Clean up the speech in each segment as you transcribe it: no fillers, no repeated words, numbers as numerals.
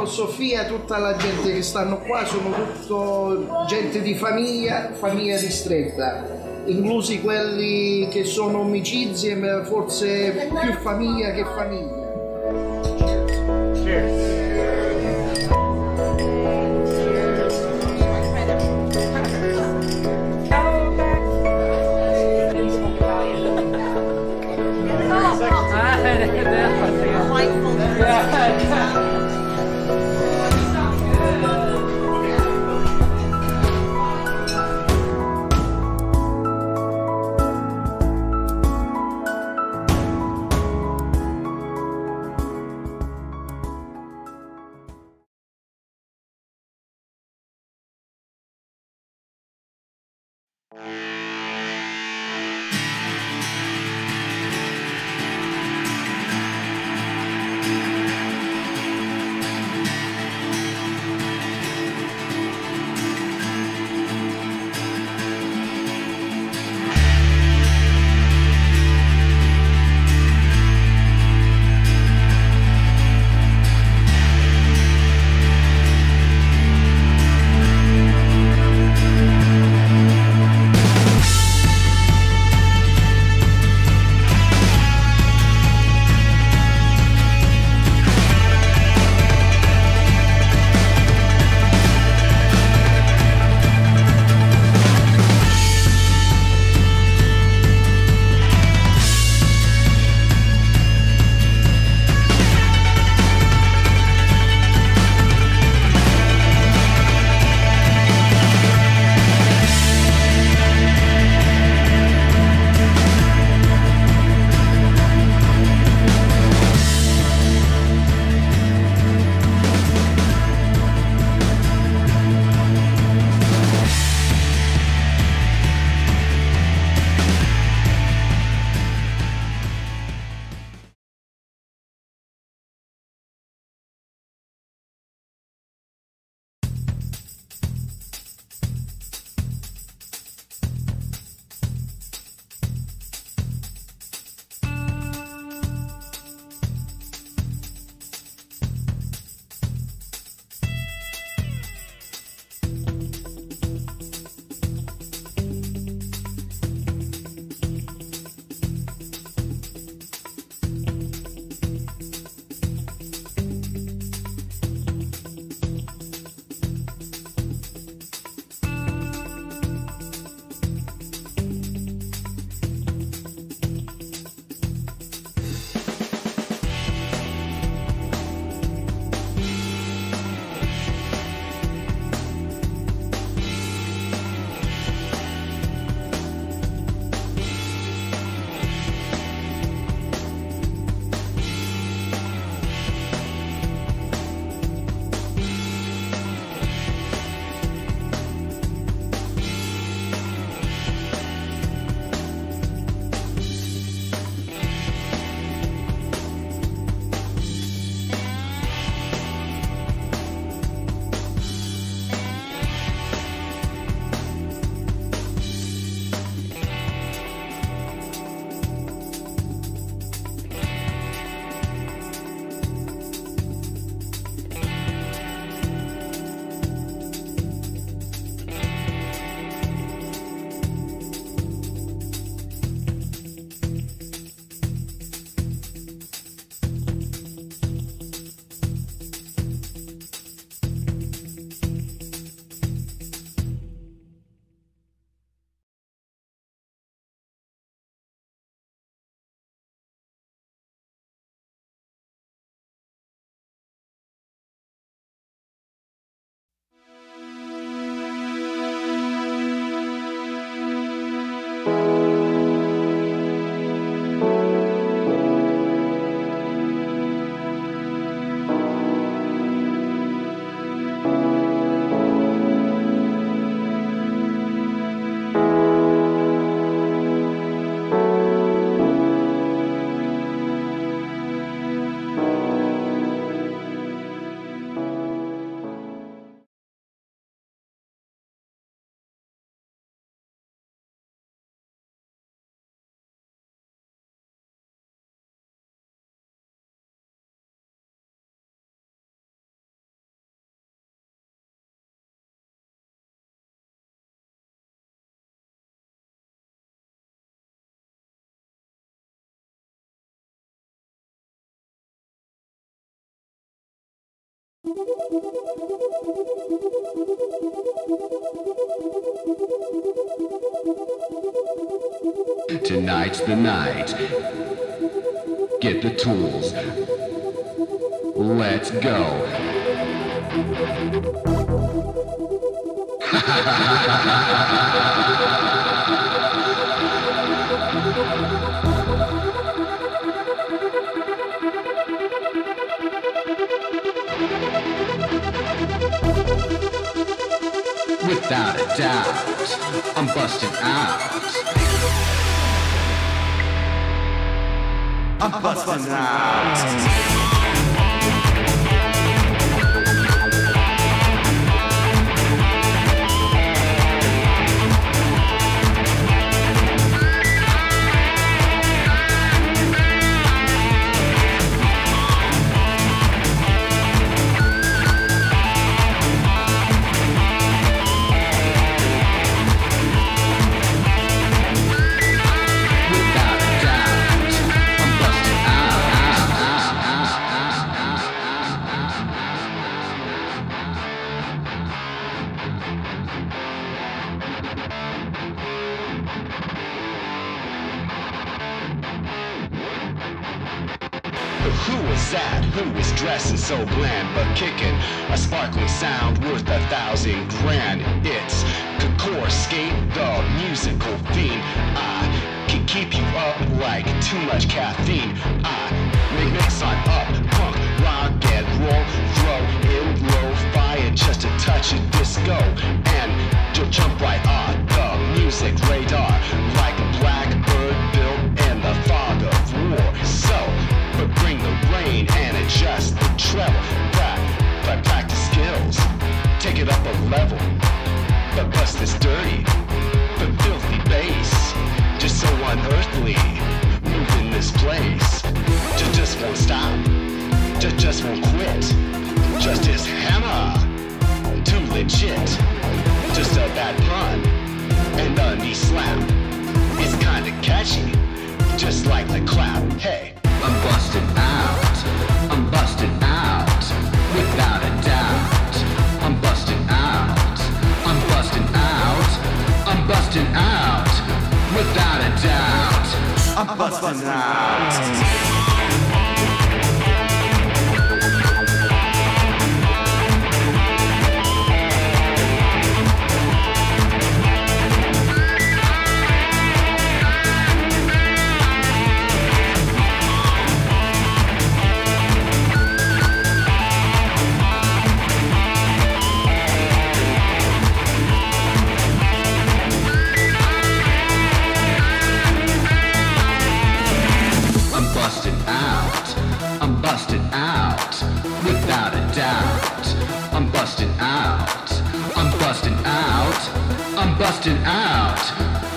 Ciao Sofia, tutta la gente che stanno qua sono tutto gente di famiglia, famiglia ristretta, inclusi quelli che sono omicizi, ma forse più famiglia che famiglia. Cheers. Tonight's the night. Get the tools. Let's go. Without a doubt, I'm busting out. I'm busting out. Who was that? Who was dressing so bland but kicking a sparkling sound worth 1,000 grand? It's Kakor Skate, the musical fiend. I can keep you up like too much caffeine. I mix on up, punk, rock and roll, throw in low fire, just a touch of disco, and you'll jump right on the music radar like a blackbird built in the fog of war. So but bring the rain and adjust the treble. But practice skills, take it up a level. But bust this dirty, but filthy bass, just so unearthly, moving this place. Just won't stop, just won't quit. Just his hammer, too legit. Just a bad pun, and a knee slap. It's kinda catchy, just like the clap. Hey. I'm busting out, I'm busting out, without a doubt. I'm busting out, I'm busting out, I'm busting out, without a doubt. I'm busting out. I'm busting out, without a doubt. I'm busting out, I'm busting out, I'm busting out,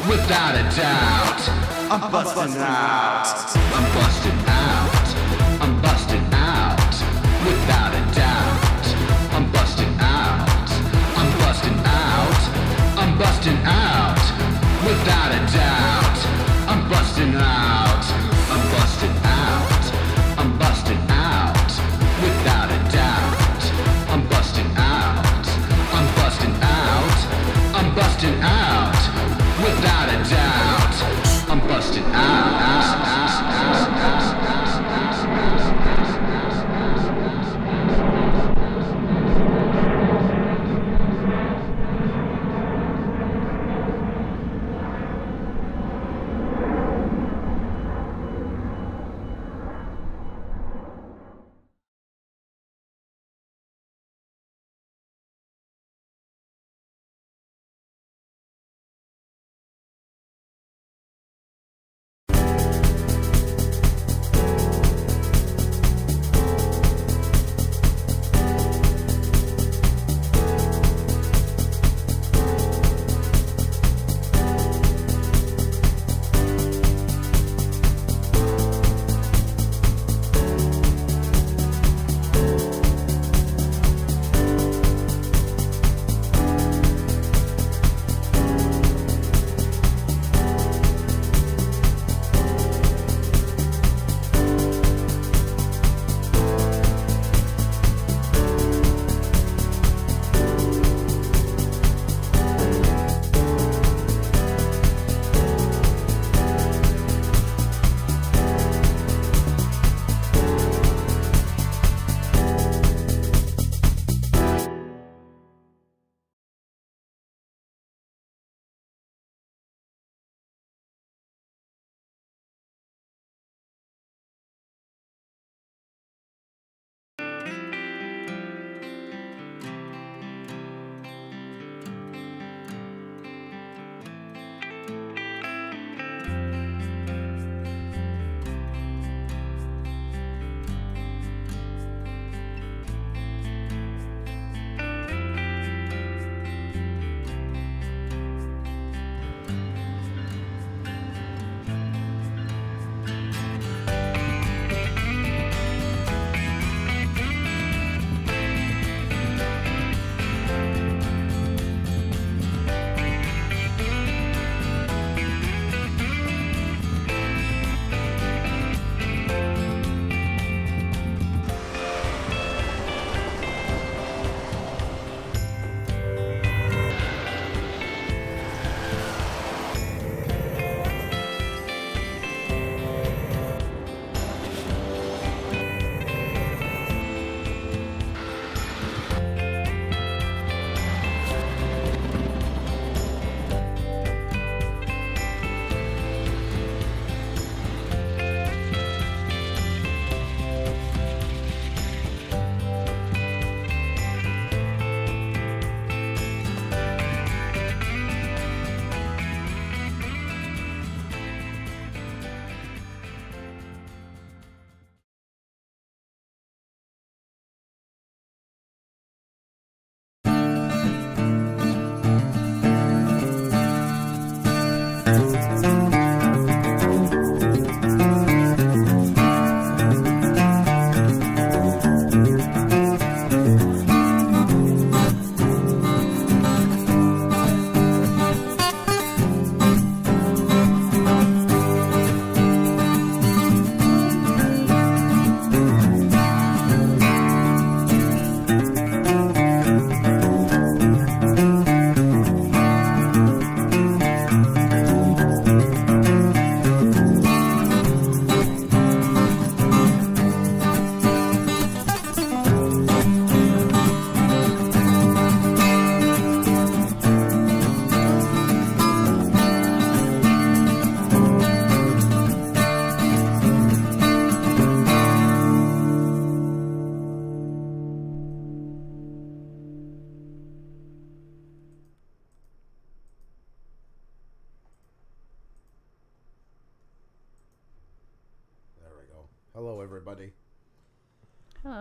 without a doubt. I'm busting out, I'm busting out, I'm busting out, without a doubt. I'm busting out, I'm busting out, I'm busting out, without a doubt. I'm busting out, I'm busting out, I'm busting out, without a doubt. I'm busting out, I'm busting out, I'm busting out, without a doubt. I'm busting out.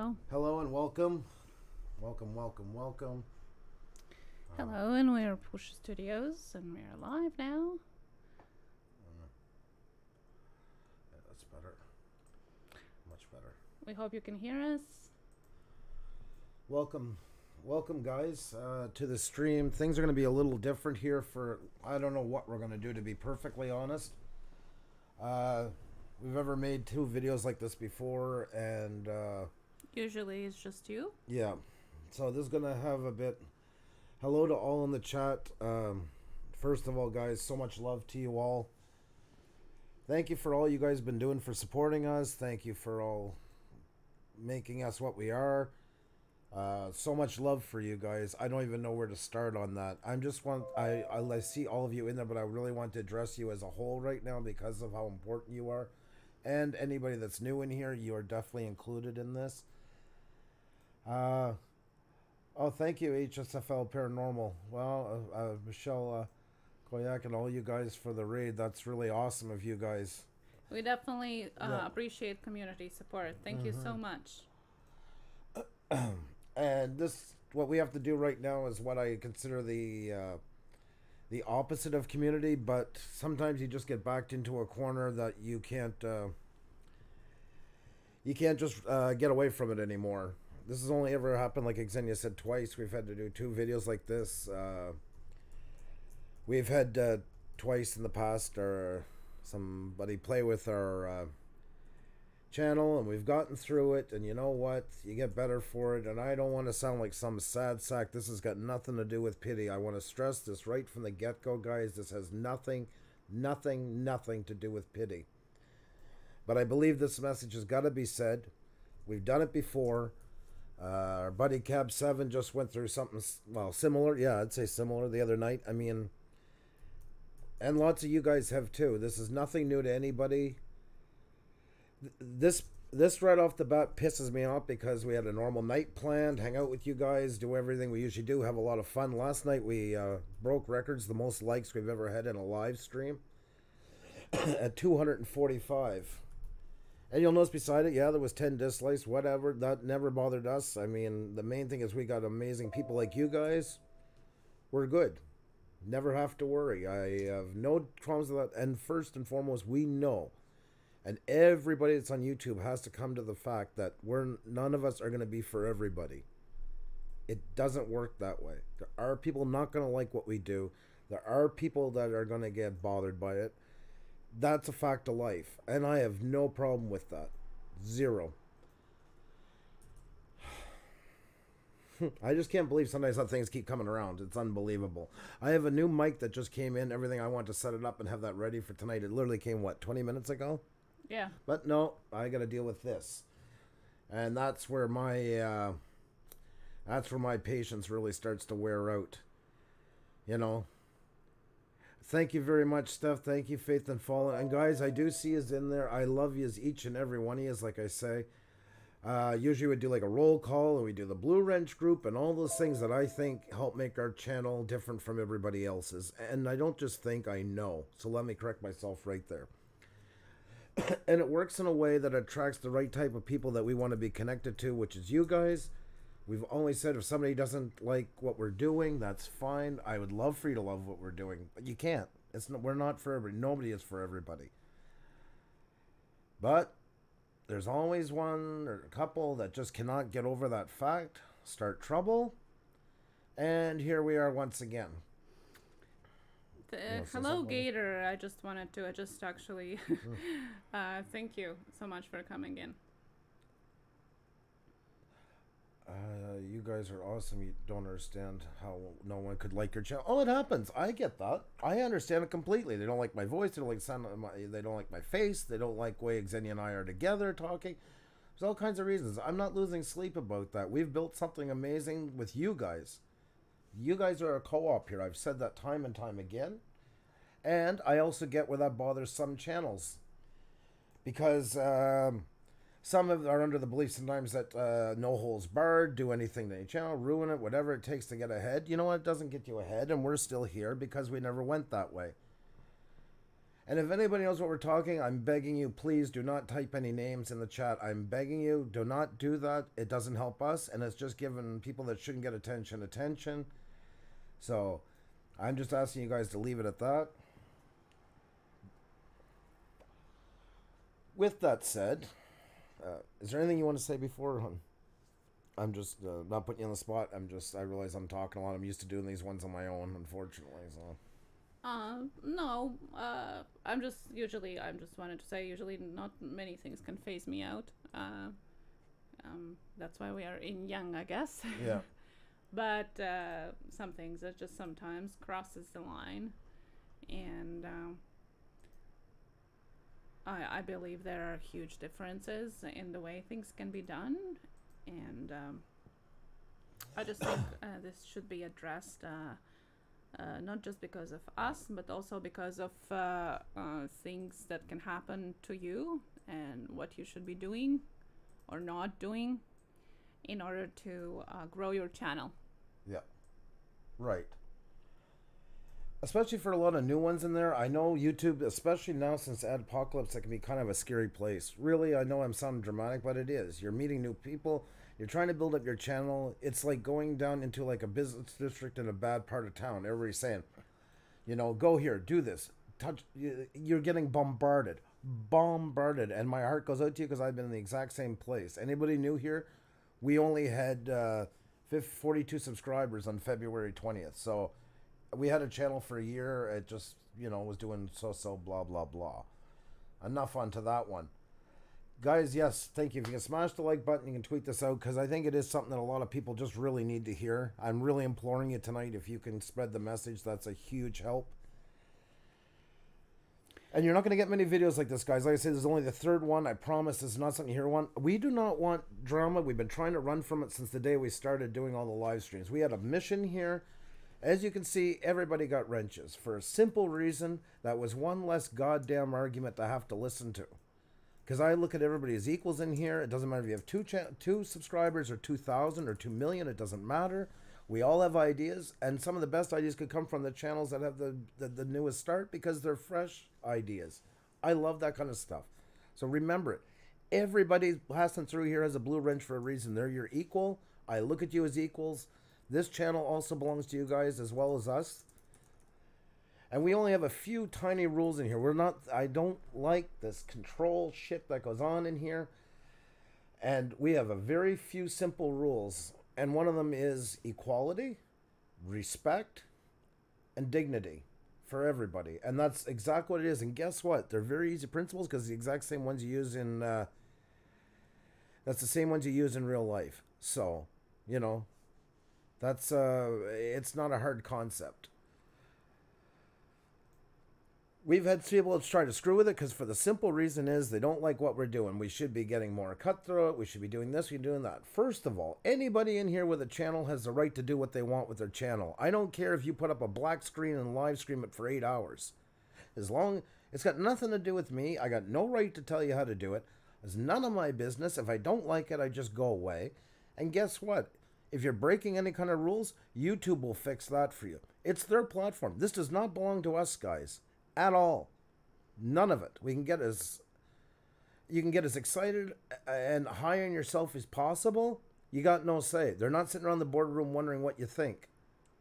Hello. Hello and welcome. Welcome. Hello, and we're Puša Studios, and we're live now. Yeah, that's better. Much better. We hope you can hear us. Welcome guys to the stream. Things are going to be a little different here for, I don't know what we're going to do, to be perfectly honest. We've ever made 2 videos like this before, and Usually it's just you. yeah, so this is going to have a bit. Hello to all in the chat. First of all, guys, so much love to you all. Thank you for all you guys been doing for supporting us. Thank you for all making us what we are. So much love for you guys. I don't even know where to start on that. I see all of you in there, but I really want to address you as a whole right now because of how important you are. And anybody that's new in here, you are definitely included in this. Oh, thank you, HSFL Paranormal. Well, Michelle Koyak and all you guys for the raid. That's really awesome of you guys. We definitely appreciate community support. Thank you so much. And what we have to do right now is what I consider the opposite of community, but sometimes you just get backed into a corner that you can't just get away from it anymore. This has only ever happened, like Xenia said, twice. We've had to do 2 videos like this. We've had twice in the past somebody play with our channel, and we've gotten through it, and you know what? You get better for it, and I don't want to sound like some sad sack. This has got nothing to do with pity. I want to stress this right from the get-go, guys. This has nothing to do with pity. But I believe this message has got to be said. We've done it before. Our buddy Cab 7 just went through something, well, similar. Yeah, I'd say similar the other night. I mean, and lots of you guys have too. This is nothing new to anybody. This right off the bat pisses me off because we had a normal night planned, hang out with you guys, do everything we usually do, have a lot of fun. Last night we broke records, the most likes we've ever had in a live stream at 245. And you'll notice beside it, yeah, there was 10 dislikes, whatever. That never bothered us. I mean, the main thing is we got amazing people like you guys. We're good. Never have to worry. I have no problems with that. And first and foremost, we know, and everybody that's on YouTube has to come to the fact that none of us are going to be for everybody. It doesn't work that way. There are people not going to like what we do. There are people that are going to get bothered by it. That's a fact of life, and I have no problem with that. Zero. I just can't believe sometimes how things keep coming around. It's unbelievable. I have a new mic that just came in, everything. I want to set it up and have that ready for tonight. It literally came, what, 20 minutes ago? Yeah. But no, I got to deal with this. And that's where my patience really starts to wear out. You know? Thank you very much, Steph. Thank you, Faith and Fallen. And guys, I do see yous in there. I love yous, each and every one of yous, like I say. Usually we do like a roll call, and we do the Blue Wrench group, and all those things that I think help make our channel different from everybody else's. And I don't just think, I know. So let me correct myself right there. And it works in a way that attracts the right type of people that we want to be connected to, which is you guys. We've always said if somebody doesn't like what we're doing, that's fine. I would love for you to love what we're doing, but you can't. We're not for everybody. Nobody is for everybody. But there's always one or a couple that just cannot get over that fact, start trouble, and here we are once again. Hello, Gator. I just actually thank you so much for coming in. You guys are awesome. You don't understand how no one could like your channel. Oh, it happens. I get that. I understand it completely. They don't like my voice. They don't like sound. They don't like my face. They don't like the way Xenia and I are together talking. There's all kinds of reasons. I'm not losing sleep about that. We've built something amazing with you guys. You guys are a co-op here. I've said that time and time again. And I also get where that bothers some channels. Because some are under the belief sometimes that no holes barred, do anything to any channel, ruin it, whatever it takes to get ahead. You know what? It doesn't get you ahead, and we're still here because we never went that way. And if anybody knows what we're talking, I'm begging you, please do not type any names in the chat. I'm begging you, do not do that. It doesn't help us, and it's just giving people that shouldn't get attention. So I'm just asking you guys to leave it at that. With that said, is there anything you want to say before? I'm just not putting you on the spot. I realize I'm talking a lot. I'm used to doing these ones on my own, unfortunately. So. No, I'm just wanted to say, usually not many things can phase me out. That's why we are in young, I guess. Yeah. But some things that just sometimes crosses the line. And I believe there are huge differences in the way things can be done. And I just think this should be addressed. Not just because of us, but also because of things that can happen to you and what you should be doing or not doing in order to grow your channel. Yeah, right. Especially for a lot of new ones in there. I know YouTube, especially now since Adpocalypse, that can be kind of a scary place. Really, I know I'm sounding dramatic, but it is. You're meeting new people. You're trying to build up your channel. It's like going down into like a business district in a bad part of town. Everybody's saying, you know, go here, do this. You're getting bombarded. And my heart goes out to you because I've been in the exact same place. Anybody new here? We only had 42 subscribers on February 20th. So we had a channel for a year. It just, you know, was doing so, blah, blah, blah. Enough onto that one. Guys, yes, thank you. If you can smash the like button, you can tweet this out, because I think it is something that a lot of people just really need to hear. I'm really imploring you tonight, if you can spread the message, that's a huge help. And you're not going to get many videos like this, guys. Like I said, this is only the third one. I promise this is not something you hear one. We do not want drama. We've been trying to run from it since the day we started doing all the live streams. We had a mission here. As you can see, everybody got wrenches for a simple reason. That was one less goddamn argument to have to listen to. Because I look at everybody as equals in here. It doesn't matter if you have two subscribers or 2,000 or 2 million. It doesn't matter. We all have ideas. And some of the best ideas could come from the channels that have the newest start, because they're fresh ideas. I love that kind of stuff. So remember it. Everybody passing through here has a blue wrench for a reason. They're your equal. I look at you as equals. This channel also belongs to you guys as well as us. And we only have a few tiny rules in here. I don't like this control shit that goes on in here. And we have a very few simple rules. And one of them is equality, respect, and dignity for everybody. And that's exactly what it is. And guess what? They're very easy principles, because the exact same ones you use in... that's the same ones you use in real life. So, you know, that's... it's not a hard concept. We've had people try to screw with it, because for the simple reason is they don't like what we're doing. We should be getting more cutthroat. We should be doing this. We're doing that. First of all, anybody in here with a channel has the right to do what they want with their channel. I don't care if you put up a black screen and live stream it for 8 hours. As long, it's got nothing to do with me. I got no right to tell you how to do it. It's none of my business. If I don't like it, I just go away. And guess what? If you're breaking any kind of rules, YouTube will fix that for you. It's their platform. This does not belong to us, guys. At all. None of it. You can get as excited and high on yourself as possible. You got no say. They're not sitting around the boardroom wondering what you think.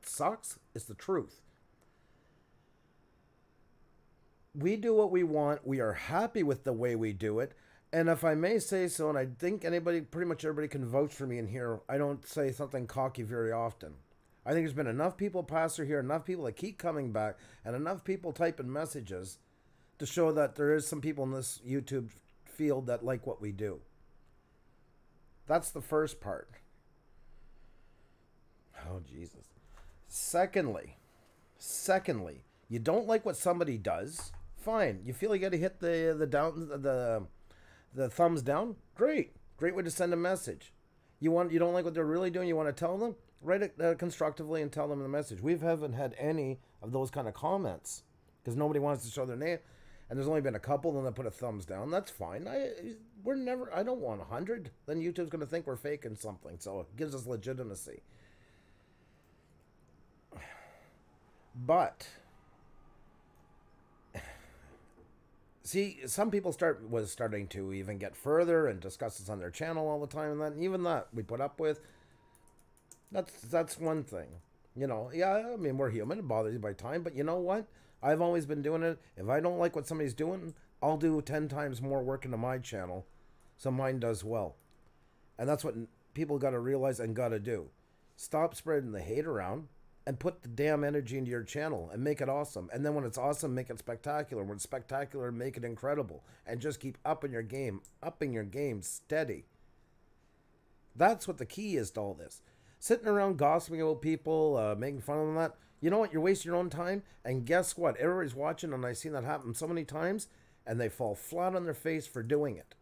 It sucks. It's the truth. We do what we want. We are happy with the way we do it. And if I may say so, and I think pretty much everybody can vouch for me in here, I don't say something cocky very often. I think there's been enough people pass through here, enough people that keep coming back, and enough people typing messages to show that there is some people in this YouTube field that like what we do. That's the first part. Oh, Jesus. Secondly, you don't like what somebody does? Fine. You feel you got to hit the thumbs down? Great. Great way to send a message. You don't like what they're really doing? You want to tell them? Write it constructively and tell them the message. We haven't had any of those kind of comments because nobody wants to show their name, and there's only been a couple. Then they put a thumbs down. That's fine. I don't want 100. Then YouTube's going to think we're faking something, so it gives us legitimacy. But See, some people was starting to even get further and discuss this on their channel all the time, and then even that we put up with. That's one thing. You know, yeah, I mean, we're human. It bothers you by time, but you know what? I've always been doing it. If I don't like what somebody's doing, I'll do 10 times more work into my channel so mine does well. And that's what people got to realize and got to do. Stop spreading the hate around and put the damn energy into your channel and make it awesome. And then when it's awesome, make it spectacular. When it's spectacular, make it incredible. And just keep upping your game steady. That's what the key is to all this. Sitting around gossiping about people, making fun of them, that, you know what? You're wasting your own time. And guess what? Everybody's watching, and I've seen that happen so many times, and they fall flat on their face for doing it.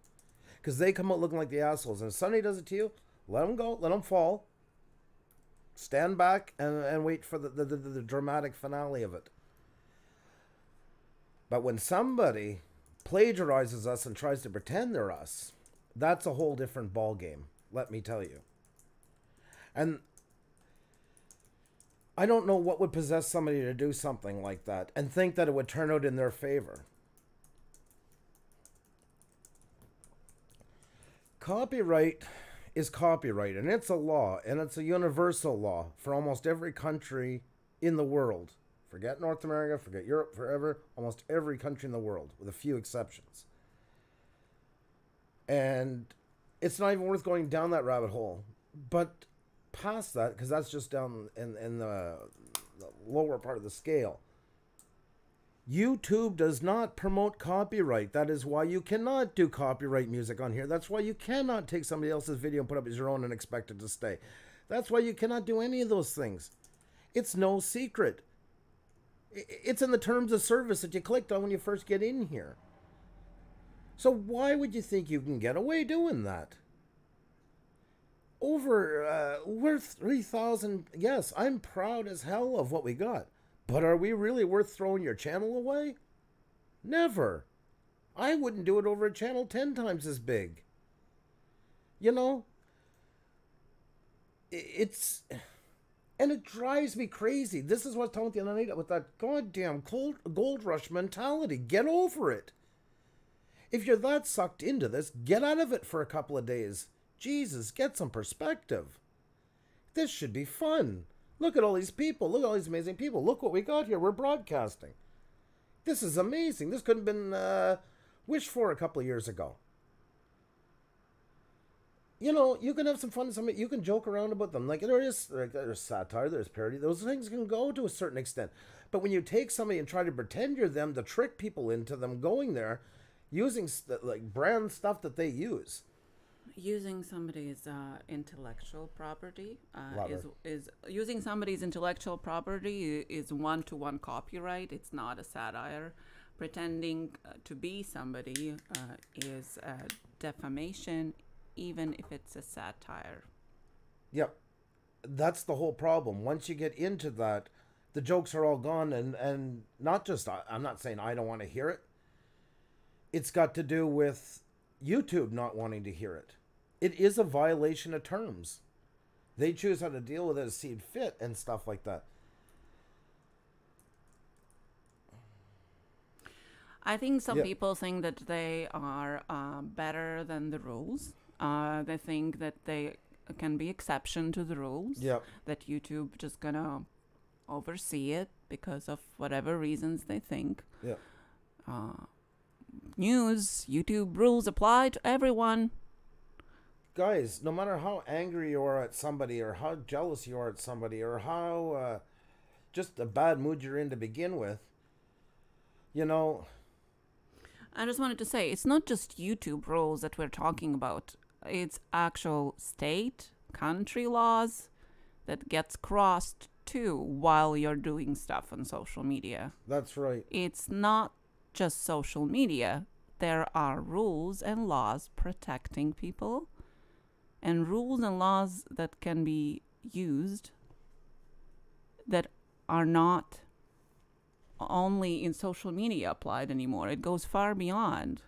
Because they come out looking like the assholes. And if somebody does it to you, let them go. Let them fall. Stand back and wait for the dramatic finale of it. But when somebody plagiarizes us and tries to pretend they're us, that's a whole different ball game, let me tell you. And I don't know what would possess somebody to do something like that and think that it would turn out in their favor. Copyright is copyright, and it's a law, and it's a universal law for almost every country in the world. Forget North America, forget Europe, forever, almost every country in the world, with a few exceptions. And it's not even worth going down that rabbit hole. But past that, because that's just down in the lower part of the scale, YouTube does not promote copyright. That is why you cannot do copyright music on here. That's why you cannot take somebody else's video and put up as your own and expect it to stay. That's why you cannot do any of those things. It's no secret. It's in the terms of service that you clicked on when you first get in here. So why would you think you can get away doing that? We're 3,000. Yes, I'm proud as hell of what we got. But are we really worth throwing your channel away? Never. I wouldn't do it over a channel 10 times as big. You know? And it drives me crazy. This is what I was talking about the other night with that goddamn gold rush mentality. Get over it. If you're that sucked into this, get out of it for a couple of days. Jesus, get some perspective. This should be fun. Look at all these people. Look at all these amazing people. Look what we got here. We're broadcasting. This is amazing. This couldn't have been wished for a couple of years ago. You know, you can have some fun. You can joke around about them. Like, there's satire, there's parody. Those things can go to a certain extent. But when you take somebody and try to pretend you're them to trick people into them going there, using like brand stuff that they use. Using somebody's intellectual property is using somebody's intellectual property is one-to-one copyright. It's not a satire. Pretending to be somebody is defamation, even if it's a satire. Yep, that's the whole problem. Once you get into that, the jokes are all gone, and not just. I'm not saying I don't want to hear it. It's got to do with YouTube not wanting to hear it. It is a violation of terms. They choose how to deal with it as see fit and stuff like that. I think some people think that they are better than the rules. They think that they can be exception to the rules. That YouTube just gonna oversee it because of whatever reasons they think. News, YouTube rules apply to everyone. Guys, no matter how angry you are at somebody or how jealous you are at somebody or how just a bad mood you're in to begin with, you know... I just wanted to say, it's not just YouTube rules that we're talking about. It's actual state, country laws that gets crossed too while you're doing stuff on social media. That's right. It's not just social media. There are rules and laws protecting people, and rules and laws that can be used that are not only in social media applied anymore. It goes far beyond.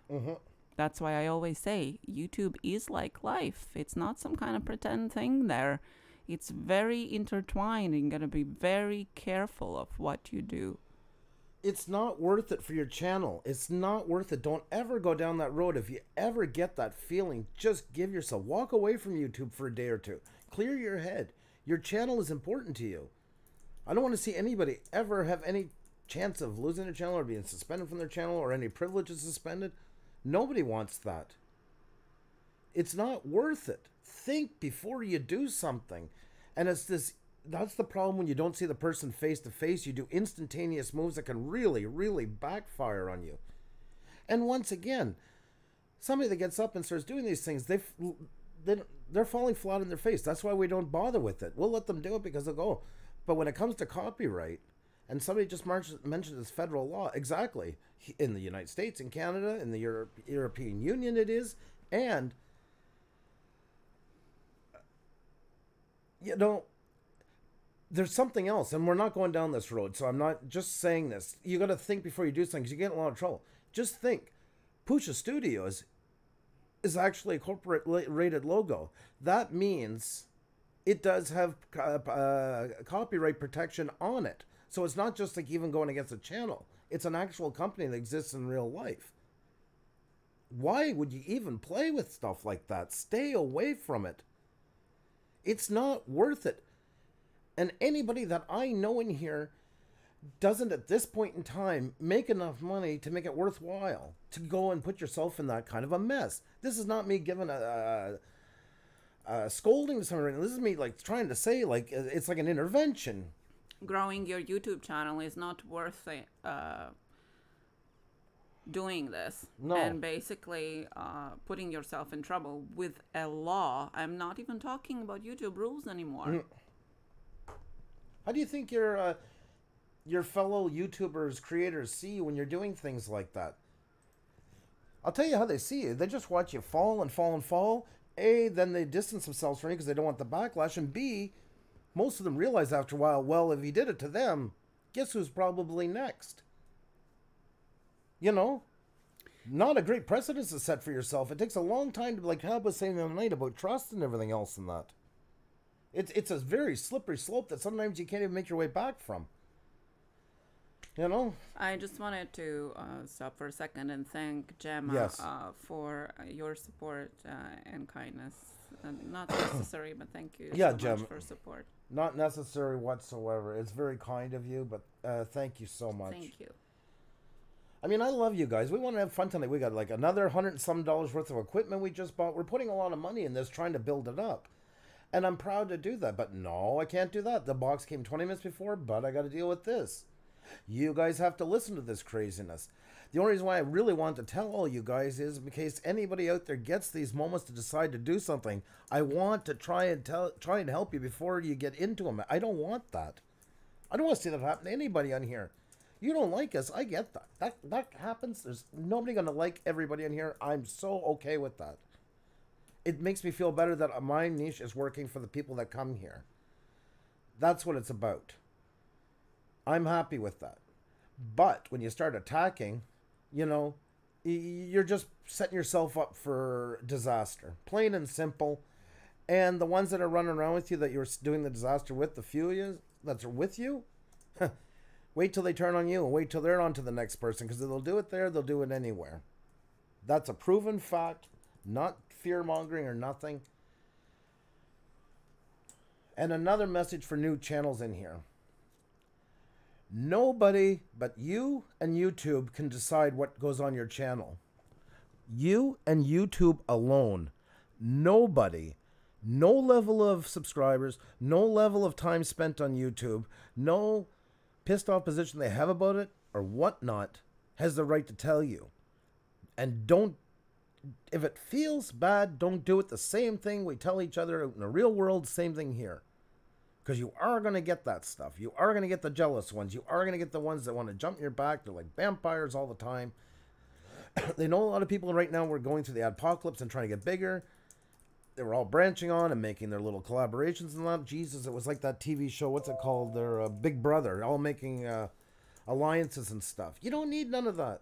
That's why I always say YouTube is like life. It's not some kind of pretend thing there. It's very intertwined, and you got to be very careful of what you do. It's not worth it for your channel. It's not worth it. Don't ever go down that road. If you ever get that feeling, just give yourself, walk away from YouTube for a day or two. Clear your head. Your channel is important to you. I don't want to see anybody ever have any chance of losing their channel or being suspended from their channel or any privileges suspended. Nobody wants that. It's not worth it. Think before you do something. And it's this, that's the problem when you don't see the person face to face. You do instantaneous moves that can really, really backfire on you. And once again, somebody that gets up and starts doing these things, they're falling flat on their face. That's why we don't bother with it. We'll let them do it because they'll go. But when it comes to copyright, and somebody just mentioned this federal law, exactly. In the United States, in Canada, in the European Union it is, and, you know, there's something else, and we're not going down this road, so I'm not just saying this. You got to think before you do something, because you get in a lot of trouble. Just think, Puša Studios is actually a corporate rated logo. That means it does have copyright protection on it. So it's not just like even going against a channel. It's an actual company that exists in real life. Why would you even play with stuff like that? Stay away from it. It's not worth it. And anybody that I know in here doesn't at this point in time make enough money to make it worthwhile to go and put yourself in that kind of a mess. This is not me giving a scolding to somebody. This is me like trying to say like it's like an intervention. Growing your YouTube channel is not worth doing this. No. And basically putting yourself in trouble with a law. I'm not even talking about YouTube rules anymore. How do you think your fellow YouTubers, creators see you when you're doing things like that? I'll tell you how they see you. They just watch you fall and fall and fall. A, then they distance themselves from you because they don't want the backlash. And B, most of them realize after a while, well, if he did it to them, guess who's probably next? You know? Not a great precedent to set for yourself. It takes a long time to, like Hal was saying the other night about trust and everything else in that. It's a very slippery slope that sometimes you can't even make your way back from. You know? I just wanted to stop for a second and thank Gemma Yes. for your support and kindness. Not necessary, but thank you Yeah, so Gem. much for support. Not necessary whatsoever. It's very kind of you, but thank you so much. Thank you. I mean, I love you guys. We want to have fun tonight. We got like another $100 and some worth of equipment we just bought. We're putting a lot of money in this, trying to build it up. And I'm proud to do that. But no, I can't do that. The box came 20 minutes before, but I got to deal with this. You guys have to listen to this craziness. The only reason why I really want to tell all you guys is in case anybody out there gets these moments to decide to do something, I want to try and help you before you get into them. I don't want that. I don't want to see that happen to anybody on here. You don't like us, I get that. That happens. There's nobody going to like everybody in here. I'm so okay with that. It makes me feel better that my niche is working for the people that come here. That's what it's about. I'm happy with that. But when you start attacking, you know, you're just setting yourself up for disaster. Plain and simple. And the ones that are running around with you that you're doing the disaster with, the few of you that are with you, wait till they turn on you and wait till they're on to the next person, because they'll do it there, they'll do it anywhere. That's a proven fact, not fear-mongering or nothing. And another message for new channels in here. Nobody but you and YouTube can decide what goes on your channel. You and YouTube alone. Nobody. No level of subscribers, no level of time spent on YouTube, no pissed off position they have about it or whatnot has the right to tell you. And don't, if it feels bad, don't do it. The same thing we tell each other out in the real world, same thing here. Because you are going to get that stuff. You are going to get the jealous ones. You are going to get the ones that want to jump your back. They're like vampires all the time. They know a lot of people right now were going through the apocalypse and trying to get bigger. They were all branching on and making their little collaborations and that. Jesus, it was like that TV show. What's it called? Their Big Brother. All making alliances and stuff. You don't need none of that.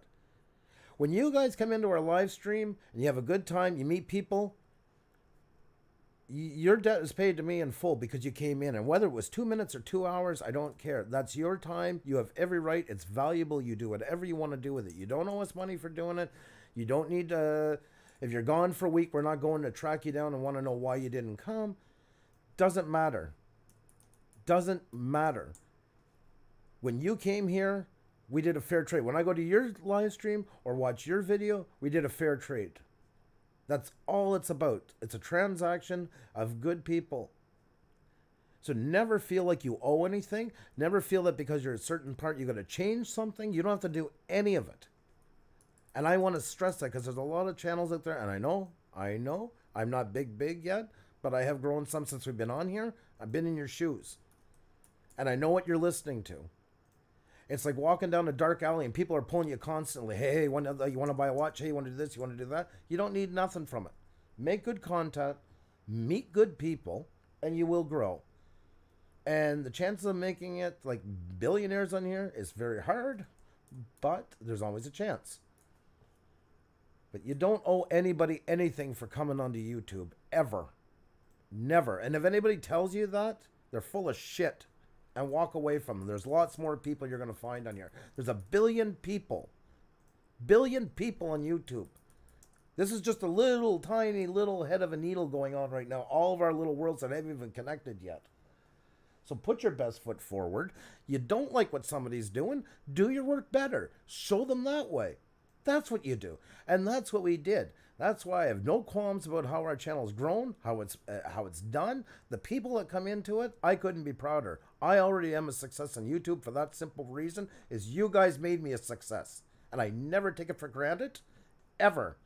When you guys come into our live stream and you have a good time, you meet people, Your debt is paid to me in full because you came in, and whether it was 2 minutes or 2 hours, I don't care. That's your time. You have every right. It's valuable. You do whatever you want to do with it. You don't owe us money for doing it. You don't need to. If you're gone for a week, we're not going to track you down and want to know why you didn't come. Doesn't matter. Doesn't matter. When you came here, we did a fair trade. When I go to your live stream or watch your video, we did a fair trade. That's all it's about. It's a transaction of good people. So never feel like you owe anything. Never feel that because you're a certain part, you're going to change something. You don't have to do any of it. And I want to stress that because there's a lot of channels out there. And I know, I'm not big yet, but I have grown some since we've been on here. I've been in your shoes. And I know what you're listening to. It's like walking down a dark alley and people are pulling you constantly. Hey, you want to buy a watch? Hey, you want to do this? You want to do that? You don't need nothing from it. Make good content, meet good people, and you will grow. And the chances of making it like billionaires on here is very hard, but there's always a chance. But you don't owe anybody anything for coming onto YouTube, ever. Never. And if anybody tells you that, they're full of shit. And walk away from them. There's lots more people you're going to find on here. There's 1 billion people. Billion people on YouTube. This is just a little tiny little head of a needle going on right now. All of our little worlds that haven't even connected yet. So put your best foot forward. You don't like what somebody's doing, do your work better. Show them that way. That's what you do. And that's what we did. That's why I have no qualms about how our channel's grown, how it's done. The people that come into it, I couldn't be prouder. I already am a success on YouTube for that simple reason, is you guys made me a success. And I never take it for granted, ever.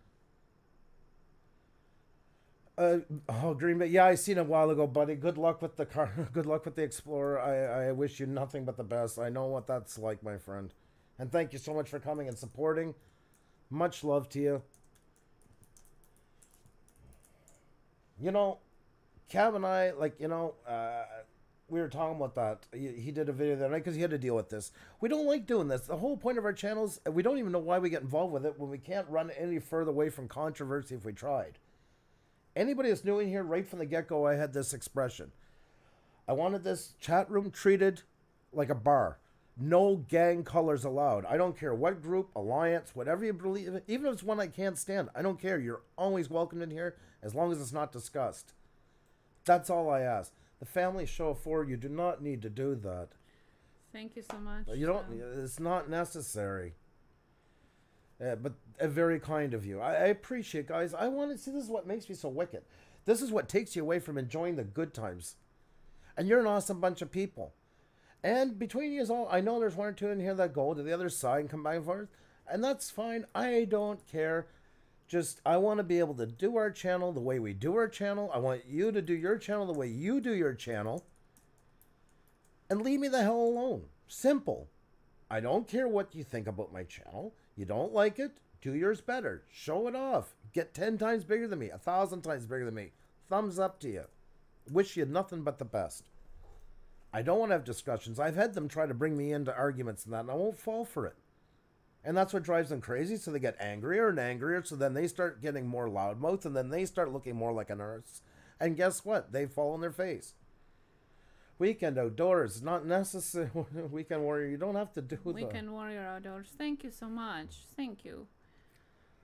Green Bay, yeah, I seen it a while ago, buddy. Good luck with the car. Good luck with the Explorer. I wish you nothing but the best. I know what that's like, my friend. And thank you so much for coming and supporting. Much love to you. You know, Cav and I, like, we were talking about that. He did a video the other night because he had to deal with this. We don't like doing this. The whole point of our channels, we don't even know why we get involved with it when we can't run any further away from controversy if we tried. Anybody that's new in here, right from the get-go, I had this expression. I wanted this chat room treated like a bar. No gang colors allowed. I don't care what group, alliance, whatever you believe in. Even if it's one I can't stand, I don't care. You're always welcome in here as long as it's not discussed. That's all I ask. The family show of 4, you do not need to do that. Thank you so much. You don't. It's not necessary. But very kind of you. I appreciate, guys. I want to see. This is what makes me so wicked. This is what takes you away from enjoying the good times. And you're an awesome bunch of people. And between you all, I know there's 1 or 2 in here that go to the other side and come back and forth. And that's fine. I don't care. Just, I want to be able to do our channel the way we do our channel. I want you to do your channel the way you do your channel. And leave me the hell alone. Simple. I don't care what you think about my channel. You don't like it? Do yours better. Show it off. Get 10 times bigger than me. 1,000 times bigger than me. Thumbs up to you. Wish you nothing but the best. I don't want to have discussions. I've had them try to bring me into arguments and that, and I won't fall for it. And that's what drives them crazy, so they get angrier and angrier, so then they start getting more loudmouth, and then they start looking more like an arse. And guess what? They fall on their face. Weekend Outdoors, not necessary. Weekend Warrior, you don't have to do that. Weekend Warrior Outdoors, thank you so much. Thank you.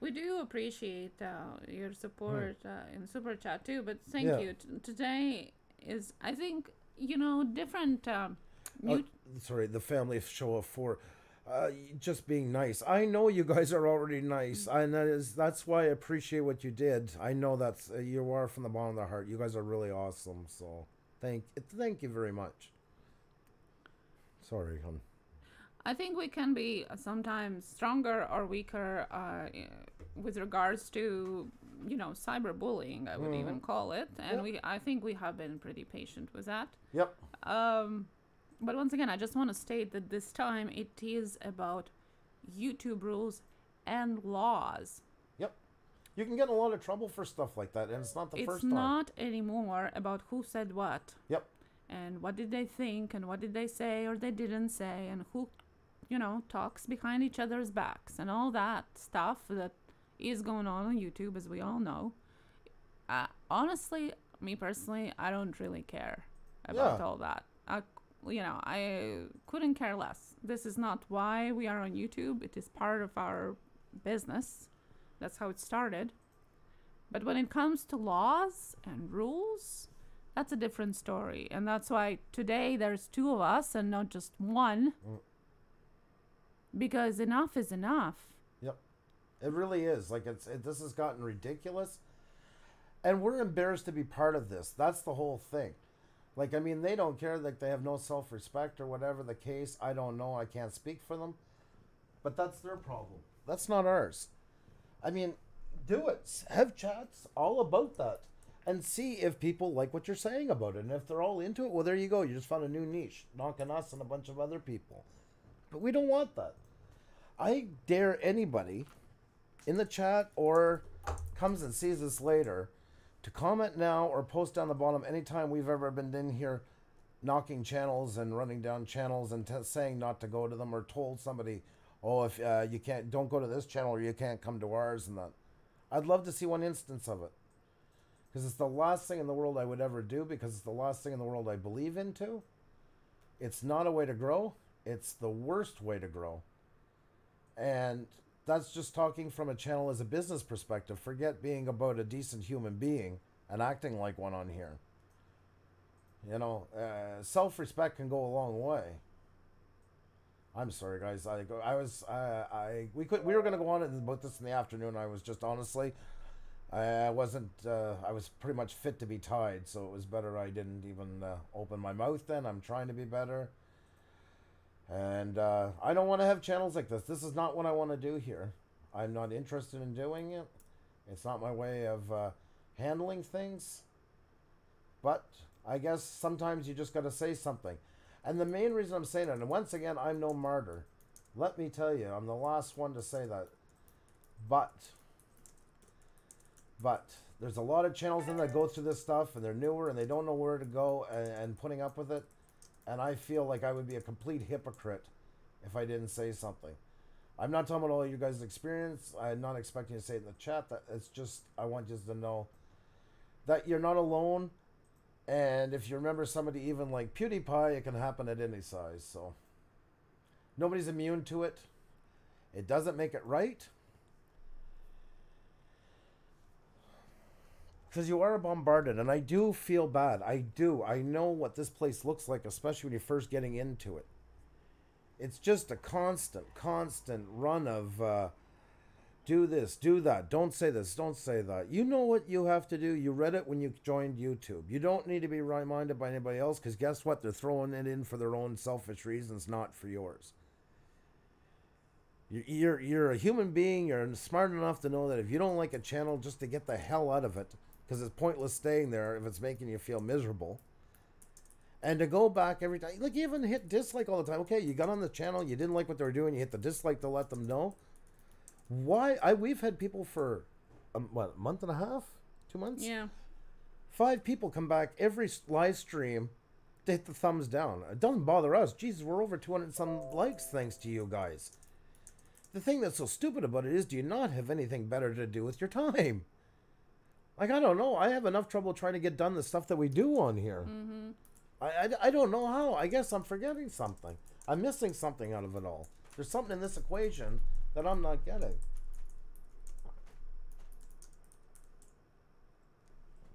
We do appreciate your support in Super Chat too, but thank you. Today is, I think, different. Sorry, the family show of 4. Just being nice. I know you guys are already nice, and that's why I appreciate what you did. I know that's you are from the bottom of the heart. You guys are really awesome. So thank you very much. Sorry, hon. I think we can be sometimes stronger or weaker with regards to cyberbullying. I would even call it, and I think we have been pretty patient with that. Yep. But once again, I just want to state that this time it is about YouTube rules and laws. Yep. You can get in a lot of trouble for stuff like that, and it's not the first time. It's not anymore about who said what. Yep. And what did they think, and what did they say or they didn't say, and who, talks behind each other's backs, and all that stuff that is going on YouTube, as we all know. Honestly, me personally, I don't really care about all that. I couldn't care less. This is not why we are on YouTube. It is part of our business. That's how it started. But when it comes to laws and rules, that's a different story. And that's why today there's 2 of us and not just one. Because enough is enough. Yep. It really is. Like, this has gotten ridiculous. And we're embarrassed to be part of this. That's the whole thing. Like, I mean, they don't care. Like, they have no self-respect or whatever the case. I don't know. I can't speak for them. But that's their problem. That's not ours. I mean, do it. Have chats all about that. And see if people like what you're saying about it. And if they're all into it, well, there you go. You just found a new niche. Knocking us and a bunch of other people. But we don't want that. I dare anybody in the chat or comes and sees this later to comment now or post down the bottom anytime we've ever been in here knocking channels and running down channels and saying not to go to them, or told somebody, oh, if you can't, don't go to this channel or you can't come to ours and that. I'd love to see one instance of it. Because it's the last thing in the world I would ever do, because it's the last thing in the world I believe into. It's not a way to grow. It's the worst way to grow. And that's just talking from a channel as a business perspective. Forget being about a decent human being and acting like one on here. You know, self-respect can go a long way. I'm sorry, guys. We were going to go on about this in the afternoon. I was just honestly, I wasn't. I was pretty much fit to be tied, so it was better I didn't even open my mouth. Then I'm trying to be better. And I don't want to have channels like this. This is not what I want to do here. I'm not interested in doing it. It's not my way of handling things. But I guess sometimes you just got to say something. And the main reason I'm saying it, and once again, I'm no martyr. Let me tell you, I'm the last one to say that. But there's a lot of channels in that go through this stuff, and they're newer, and they don't know where to go, and putting up with it. And I feel like I would be a complete hypocrite if I didn't say something. I'm not talking about all you guys' experience. I'm not expecting you to say it in the chat. It's just, I want you to know that you're not alone. And if you remember somebody even like PewDiePie, it can happen at any size. So nobody's immune to it. It doesn't make it right. Because you are bombarded, and I do feel bad. I do. I know what this place looks like, especially when you're first getting into it. It's just a constant run of do this, do that, don't say this, don't say that. You know what you have to do. You read it when you joined YouTube. You don't need to be reminded by anybody else, because guess what? They're throwing it in for their own selfish reasons, not for yours. You're a human being. You're smart enough to know that if you don't like a channel, just to get the hell out of it. Because it's pointless staying there if it's making you feel miserable. And to go back every time. Like, you even hit dislike all the time. Okay, you got on the channel, you didn't like what they were doing, you hit the dislike to let them know. Why? We've had people for, a month and a half? 2 months? Yeah. 5 people come back every live stream to hit the thumbs down. It doesn't bother us. Jesus, we're over 200 some likes thanks to you guys. The thing that's so stupid about it is, do you not have anything better to do with your time? Like, I don't know. I have enough trouble trying to get done the stuff that we do on here. Mm-hmm. I don't know how. I guess I'm forgetting something. I'm missing something out of it all. There's something in this equation that I'm not getting.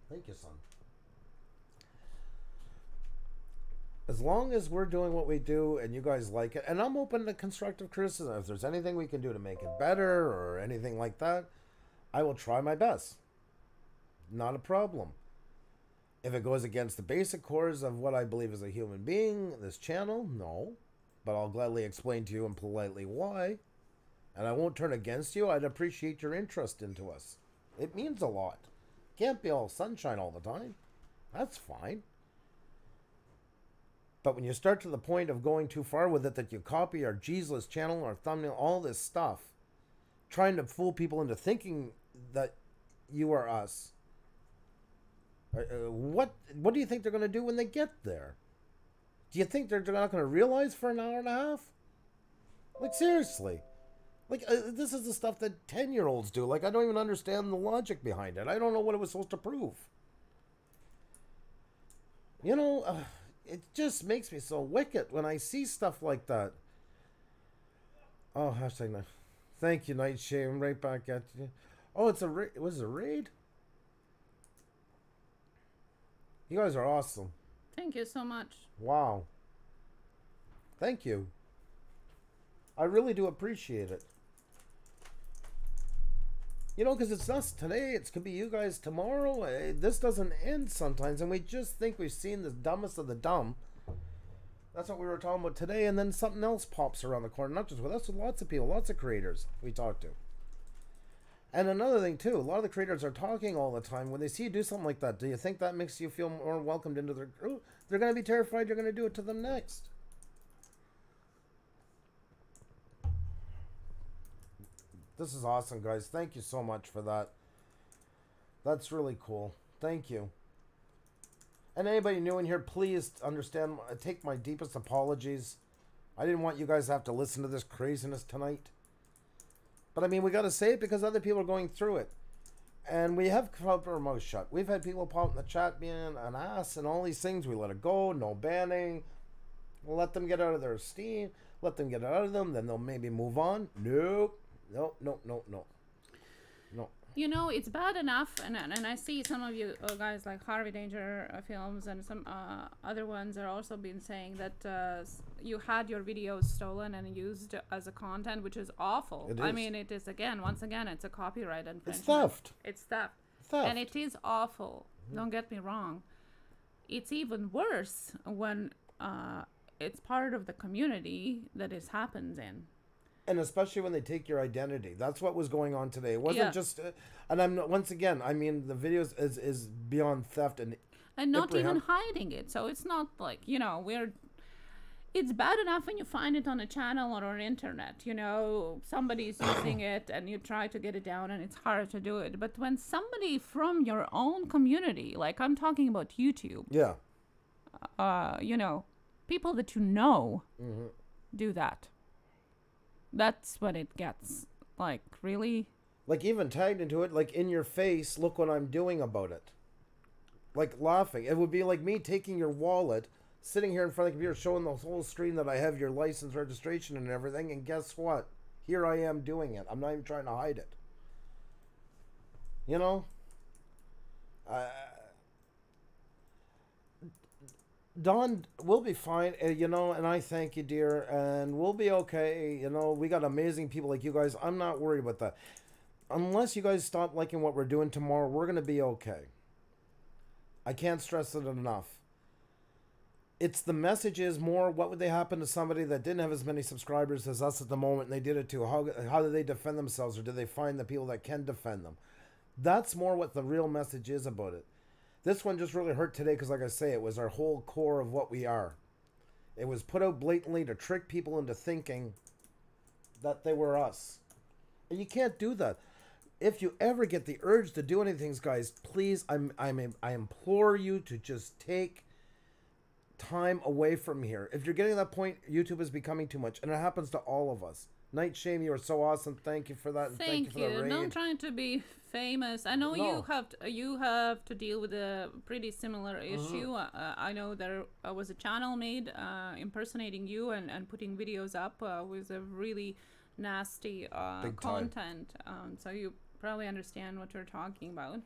Thank you, son. As long as we're doing what we do and you guys like it, and I'm open to constructive criticism. If there's anything we can do to make it better or anything like that, I will try my best. Not a problem. If it goes against the basic cores of what I believe as a human being, this channel, no. But I'll gladly explain to you and politely why. And I won't turn against you. I'd appreciate your interest into us. It means a lot. Can't be all sunshine all the time. That's fine. But when you start to the point of going too far with it, that you copy our Jesus channel, our thumbnail, all this stuff, trying to fool people into thinking that you are us, what do you think they're going to do when they get there? Do you think they're not going to realize for an hour and a half? Like, seriously. Like, this is the stuff that 10-year-olds do. Like, I don't even understand the logic behind it. I don't know what it was supposed to prove. You know, it just makes me so wicked when I see stuff like that. Oh, hashtag no. Thank you, Nightshade. Right back at you. Oh, it's a raid. It was a raid? You guys are awesome. Thank you so much. Wow. Thank you. I really do appreciate it. You know, because it's us today. It could be you guys tomorrow. This doesn't end sometimes. And we just think we've seen the dumbest of the dumb. That's what we were talking about today. And then something else pops around the corner. Not just with us, with lots of people, lots of creators we talk to. And another thing, too. A lot of the creators are talking all the time. When they see you do something like that, do you think that makes you feel more welcomed into their group? They're going to be terrified you're going to do it to them next. This is awesome, guys. Thank you so much for that. That's really cool. Thank you. And anybody new in here, please understand, take my deepest apologies. I didn't want you guys to have to listen to this craziness tonight. But I mean, we got to say it because other people are going through it. And we have kept our mouth shut. We've had people pop in the chat being an ass and all these things. We let it go. No banning. We'll let them get out of their steam. Let them get out of them. Then they'll maybe move on. Nope. No, no, no, no. No. You know, it's bad enough, and I see some of you guys like Harvey Danger Films and some other ones are also been saying that you had your videos stolen and used as a content, which is awful. It is. I mean, it is, once again, it's a copyright infringement. It's theft. It's theft. Theft. And it is awful. Don't get me wrong. It's even worse when it's part of the community that it happens in. And especially when they take your identity. That's what was going on today. It wasn't just... and I'm not, once again, I mean, the videos is beyond theft and not even hiding it. So it's not like, you know, it's bad enough when you find it on a channel or on internet. You know, somebody's using it and you try to get it down and it's hard to do it. But when somebody from your own community, like I'm talking about YouTube. Yeah. You know, people that you know do that. That's what it gets. Like, really? Like, even tagged into it, like, in your face, look what I'm doing about it. Like, laughing. It would be like me taking your wallet, sitting here in front of the computer, showing the whole screen that I have your license, registration, and everything, and guess what? Here I am doing it. I'm not even trying to hide it. You know? Dawn, we'll be fine, you know, and I thank you, dear, and we'll be okay. You know, we got amazing people like you guys. I'm not worried about that. Unless you guys stop liking what we're doing tomorrow, we're going to be okay. I can't stress it enough. It's the message is more, what would they happen to somebody that didn't have as many subscribers as us at the moment, and they did it too? How do they defend themselves, or do they find the people that can defend them? That's more what the real message is about it. This one just really hurt today because, like I say, it was our whole core of what we are. It was put out blatantly to trick people into thinking that they were us. And you can't do that. If you ever get the urge to do anything, guys, please, I implore you to just take time away from here. If you're getting to that point, YouTube is becoming too much. And it happens to all of us. Night Shame, you are so awesome. Thank you for that. Thank you for the raid. Not trying to be famous. I know you have to deal with a pretty similar issue. I know there was a channel made impersonating you and putting videos up with a really nasty content. So you probably understand what you're talking about.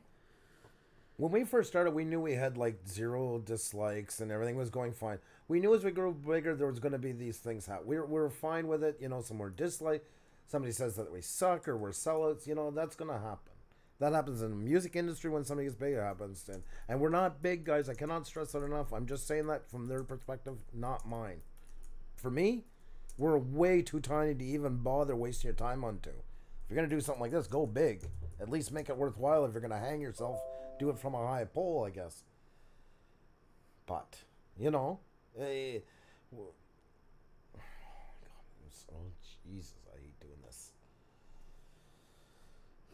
When we first started, we knew we had like 0 dislikes and everything was going fine. We knew as we grew bigger, there was going to be these things happen. We were fine with it. You know, some more dislike. Somebody says that we suck or we're sellouts. You know, that's going to happen. That happens in the music industry when somebody gets big. It happens. And we're not big, guys. I cannot stress that enough. I'm just saying that from their perspective, not mine. For me, we're way too tiny to even bother wasting your time onto. If you're going to do something like this, go big. At least make it worthwhile. If you're going to hang yourself, do it from a high pole, I guess. But, you know, oh, Jesus, I hate doing this.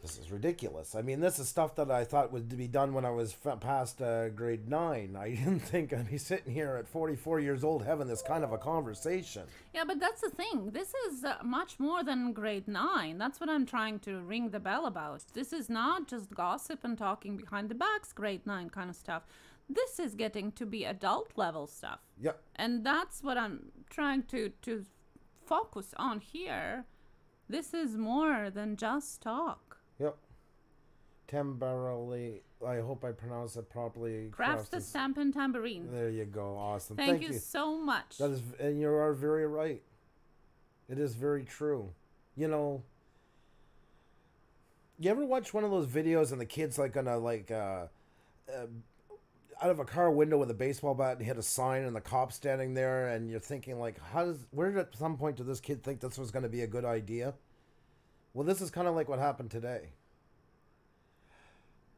This is ridiculous. I mean, this is stuff that I thought would be done when I was past grade 9. I didn't think I'd be sitting here at 44 years old having this kind of a conversation. Yeah, but that's the thing. This is much more than grade 9. That's what I'm trying to ring the bell about. This is not just gossip and talking behind the backs, grade 9 kind of stuff. this is getting to be adult level stuff. Yep. And that's what I'm trying to focus on here. This is more than just talk. Yep. Tambarelli, I hope I pronounced it properly. Crafts the stamp and tambourine. There you go. Awesome. Thank you so much. That is, and you are very right. It is very true. You know, you ever watch one of those videos and the kid's like gonna out of a car window with a baseball bat and hit a sign and the cop's standing there, and you're thinking like, where did at some point did this kid think this was going to be a good idea? Well, this is kind of like what happened today.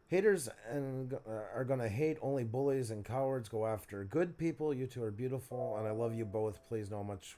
Haters are going to hate, only bullies and cowards go after good people. You two are beautiful, and I love you both. Please know how much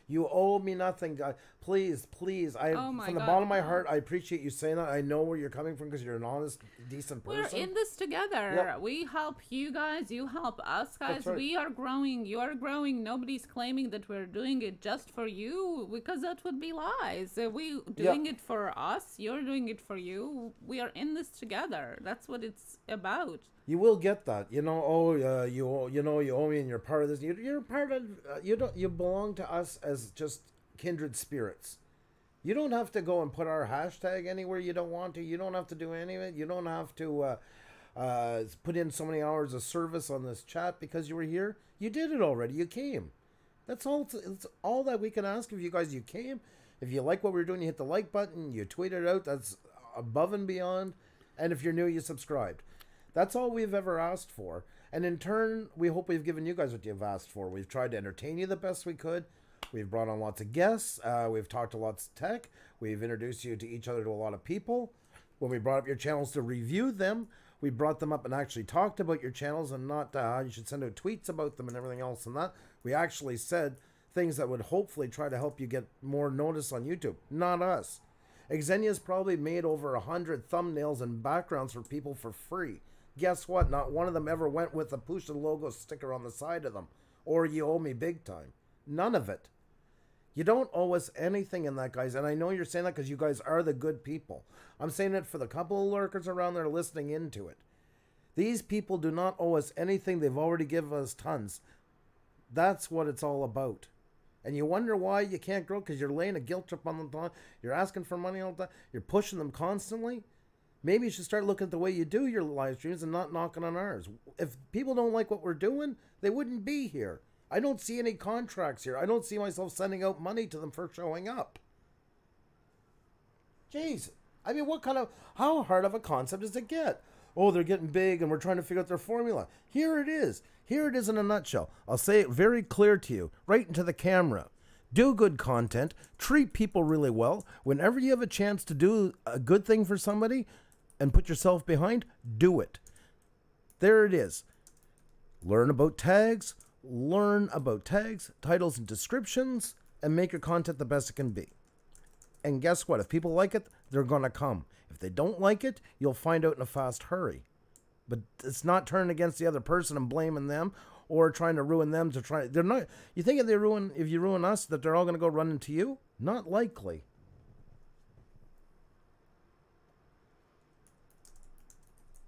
you owe me nothing, guys. Please, please. From the bottom of my heart, I appreciate you saying that. I know where you're coming from because you're an honest, decent person. We're in this together. Yep. We help you guys. You help us, guys. That's right. We are growing. You are growing. Nobody's claiming that we're doing it just for you, because that would be lies. We doing it for us. You're doing it for you. We are in this together. That's what it's about. You will get that, you know. You owe me, and you're part of this. You're part of. You belong to us as just kindred spirits. You don't have to go and put our hashtag anywhere you don't want to. You don't have to do any of it. You don't have to put in so many hours of service on this chat because you were here. You did it already. You came. That's all. It's all that we can ask of you guys. You came. If you like what we're doing, you hit the like button. You tweet it out. That's above and beyond. And if you're new, you subscribed. That's all we've ever asked for. And in turn, we hope we've given you guys what you've asked for. We've tried to entertain you the best we could. We've brought on lots of guests. We've talked to lots of tech. We've introduced you to each other to a lot of people. When we brought up your channels to review them, we brought them up and actually talked about your channels and not how you should send out tweets about them and everything else and that. We actually said things that would hopefully try to help you get more notice on YouTube. Not us. Xenia's probably made over 100 thumbnails and backgrounds for people for free. Guess what? Not one of them ever went with the Puša logo sticker on the side of them. Or you owe me big time. None of it. You don't owe us anything in that, guys. And I know you're saying that because you guys are the good people. I'm saying it for the couple of lurkers around there listening into it. These people do not owe us anything. They've already given us tons. That's what it's all about. And you wonder why you can't grow because you're laying a guilt trip on them. You're asking for money all the time. You're pushing them constantly. Maybe you should start looking at the way you do your live streams and not knocking on ours. If people don't like what we're doing, they wouldn't be here. I don't see any contracts here. I don't see myself sending out money to them for showing up. Jeez. I mean, how hard of a concept does it get? Oh, they're getting big and we're trying to figure out their formula. Here it is. Here it is in a nutshell. I'll say it very clear to you, right into the camera. Do good content. Treat people really well. Whenever you have a chance to do a good thing for somebody and put yourself behind, do it. There it is. Learn about tags. Learn about tags, titles, and descriptions, and make your content the best it can be. And guess what? If people like it, they're going to come. If they don't like it, you'll find out in a fast hurry. But it's not turning against the other person and blaming them or trying to ruin them to try. They're not. You think if you ruin us, that they're all going to go run into you? Not likely.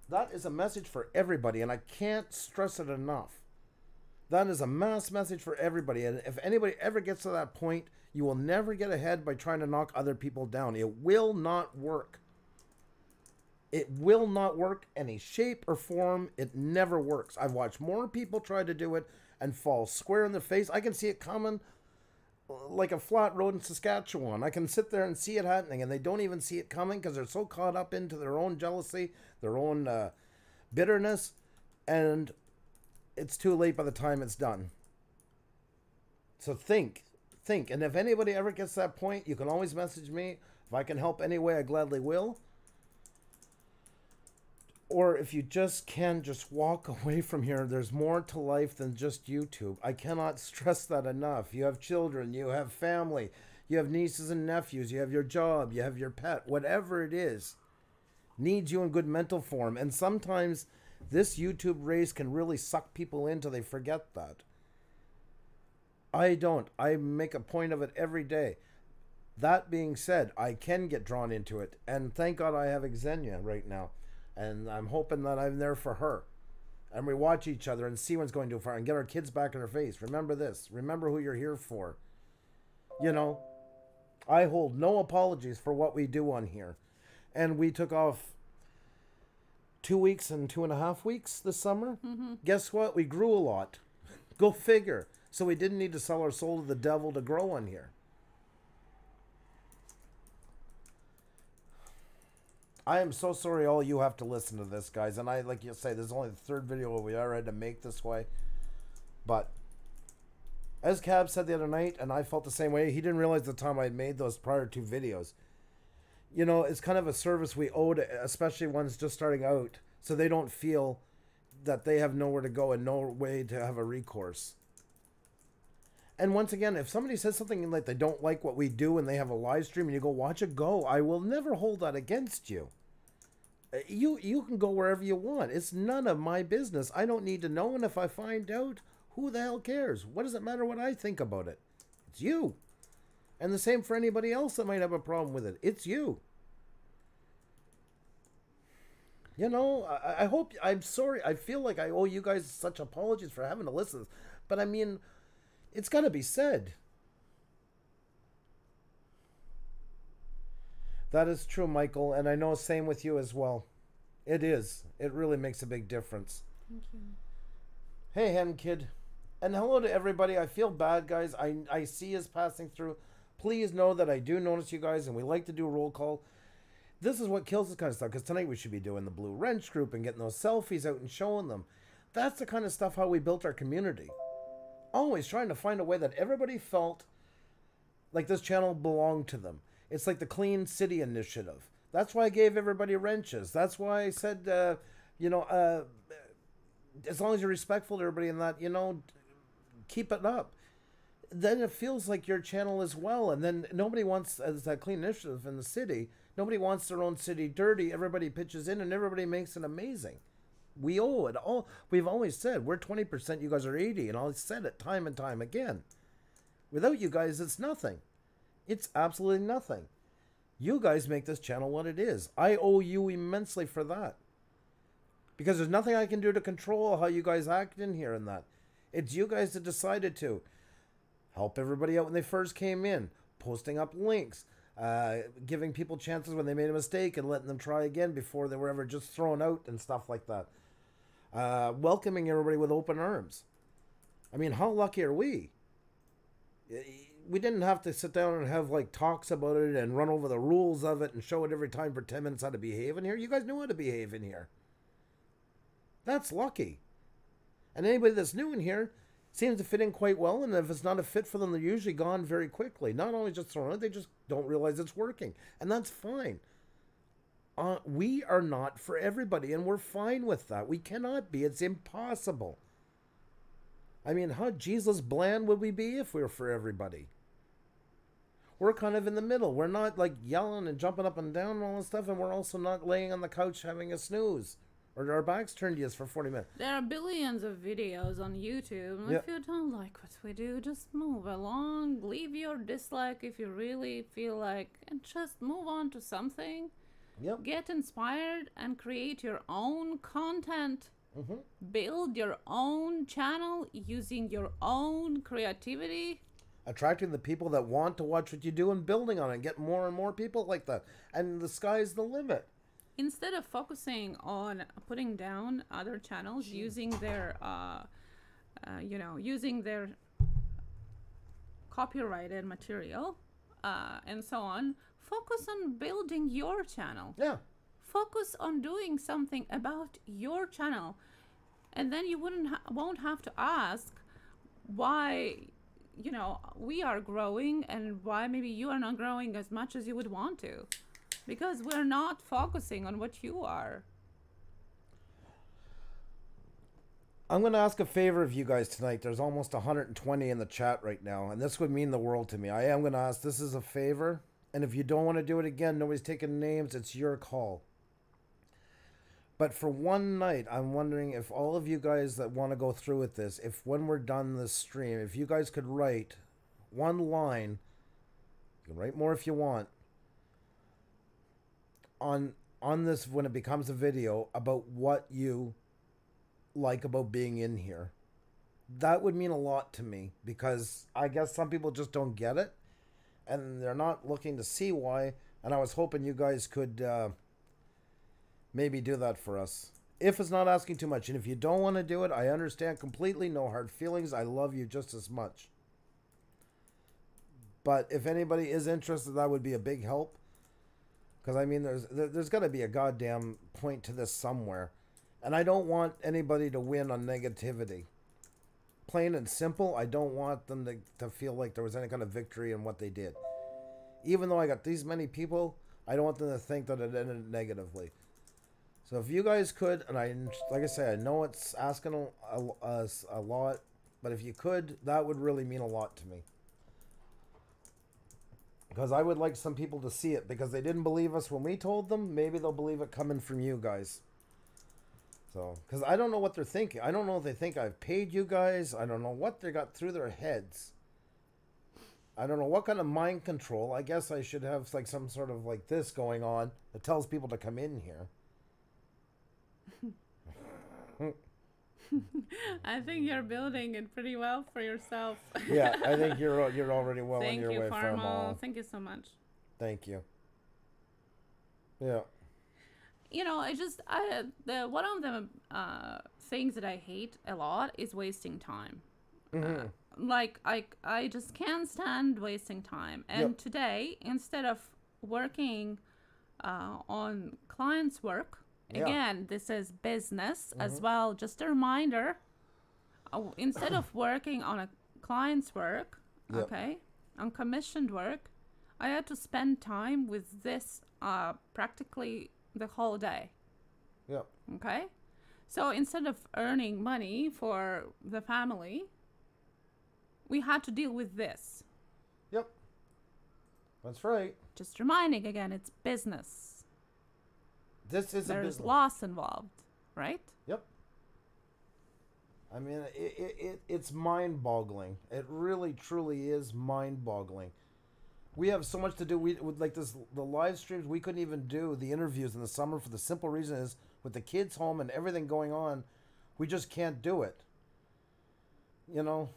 That is a message for everybody, and I can't stress it enough. That is a mass message for everybody. And if anybody ever gets to that point, you will never get ahead by trying to knock other people down. It will not work. It will not work any shape or form. It never works. I've watched more people try to do it and fall square in the face. I can see it coming like a flat road in Saskatchewan. I can sit there and see it happening, and they don't even see it coming because they're so caught up into their own jealousy, their own bitterness, and it's too late by the time it's done. So think. And if anybody ever gets to that point, you can always message me. If I can help any way, I gladly will. Or if you just can, just walk away from here. There's more to life than just YouTube. I cannot stress that enough. You have children, you have family, you have nieces and nephews, you have your job, you have your pet, whatever it is, needs you in good mental form. And sometimes this YouTube race can really suck people in till they forget that. I don't. I make a point of it every day. That being said, I can get drawn into it. And thank God I have Xenia right now. And I'm hoping that I'm there for her. and we watch each other and see what's going too far and get our kids back in our face. Remember this. Remember who you're here for. You know, I hold no apologies for what we do on here. And we took off 2 weeks and 2.5 weeks this summer. Guess what? We grew a lot. Go figure. So we didn't need to sell our soul to the devil to grow on here. I am so sorry all you have to listen to this, guys. And I, like you say, this is only the third video we ever had to make this way. But as Cab said the other night, and I felt the same way, he didn't realize the time I had made those prior 2 videos. You know, it's kind of a service we owe to, especially ones just starting out, so they don't feel that they have nowhere to go and no way to have a recourse. And once again, if somebody says something like they don't like what we do and they have a live stream and you go watch it, go. I will never hold that against you. You can go wherever you want. It's none of my business. I don't need to know, and if I find out, who the hell cares? What does it matter what I think about it? It's you. And the same for anybody else that might have a problem with it. It's you. You know, I hope, I'm sorry. I feel like I owe you guys such apologies for having to listen. But I mean, it's got to be said. That is true, Michael, and I know same with you as well. It is. It really makes a big difference. Thank you. Hey, Hen Kid. And hello to everybody. I feel bad, guys. I see us passing through. Please know that I do notice you guys, and we like to do a roll call. This is what kills this kind of stuff, because tonight we should be doing the Blue Wrench group and getting those selfies out and showing them. That's the kind of stuff how we built our community. Always trying to find a way that everybody felt like this channel belonged to them. It's like the Clean City Initiative. That's why I gave everybody wrenches. That's why I said, you know, as long as you're respectful to everybody and that, you know, keep it up. Then it feels like your channel as well. And then nobody wants, as that Clean Initiative in the city, nobody wants their own city dirty. Everybody pitches in and everybody makes it amazing. We owe it all. We've always said we're 20%, you guys are 80%. And I've said it time and time again. Without you guys, it's nothing. It's absolutely nothing. You guys make this channel what it is. I owe you immensely for that. Because there's nothing I can do to control how you guys act in here and that. It's you guys that decided to help everybody out when they first came in. Posting up links. Giving people chances when they made a mistake and letting them try again before they were ever just thrown out and stuff like that. Welcoming everybody with open arms. I mean, how lucky are we? We didn't have to sit down and have like talks about it and run over the rules of it and show it every time for 10 minutes how to behave in here. You guys know how to behave in here. That's lucky. And anybody that's new in here seems to fit in quite well, and if it's not a fit for them, they're usually gone very quickly. Not only just thrown out, they just don't realize it's working. And that's fine. We are not for everybody, and we're fine with that. We cannot be. It's impossible. I mean, how Jesus bland would we be if we were for everybody? We're kind of in the middle. We're not like yelling and jumping up and down and all that stuff, and we're also not laying on the couch having a snooze or our backs turned to us for 40 minutes. There are billions of videos on YouTube. And if you don't like what we do, just move along. Leave your dislike if you really feel like, and just move on to something. Yep. Get inspired and create your own content. Build your own channel using your own creativity. Attracting the people that want to watch what you do and building on it. Get more and more people like that. And the sky's the limit. Instead of focusing on putting down other channels, using their, using their copyrighted material and so on, focus on building your channel. Yeah. Focus on doing something about your channel, and then you won't have to ask why, you know, we are growing and why maybe you are not growing as much as you would want to, because we're not focusing on what you are. I'm going to ask a favor of you guys tonight. There's almost 120 in the chat right now, and this would mean the world to me. I am going to ask, this is a favor, and if you don't want to do it again, nobody's taking names, it's your call. But for one night, I'm wondering if all of you guys that want to go through with this, if when we're done this stream, if you guys could write one line, you can write more if you want, on this when it becomes a video about what you like about being in here. That would mean a lot to me, because I guess some people just don't get it and they're not looking to see why. And I was hoping you guys could maybe do that for us. If it's not asking too much. And if you don't want to do it, I understand completely. No hard feelings. I love you just as much. But if anybody is interested, that would be a big help. Because, I mean, there's got to be a goddamn point to this somewhere. And I don't want anybody to win on negativity. Plain and simple, I don't want them to feel like there was any kind of victory in what they did. Even though I got these many people, I don't want them to think that it ended negatively. So if you guys could, and like I say, I know it's asking us a lot, but if you could, that would really mean a lot to me. Because I would like some people to see it, because they didn't believe us when we told them. Maybe they'll believe it coming from you guys. So, because I don't know what they're thinking. I don't know if they think I've paid you guys. I don't know what they got through their heads. I don't know what kind of mind control. I guess I should have like some sort of like this going on that tells people to come in here. I think you're building it pretty well for yourself. Yeah, I think you're already well on your way, Farmal. Thank you so much. Thank you. Yeah. You know, one of the things that I hate a lot is wasting time. Like I just can't stand wasting time. And today, instead of working on clients' work, again, this is business as well. Just a reminder, instead of working on a client's work, okay, on commissioned work, I had to spend time with this practically the whole day. Yep. Okay? So instead of earning money for the family, we had to deal with this. Yep. That's right. Just reminding again, it's business. This is a business. There's loss involved, right? Yep. I mean, it's mind-boggling. It really, truly is mind-boggling. We have so much to do. We like the live streams. We couldn't even do the interviews in the summer for the simple reason is with the kids home and everything going on, we just can't do it. You know.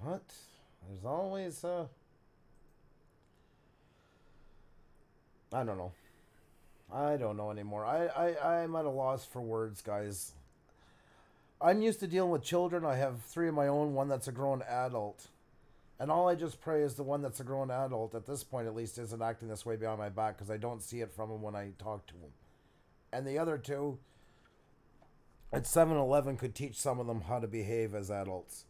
What? There's always I don't know. I don't know anymore. I'm at a loss for words, guys. I'm used to dealing with children. I have 3 of my own, one that's a grown adult. And all I just pray is the one that's a grown adult, at this point at least, isn't acting this way behind my back, because I don't see it from him when I talk to him. And the other 2, at 7-11, could teach some of them how to behave as adults.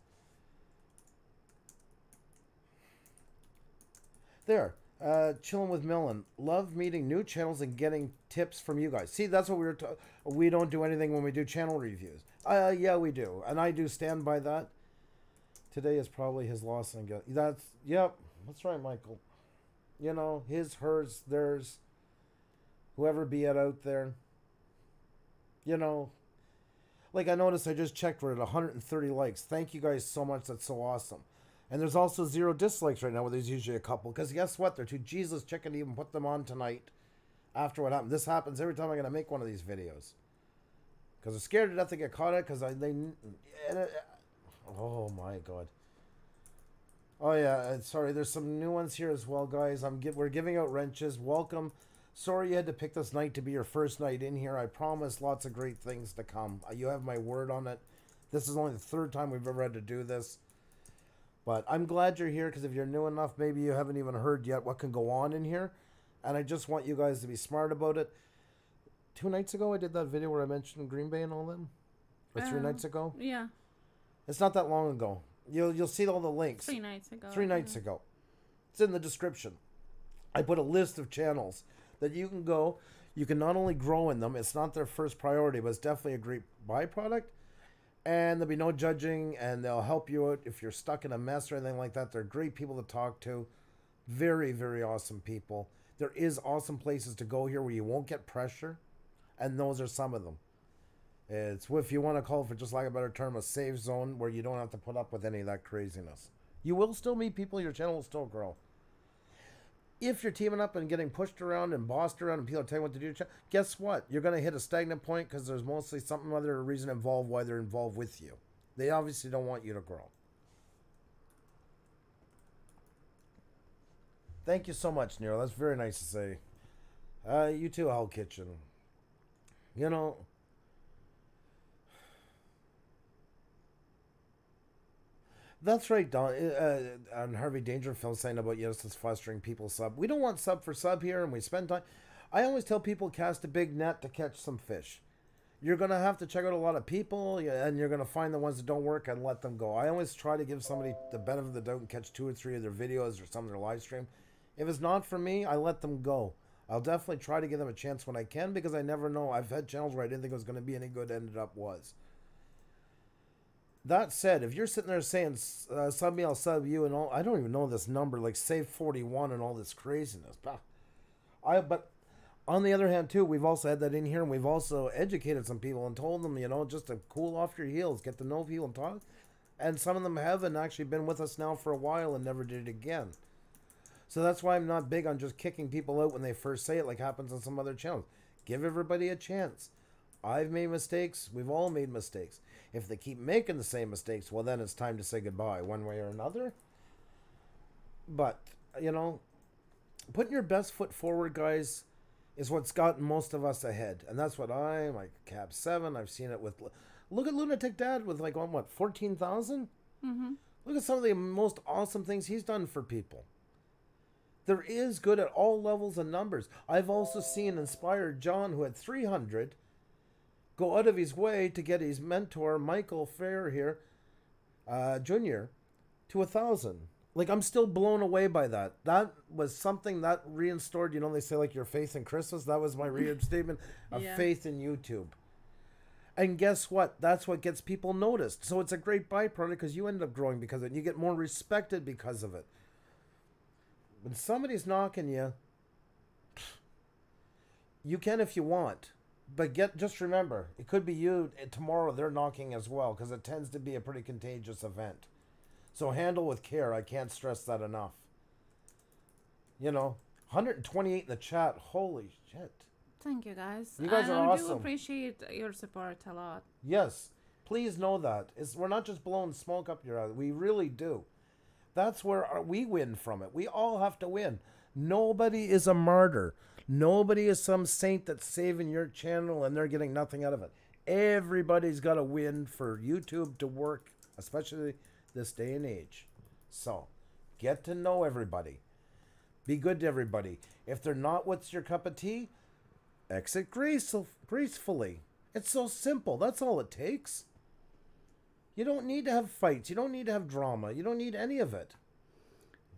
There. Chilling with Millen. Love meeting new channels and getting tips from you guys. See, that's what we were talking. We don't do anything when we do channel reviews. Yeah, we do. And I do stand by that. Today is probably his loss and guilt. Yep, that's right, Michael. You know, his, hers, theirs, whoever be it out there. You know, like I noticed I just checked, we're at 130 likes. Thank you guys so much. That's so awesome. And there's also 0 dislikes right now, where there's usually a couple. Because guess what? They're too Jesus chicken to even put them on tonight after what happened. This happens every time I'm going to make one of these videos. Because they're scared to death to get caught out. Because oh my God. Oh yeah, sorry. There's some new ones here as well, guys. We're giving out wrenches. Welcome. Sorry you had to pick this night to be your first night in here. I promise lots of great things to come. You have my word on it. This is only the 3rd time we've ever had to do this. But I'm glad you're here, because if you're new enough, maybe you haven't even heard yet what can go on in here. And I just want you guys to be smart about it. 2 nights ago, I did that video where I mentioned Green Bay and all that. Or 3 nights ago? Yeah. It's not that long ago. You'll see all the links. 3 nights ago. 3 nights ago. It's in the description. I put a list of channels that you can go. You can not only grow in them. It's not their first priority, but it's definitely a great byproduct. And there'll be no judging, and they'll help you out if you're stuck in a mess or anything like that. They're great people to talk to. Very, very awesome people. There is awesome places to go here where you won't get pressure, and those are some of them. It's, if you want to call it, for just like a better term, a safe zone where you don't have to put up with any of that craziness. You will still meet people. Your channel will still grow. if you're teaming up and getting pushed around and bossed around and people are telling you what to do, guess what? You're going to hit a stagnant point because there's mostly something other reason involved why they're involved with you. They obviously don't want you to grow. Thank you so much, Nero. That's very nice to say. You too, Hell Kitchen. You know, that's right, Don. On Harvey Dangerfield saying about, yes, it's fostering people sub. We don't want sub for sub here, and we spend time. I always tell people cast a big net to catch some fish. You're going to have to check out a lot of people, and you're going to find the ones that don't work and let them go. I always try to give somebody the benefit of the doubt and catch 2 or 3 of their videos or some of their live stream. If it's not for me, I let them go. I'll definitely try to give them a chance when I can, because I never know. I've had channels where I didn't think it was going to be any good, ended up was. That said, if you're sitting there saying, sub me, I'll sub you, and all, I don't even know this number, like save 41 and all this craziness. But on the other hand, too, we've also had that in here, and we've also educated some people and told them, you know, just to cool off your heels, get to know people and talk. And some of them have and actually been with us now for a while and never did it again. So that's why I'm not big on just kicking people out when they first say it, like happens on some other channels. Give everybody a chance. I've made mistakes. We've all made mistakes. If they keep making the same mistakes, well, then it's time to say goodbye one way or another. But, you know, putting your best foot forward, guys, is what's gotten most of us ahead. And that's what I'm like, Cab 7. I've seen it with, look at Lunatic Dad with like, on what, 14,000? Mm-hmm. Look at some of the most awesome things he's done for people. There is good at all levels and numbers. I've also seen Inspired John, who had 300, go out of his way to get his mentor, Michael Fair here, Jr., to 1,000. Like, I'm still blown away by that. That was something that reinstored, you know, they say, like, your faith in Christmas. That was my reinstatement of faith in YouTube. And guess what? That's what gets people noticed. So it's a great byproduct because you end up growing because of it. And you get more respected because of it. When somebody's knocking you, you can if you want. But just remember, it could be you, and tomorrow they're knocking as well, because it tends to be a pretty contagious event. So handle with care. I can't stress that enough. You know, 128 in the chat. Holy shit. Thank you, guys. You guys are awesome. I do appreciate your support a lot. Yes. Please know that. We're not just blowing smoke up your ass. We really do. That's where we win from it. We all have to win. Nobody is a martyr. Nobody is some saint that's saving your channel and they're getting nothing out of it. Everybody's got to win for YouTube to work, especially this day and age. So, get to know everybody. Be good to everybody. If they're not what's your cup of tea, exit gracefully. It's so simple. That's all it takes. You don't need to have fights. You don't need to have drama. You don't need any of it.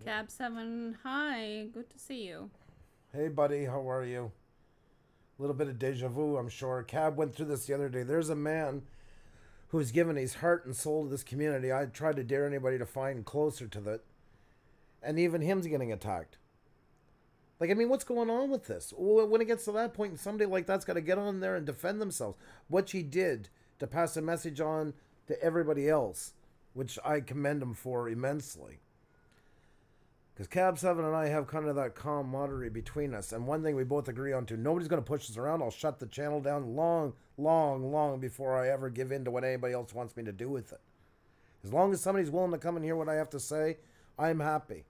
Cab 7, hi. Good to see you. Hey, buddy. How are you? A little bit of deja vu, I'm sure. Cab went through this the other day. There's a man who's given his heart and soul to this community. I tried to dare anybody to find closer to that. And even him's getting attacked. Like, I mean, what's going on with this? When it gets to that point, somebody like that's got to get on there and defend themselves. What he did to pass a message on to everybody else, which I commend him for immensely. Because Cab 7 and I have kind of that camaraderie between us. And one thing we both agree on, too, nobody's going to push us around. I'll shut the channel down long before I ever give in to what anybody else wants me to do with it. As long as somebody's willing to come and hear what I have to say, I'm happy.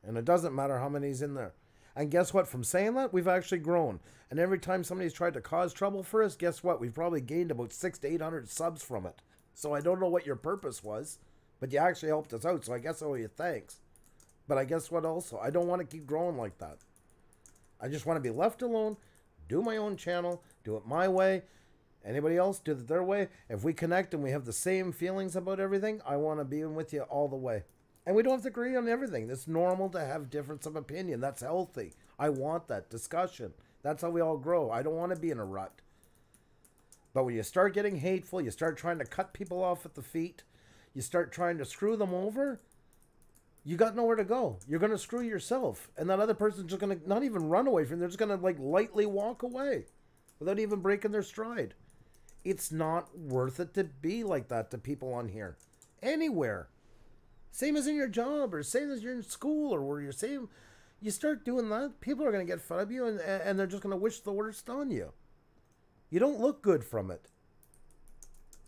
And it doesn't matter how many's in there. And guess what? From saying that, we've actually grown. And every time somebody's tried to cause trouble for us, guess what? We've probably gained about 600 to 800 subs from it. So I don't know what your purpose was, but you actually helped us out. So I guess I owe you thanks. But I guess what also? I don't want to keep growing like that. I just want to be left alone, do my own channel, do it my way. Anybody else, do it their way. If we connect and we have the same feelings about everything, I want to be with you all the way. And we don't have to agree on everything. It's normal to have difference of opinion. That's healthy. I want that discussion. That's how we all grow. I don't want to be in a rut. But when you start getting hateful, you start trying to cut people off at the feet, you start trying to screw them over, you got nowhere to go. You're going to screw yourself. And that other person's just going to not even run away from you. They're just going to like lightly walk away without even breaking their stride. It's not worth it to be like that to people on here. Anywhere. Same as in your job or same as you're in school or where you're same. You start doing that, people are going to get fed of you, and they're just going to wish the worst on you. You don't look good from it.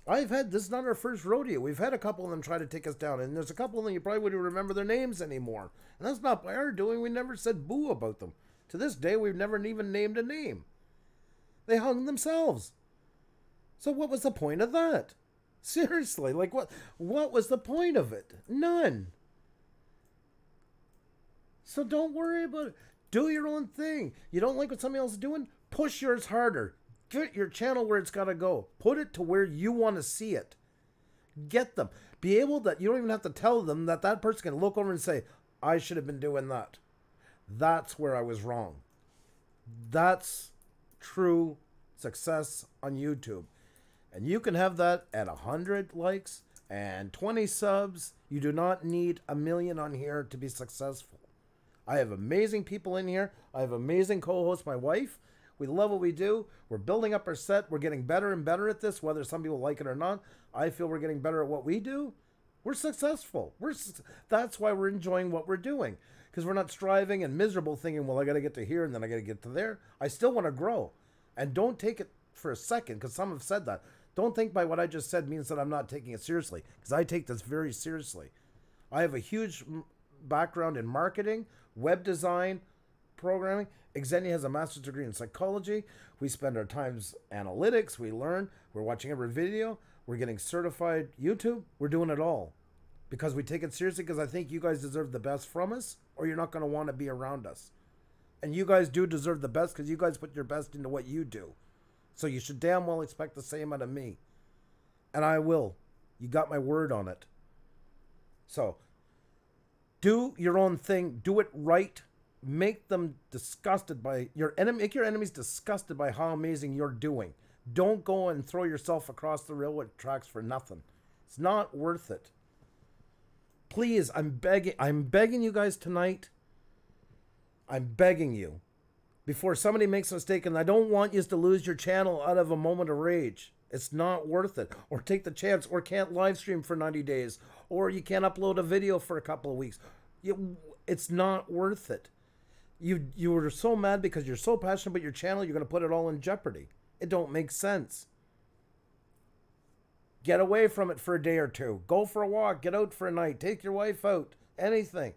This is not our first rodeo. We've had a couple of them try to take us down, and there's a couple of them you probably wouldn't remember their names anymore. And that's not by our doing. We never said boo about them. To this day, we've never even named a name. They hung themselves. So what was the point of that? Seriously, like what was the point of it? None. So don't worry about it. Do your own thing. You don't like what somebody else is doing? Push yours harder. Get your channel where it's got to go. Put it to where you want to see it. Get them. Be able that you don't even have to tell them that person can look over and say, I should have been doing that. That's where I was wrong. That's true success on YouTube. And you can have that at 100 likes and 20 subs. You do not need 1 million on here to be successful. I have amazing people in here. I have amazing co-hosts, my wife. We love what we do. We're building up our set. We're getting better and better at this, whether some people like it or not. I feel we're getting better at what we do. We're successful. That's why we're enjoying what we're doing. Because we're not striving and miserable thinking, well, I got to get to here and then I got to get to there. I still want to grow. And don't take it for a second, because some have said that. Don't think by what I just said means that I'm not taking it seriously, because I take this very seriously. I have a huge background in marketing, web design, programming. Xenia has a master's degree in psychology. We spend our times analytics. We learn. We're watching every video. We're getting certified YouTube. We're doing it all because we take it seriously, because I think you guys deserve the best from us, or you're not going to want to be around us. And you guys do deserve the best, because you guys put your best into what you do. So you should damn well expect the same out of me. And I will. You got my word on it. So, do your own thing. Do it right. Make them disgusted by your enemy. Make your enemies disgusted by how amazing you're doing. Don't go and throw yourself across the railroad tracks for nothing. It's not worth it. Please, I'm begging you guys tonight. I'm begging you. Before somebody makes a mistake, and I don't want you to lose your channel out of a moment of rage. It's not worth it. Or take the chance, or can't live stream for 90 days, or you can't upload a video for a couple of weeks. It's not worth it. You were so mad because you're so passionate about your channel, you're going to put it all in jeopardy. It don't make sense. Get away from it for a day or two. Go for a walk. Get out for a night. Take your wife out. Anything.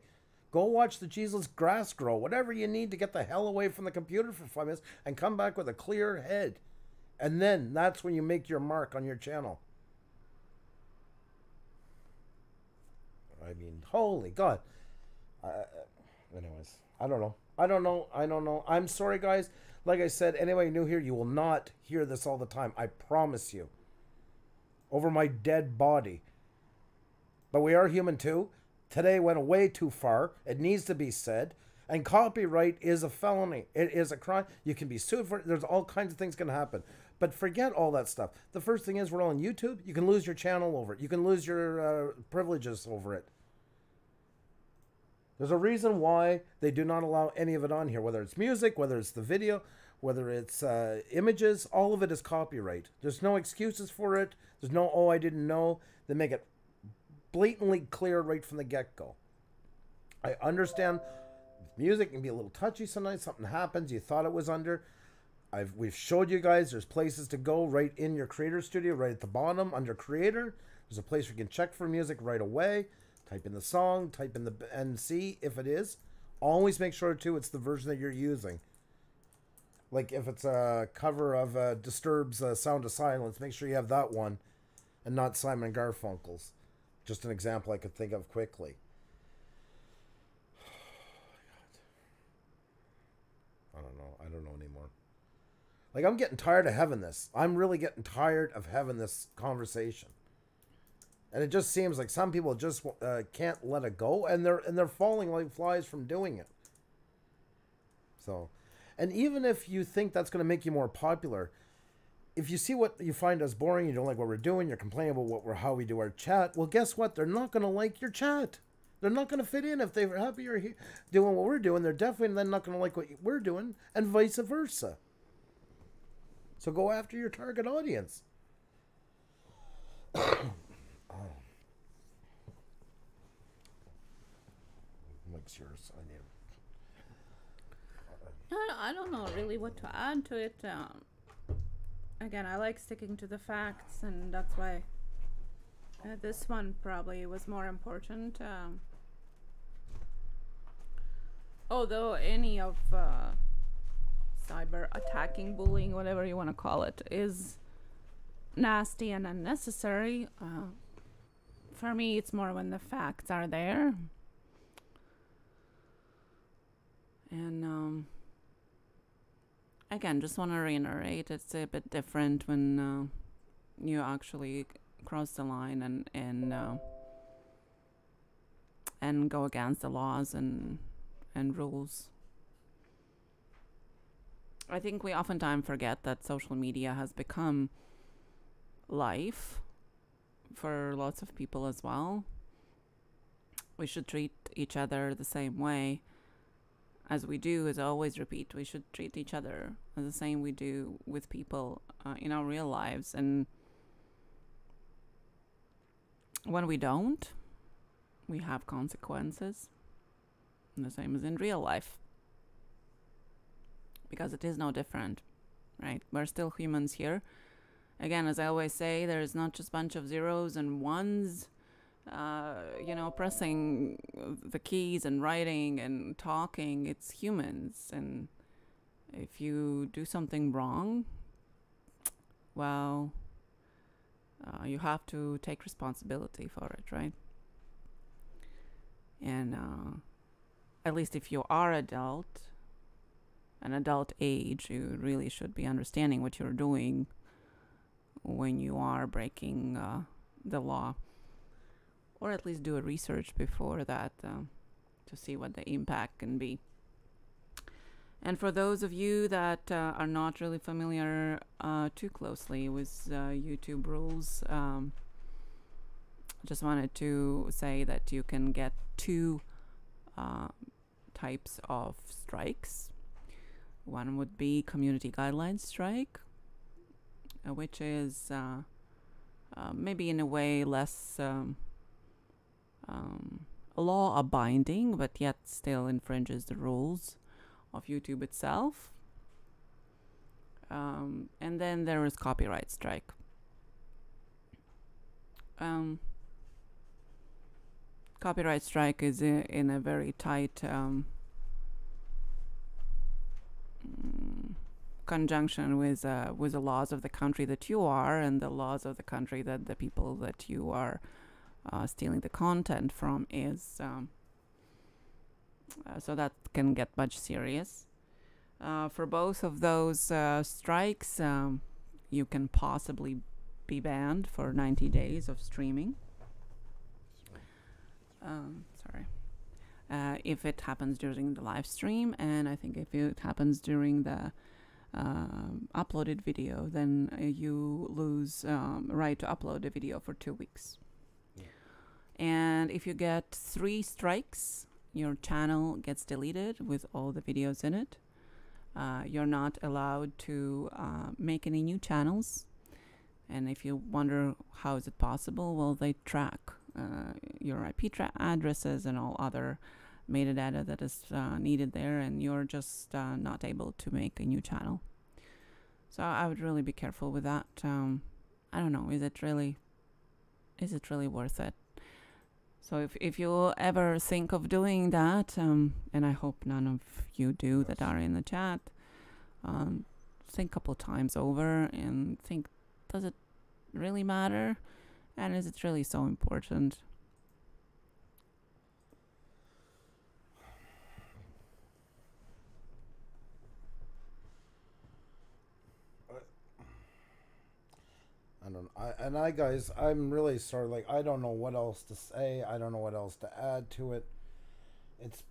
Go watch the Jesus grass grow. Whatever you need to get the hell away from the computer for 5 minutes and come back with a clear head. And then that's when you make your mark on your channel. I mean, holy God. Anyways, I don't know. I'm sorry, guys. Like I said, anybody new here, you will not hear this all the time. I promise you. Over my dead body. But we are human too. Today went way too far. It needs to be said. And copyright is a felony. It is a crime. You can be sued for it. There's all kinds of things going to happen. But forget all that stuff. The first thing is, we're all on YouTube. You can lose your channel over it. You can lose your privileges over it. There's a reason why they do not allow any of it on here. Whether it's music, whether it's the video, whether it's images, all of it is copyright. There's no excuses for it. There's no, oh, I didn't know. They make it blatantly clear right from the get-go. I understand music can be a little touchy sometimes. Something happens, you thought it was under. We've showed you guys there's places to go right in your creator studio, right at the bottom under creator. There's a place where you can check for music right away. Type in the song, type in the and see if it is. Always make sure too it's the version that you're using. Like if it's a cover of Disturbed's Sound of Silence, make sure you have that one and not Simon Garfunkel's. Just an example I could think of quickly. I don't know anymore. Like, I'm getting tired of having this. I'm really getting tired of having this conversation. And it just seems like some people just can't let it go, and they're falling like flies from doing it. So, and even if you think that's going to make you more popular, if you see what you find us boring, you don't like what we're doing, you're complaining about how we do our chat, well, guess what? They're not going to like your chat. They're not going to fit in. If they're happy you're doing what we're doing, they're definitely then not going to like what we're doing, and vice versa. So go after your target audience. Mike's yours. I need him. I don't know really what to add to it. Again, I like sticking to the facts, and that's why this one probably was more important. Although any of cyber attacking, bullying, whatever you want to call it, is nasty and unnecessary. For me, it's more when the facts are there. And again, just want to reiterate, it's a bit different when you actually cross the line and go against the laws and rules. I think we oftentimes forget that social media has become life for lots of people as well. We should treat each other the same way as we do, as I always repeat. We should treat each other as the same we do with people in our real lives. And when we don't, we have consequences, the same as in real life, because it is no different, right? We're still humans here. Again, as I always say, there's not just a bunch of zeros and ones, pressing the keys and writing and talking. It's humans. And if you do something wrong, well, you have to take responsibility for it, right? And at least if you are an adult age, you really should be understanding what you're doing when you are breaking the law, or at least do a research before that to see what the impact can be. And for those of you that are not really familiar too closely with YouTube rules, just wanted to say that you can get two types of strikes. One would be community guidelines strike, which is maybe in a way less law abiding, but yet still infringes the rules of YouTube itself. And then there is copyright strike. Copyright strike is in a very tight conjunction with the laws of the country that you are and the laws of the country that the people that you are stealing the content from is. So that can get much serious. For both of those strikes, you can possibly be banned for 90 days of streaming. If it happens during the live stream, and I think if it happens during the uploaded video, then you lose right to upload the video for 2 weeks. Yeah. And if you get 3 strikes, your channel gets deleted with all the videos in it. You're not allowed to make any new channels. And if you wonder how is it possible, well, they track your IP addresses and all other metadata that is needed there, and you're just not able to make a new channel. So I would really be careful with that. I don't know, is it really worth it? So if you ever think of doing that, and I hope none of you do that are in the chat, think a couple times over and think, does it really matter? And is it really so important? I don't know. Guys, I'm really sorry. Like, I don't know what else to say. I don't know what else to add to it. It's,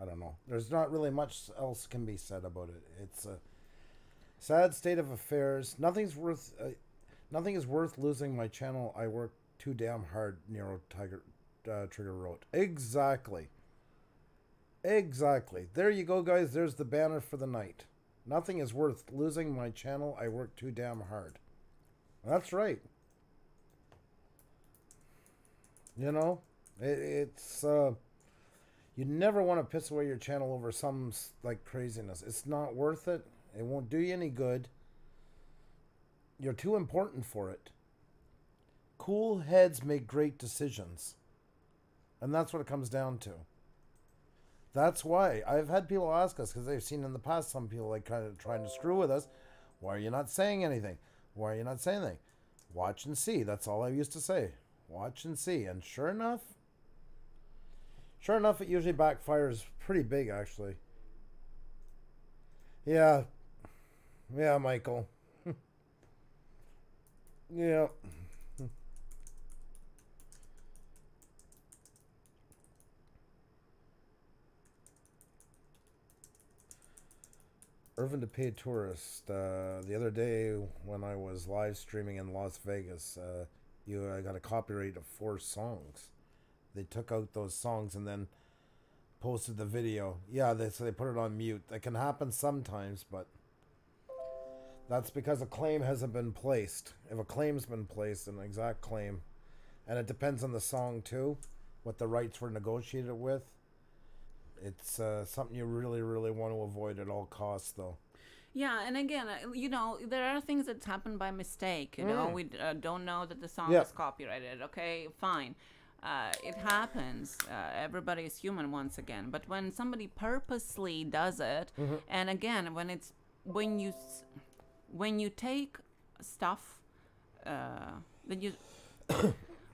I don't know. There's not really much else can be said about it. It's a sad state of affairs. Nothing is worth losing my channel. I work too damn hard, Nero Trigger wrote. Exactly. There you go, guys. There's the banner for the night. Nothing is worth losing my channel. I work too damn hard. That's right. You know, it's You never want to piss away your channel over some like craziness. It's not worth it. It won't do you any good. You're too important for it. Cool heads make great decisions. And that's what it comes down to. That's why I've had people ask us, because they've seen in the past some people like kind of trying to screw with us. Why are you not saying anything? Why are you not saying anything? Watch and see. That's all I used to say. Watch and see. And sure enough, it usually backfires pretty big, actually. Yeah. Yeah, Michael. Yeah. Irvin to pay tourist. The other day when I was live streaming in Las Vegas, I got a copyright of 4 songs. They took out those songs and then posted the video. Yeah, so they put it on mute. That can happen sometimes, but that's because a claim hasn't been placed. If a claim's been placed, an exact claim, and it depends on the song too, what the rights were negotiated with. It's something you really, really want to avoid at all costs, though. Yeah, and again, you know, there are things that happen by mistake. You know, we don't know that the song is copyrighted. Okay, fine. It happens. Everybody is human once again. But when somebody purposely does it, and again, when you take stuff,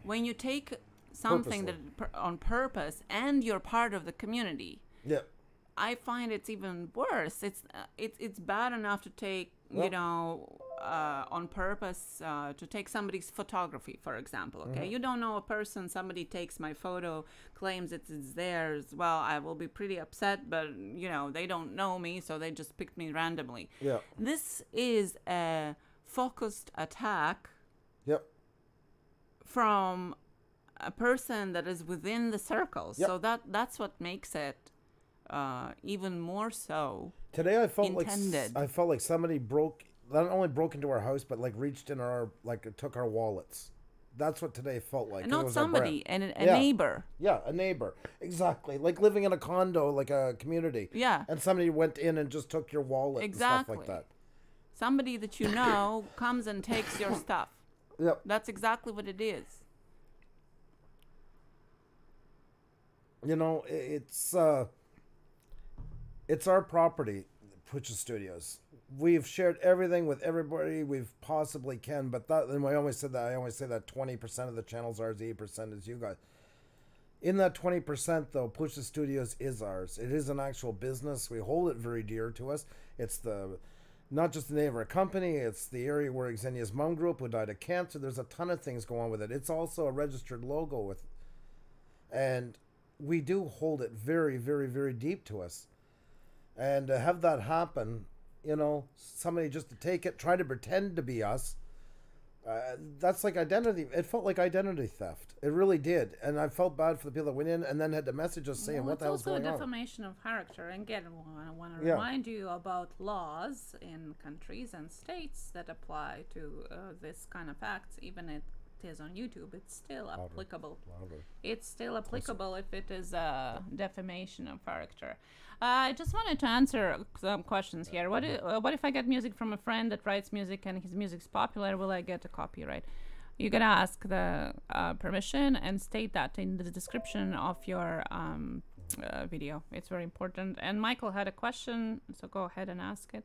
when you take something on purpose and you're part of the community, I find it's even worse. It's bad enough to take on purpose to take somebody's photography, for example. Okay, you don't know a person, somebody takes my photo, claims it's theirs. Well, I will be pretty upset, but you know, they don't know me, so they just picked me randomly. This is a focused attack from a person that is within the circle. So that's what makes it even more so today. I felt intended. like somebody not only broke into our house, but like reached in our, like took our wallets. That's what today felt like. Not somebody, a neighbor. Yeah, a neighbor. Exactly. Like living in a condo, like a community. Yeah. And somebody went in and just took your wallet and stuff like that. Somebody that you know comes and takes your stuff. Yep. That's exactly what it is. You know, it's our property, Puša Studios. We've shared everything with everybody we've possibly can, but and I always say that 20% of the channel's ours, 80% is you guys. In that 20% though, Puša Studios is ours. It is an actual business. We hold it very dear to us. It's not just the name of our company, it's the area where Xenia's mom grew up, who died of cancer. There's a ton of things going on with it. It's also a registered logo and we do hold it very, very, very deep to us. And to have that happen, you know, somebody just to take it, try to pretend to be us, that's like identity. It felt like identity theft. It really did. And I felt bad for the people that went in and then had to message us saying, what the hell's going on? It's also a defamation of character. And again, I want to remind you about laws in countries and states that apply to this kind of acts, even if it is on YouTube, it's still applicable. It's still applicable if it is a defamation of character. I just wanted to answer some questions here. What if I get music from a friend that writes music and his music's popular? Will I get a copyright? You gotta ask the permission and state that in the description of your video. It's very important. And Michael had a question, so go ahead and ask it.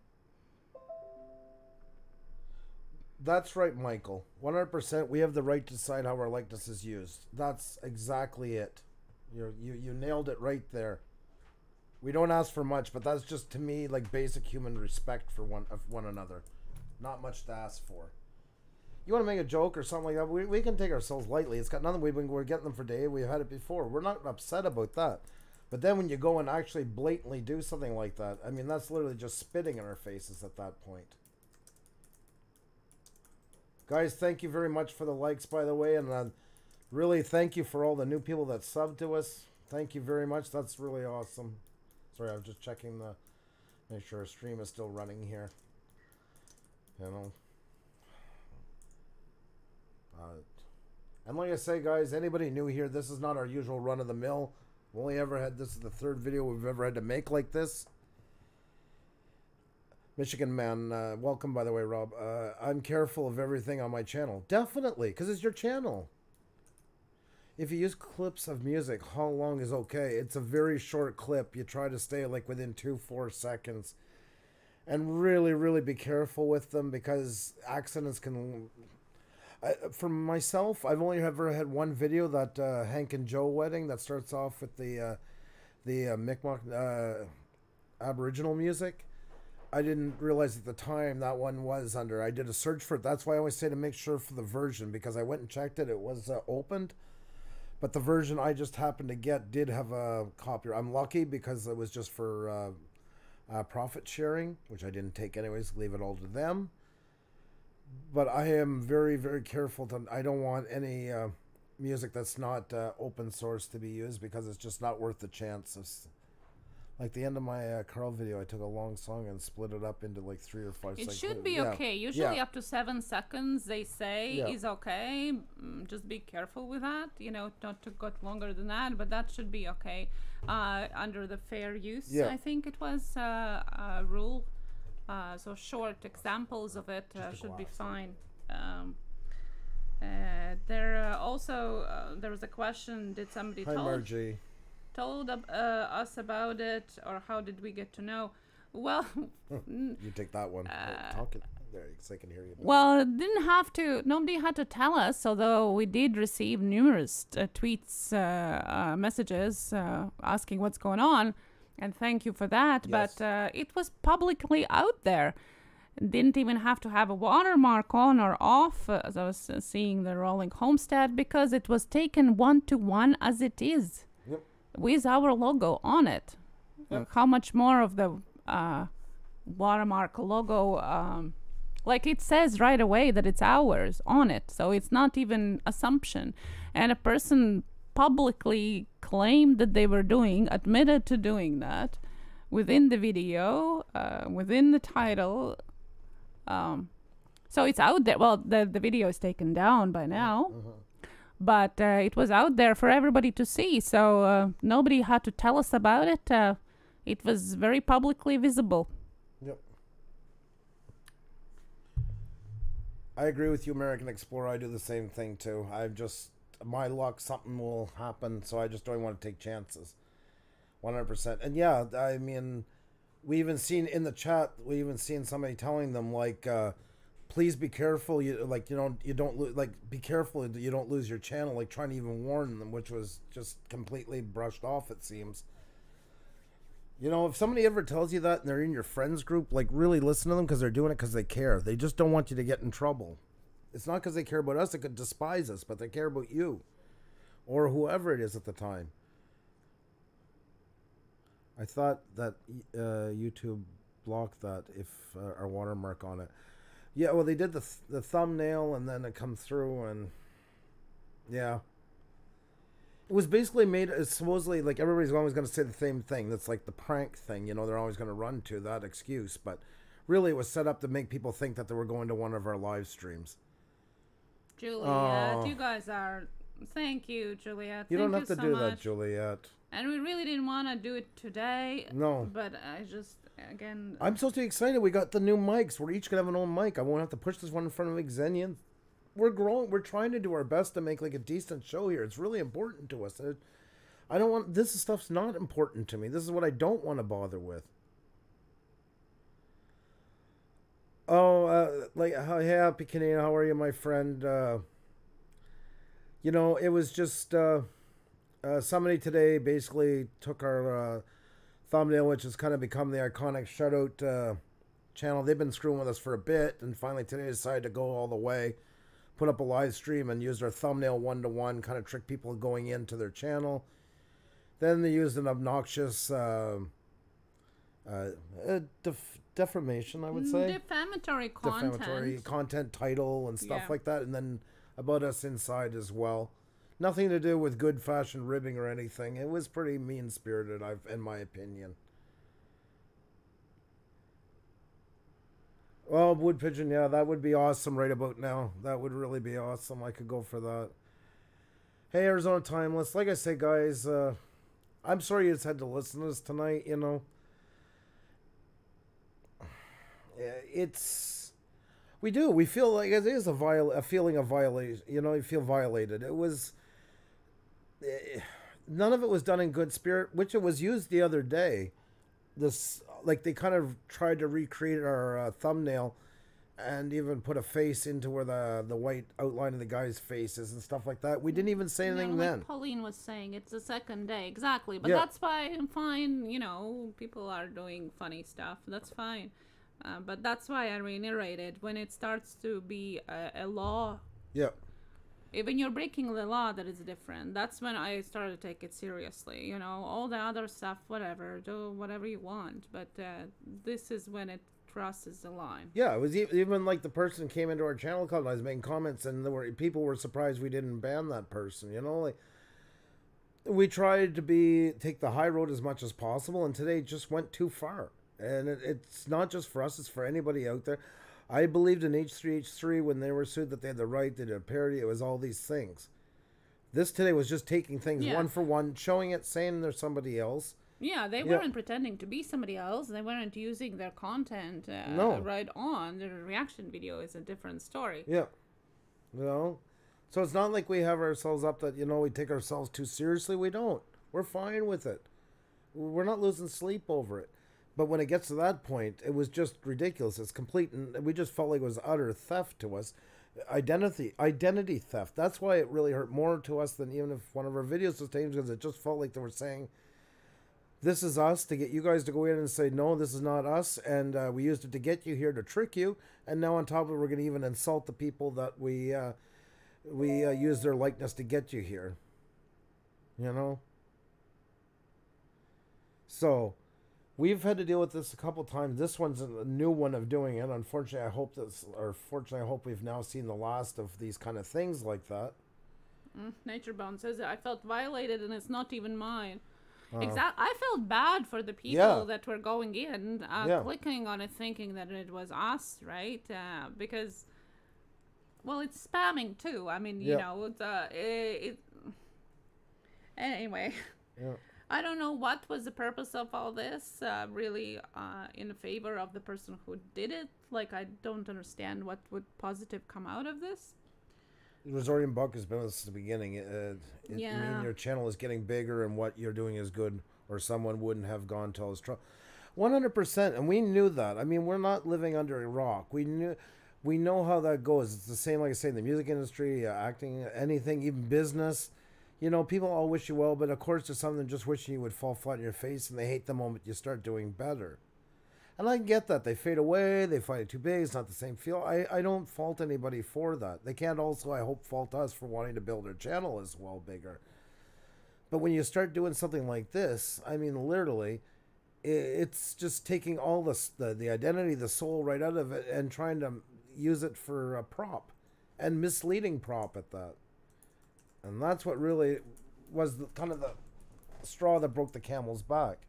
That's right, Michael. 100%. We have the right to decide how our likeness is used. That's exactly it. You nailed it right there. We don't ask for much, but that's just, to me, like basic human respect for one another. Not much to ask for. You want to make a joke or something like that, we can take ourselves lightly. It's got nothing. We're getting them for days. We've had it before. We're not upset about that. But then when you go and actually blatantly do something like that, I mean, that's literally just spitting in our faces at that point. Guys, thank you very much for the likes, by the way, and really thank you for all the new people that subbed to us. Thank you very much. That's really awesome. Sorry, I was just checking make sure our stream is still running here. You know. And like I say, guys, anybody new here, this is not our usual run-of-the-mill We've only ever had, this is the third video we've ever had to make like this. Michigan man, welcome by the way, Rob. I'm careful of everything on my channel. Definitely, because it's your channel. If you use clips of music, how long is okay? It's a very short clip. You try to stay like within 2-4 seconds. And really, really be careful with them because accidents can... for myself, I've only ever had one video, that Hank and Joe wedding, that starts off with the Mi'kmaq Aboriginal music. I didn't realize at the time that one was under. I did a search for it. That's why I always say to make sure for the version, because I went and checked it. It was opened. But the version I just happened to get did have a copyright. I'm lucky because it was just for profit sharing, which I didn't take anyways. Leave it all to them. But I am very, very careful. I don't want any music that's not open source to be used because it's just not worth the chance of... Like the end of my Carl video, I took a long song and split it up into like 3 or 5 seconds. It should be okay. Usually up to 7 seconds, they say is okay. Just be careful with that. You know, not to go longer than that, but that should be okay. Under the fair use, I think it was a rule. So short examples of it should be fine. There was a question, did somebody told us about it, or how did we get to know? Well, you take that one. Talk it there so I can hear you. Well, didn't have to. Nobody had to tell us, although we did receive numerous tweets, messages asking what's going on, and thank you for that. Yes. But it was publicly out there. Didn't even have to have a watermark on or off, as I was seeing the Rolling Homestead, because it was taken 1-to-1 as it is. Yep. With our logo on it. Yep. How much more of the watermark logo, like it says right away that it's ours on it, so it's not even assumption. And a person publicly claimed that they were admitted to doing that within the video, within the title. So it's out there. Well, the video is taken down by now. But it was out there for everybody to see, so nobody had to tell us about it. It was very publicly visible. Yep. I agree with you, American Explorer. I do the same thing, too. My luck, something will happen, so I just don't want to take chances. 100%. And yeah, I mean, we even seen in the chat, somebody telling them, like... please be careful. You don't be careful that you don't lose your channel. Like trying to even warn them, which was just completely brushed off. It seems. You know, if somebody ever tells you that and they're in your friends group, like really listen to them because they're doing it because they care. They just don't want you to get in trouble. It's not because they care about us. They could despise us, but they care about you or whoever it is at the time. I thought that YouTube blocked that if our watermark on it. Yeah, well, they did the thumbnail, and then it comes through, and yeah. It was basically made, supposedly, like, everybody's always going to say the same thing. That's like the prank thing, you know, they're always going to run to that excuse. But really, it was set up to make people think that they were going to one of our live streams. Juliet, you guys are... Thank you, Juliet. You don't have to do that, Juliet. And we really didn't want to do it today. No. But I just... Again, I'm supposed to be excited. We got the new mics. We're each gonna have an own mic. I won't have to push this one in front of Xenian. We're growing. We're trying to do our best to make like a decent show here. It's really important to us. I don't want this stuff's not important to me. This is what I don't want to bother with. Oh, hey, Happy Canadian. How are you, my friend? You know, it was just somebody today basically took our. Thumbnail, which has kind of become the iconic shoutout channel. They've been screwing with us for a bit, and finally today decided to go all the way, put up a live stream and use their thumbnail 1-to-1, kind of trick people going into their channel. Then they used an obnoxious defamation, I would say. Defamatory content. Defamatory content title and stuff like that, and then about us inside as well. Nothing to do with good fashion ribbing or anything. It was pretty mean-spirited, in my opinion. Well, Wood Pigeon, yeah, that would be awesome right about now. That would really be awesome. I could go for that. Hey, Arizona Timeless. Like I say, guys, I'm sorry you just had to listen to this tonight, you know. It's... We feel like it is a feeling of violation, you know, you feel violated. It was... None of it was done in good spirit, which it was used the other day. This, like, they kind of tried to recreate our thumbnail and even put a face into where the white outline of the guy's face is and stuff like that. We didn't even say anything then. Like Pauline was saying, it's the second day. Exactly. But Yeah. that's fine. You know, people are doing funny stuff. That's fine. But that's why I reiterated, when it starts to be a law, Yeah. even you're breaking the law, that is different. That's when I started to take it seriously. You know, all the other stuff, whatever, do whatever you want. But this is when it crosses the line. Yeah, it was even like the person came into our channel club and I was making comments and people were surprised we didn't ban that person, you know? Like, we tried to take the high road as much as possible, and today just went too far. And it's not just for us, it's for anybody out there. I believed in H3H3 when they were sued that they had the right, they did a parody, it was all these things. This today was just taking things one for one, showing it, saying there's somebody else. Yeah, they weren't pretending to be somebody else. They weren't using their content right on. Their reaction video is a different story. Yeah. You know? So it's not like we have ourselves up that, you know, we take ourselves too seriously. We don't. We're fine with it. We're not losing sleep over it. But when it gets to that point, it was just ridiculous. It's complete, and we just felt like it was utter theft to us. Identity theft. That's why it really hurt more to us than even if one of our videos was taken, because it just felt like they were saying, this is us, to get you guys to go in and say, no, this is not us, and we used it to get you here, to trick you, and now on top of it, we're going to even insult the people that we use their likeness to get you here. You know? So, we've had to deal with this a couple times. This one's a new one of doing it. Unfortunately, fortunately, I hope we've now seen the last of these kind of things like that. Nature Bone says, I felt violated and it's not even mine. I felt bad for the people that were going in, clicking on it thinking that it was us, right? Because, well, it's spamming too. I mean, you know, anyway. Yeah. I don't know what was the purpose of all this, really in favor of the person who did it. Like, I don't understand what would positive come out of this. Resorting Buck has been with us since the beginning. I mean, your channel is getting bigger and what you're doing is good, or someone wouldn't have gone to all this trouble. 100%, and we knew that. I mean, we're not living under a rock. We know how that goes. It's the same, like I say, in the music industry, acting, anything, even business. You know, people all wish you well, but of course there's something just wishing you would fall flat in your face, and they hate the moment you start doing better. And I get that. They fade away, they find it too big, it's not the same feel. I don't fault anybody for that. They can't also, I hope, fault us for wanting to build our channel as well bigger. But when you start doing something like this, I mean, literally, it's just taking all the identity, the soul right out of it and trying to use it for a prop, and misleading prop at that. And that's what really was kind of the straw that broke the camel's back.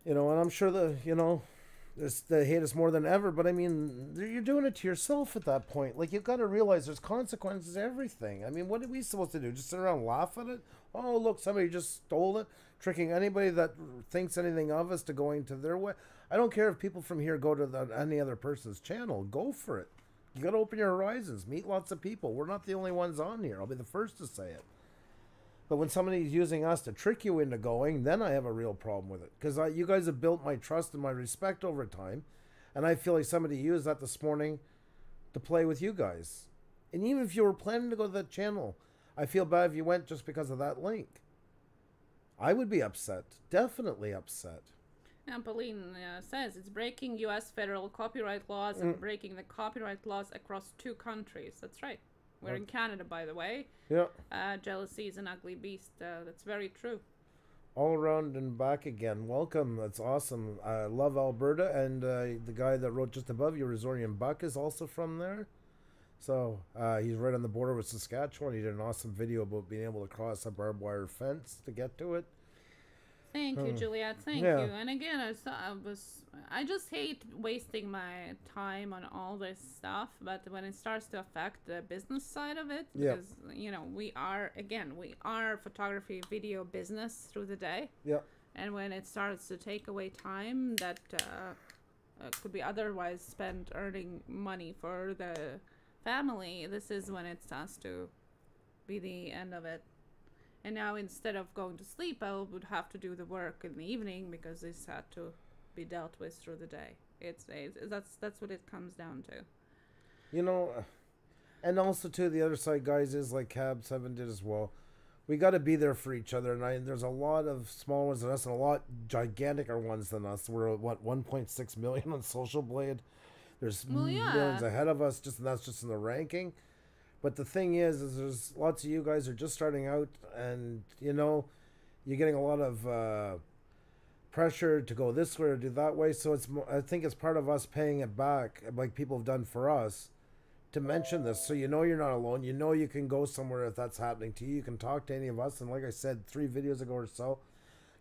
You know, and I'm sure they hate us more than ever, but I mean, you're doing it to yourself at that point. Like, you've got to realize there's consequences to everything. I mean, what are we supposed to do? Just sit around and laugh at it? Oh, look, somebody just stole it, tricking anybody that thinks anything of us to going to their way. I don't care if people from here go to any other person's channel. Go for it. You got to open your horizons. Meet lots of people. We're not the only ones on here. I'll be the first to say it. But when somebody's using us to trick you into going, then I have a real problem with it. Because you guys have built my trust and my respect over time. And I feel like somebody used that this morning to play with you guys. And even if you were planning to go to that channel, I feel bad if you went just because of that link. I would be upset. Definitely upset. And Pauline says it's breaking U.S. federal copyright laws and breaking the copyright laws across 2 countries. That's right. We're in Canada, by the way. Yeah. Jealousy is an ugly beast. That's very true. All around and back again. Welcome. That's awesome. I love Alberta. And the guy that wrote just above you, Resorian Buck, is also from there. So he's right on the border with Saskatchewan. He did an awesome video about being able to cross a barbed wire fence to get to it. Thank you, Juliet. Thank Yeah. you. And again, I just hate wasting my time on all this stuff. But when it starts to affect the business side of it, Yeah. because we are photography, video business through the day. Yeah. And when it starts to take away time that could be otherwise spent earning money for the family, this is when it starts to be the end of it. And now instead of going to sleep, I would have to do the work in the evening because this had to be dealt with through the day. That's what it comes down to. And also too, the other side, guys, is like Cab 7 did as well. We got to be there for each other, and there's a lot of small ones than us and a lot giganticer ones than us. We're at, 1.6 million on Social Blade. There's millions ahead of us, and that's just in the ranking. But the thing is there's lots of you guys are just starting out, and you're getting a lot of pressure to go this way or do that way. So I think it's part of us paying it back, like people have done for us, to mention this, so you're not alone. You can go somewhere if that's happening to you. You can talk to any of us, and like I said 3 videos ago or so,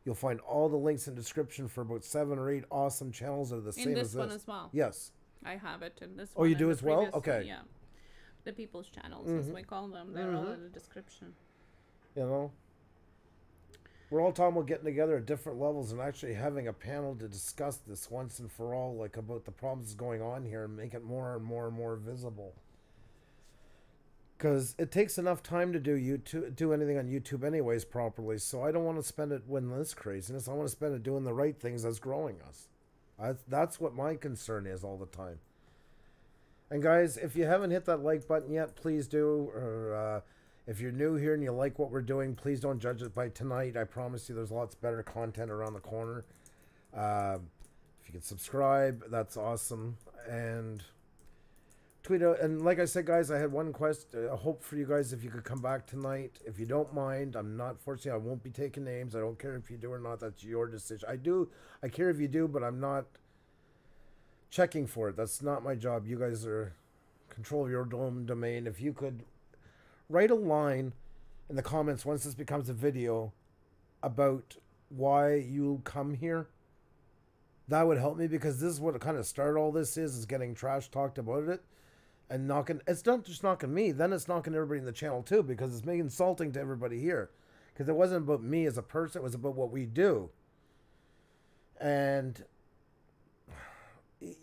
you'll find all the links in the description for about 7 or 8 awesome channels that are the same as this. In this one as well. Yes. I have it in this Oh, one. you do as well? Okay. Yeah. The people's channels, as we call them. They're all in the description. We're all talking about getting together at different levels and actually having a panel to discuss this once and for all, like about the problems going on here, and make it more and more and more visible. Because it takes enough time to do anything on YouTube anyways properly, so I don't want to spend it with this craziness. I want to spend it doing the right things that's growing us. That's what my concern is all the time. And guys, if you haven't hit that like button yet, please do. Or if you're new here and you like what we're doing, please don't judge it by tonight. I promise you there's lots better content around the corner. If you can subscribe, that's awesome. And tweet out. And like I said, guys, I had one a hope for you guys, if you could come back tonight. If you don't mind, I'm not forcing you. I won't be taking names. I don't care if you do or not. That's your decision. I care if you do, but I'm not checking for it. That's not my job. You guys are control your own domain. If you could write a line in the comments once this becomes a video about why you come here, that would help me, because this is what kind of started all this is getting trash talked about it and knocking. It's not just knocking me, then it's knocking everybody in the channel too, because it's making insulting to everybody here, because it wasn't about me as a person, it was about what we do. And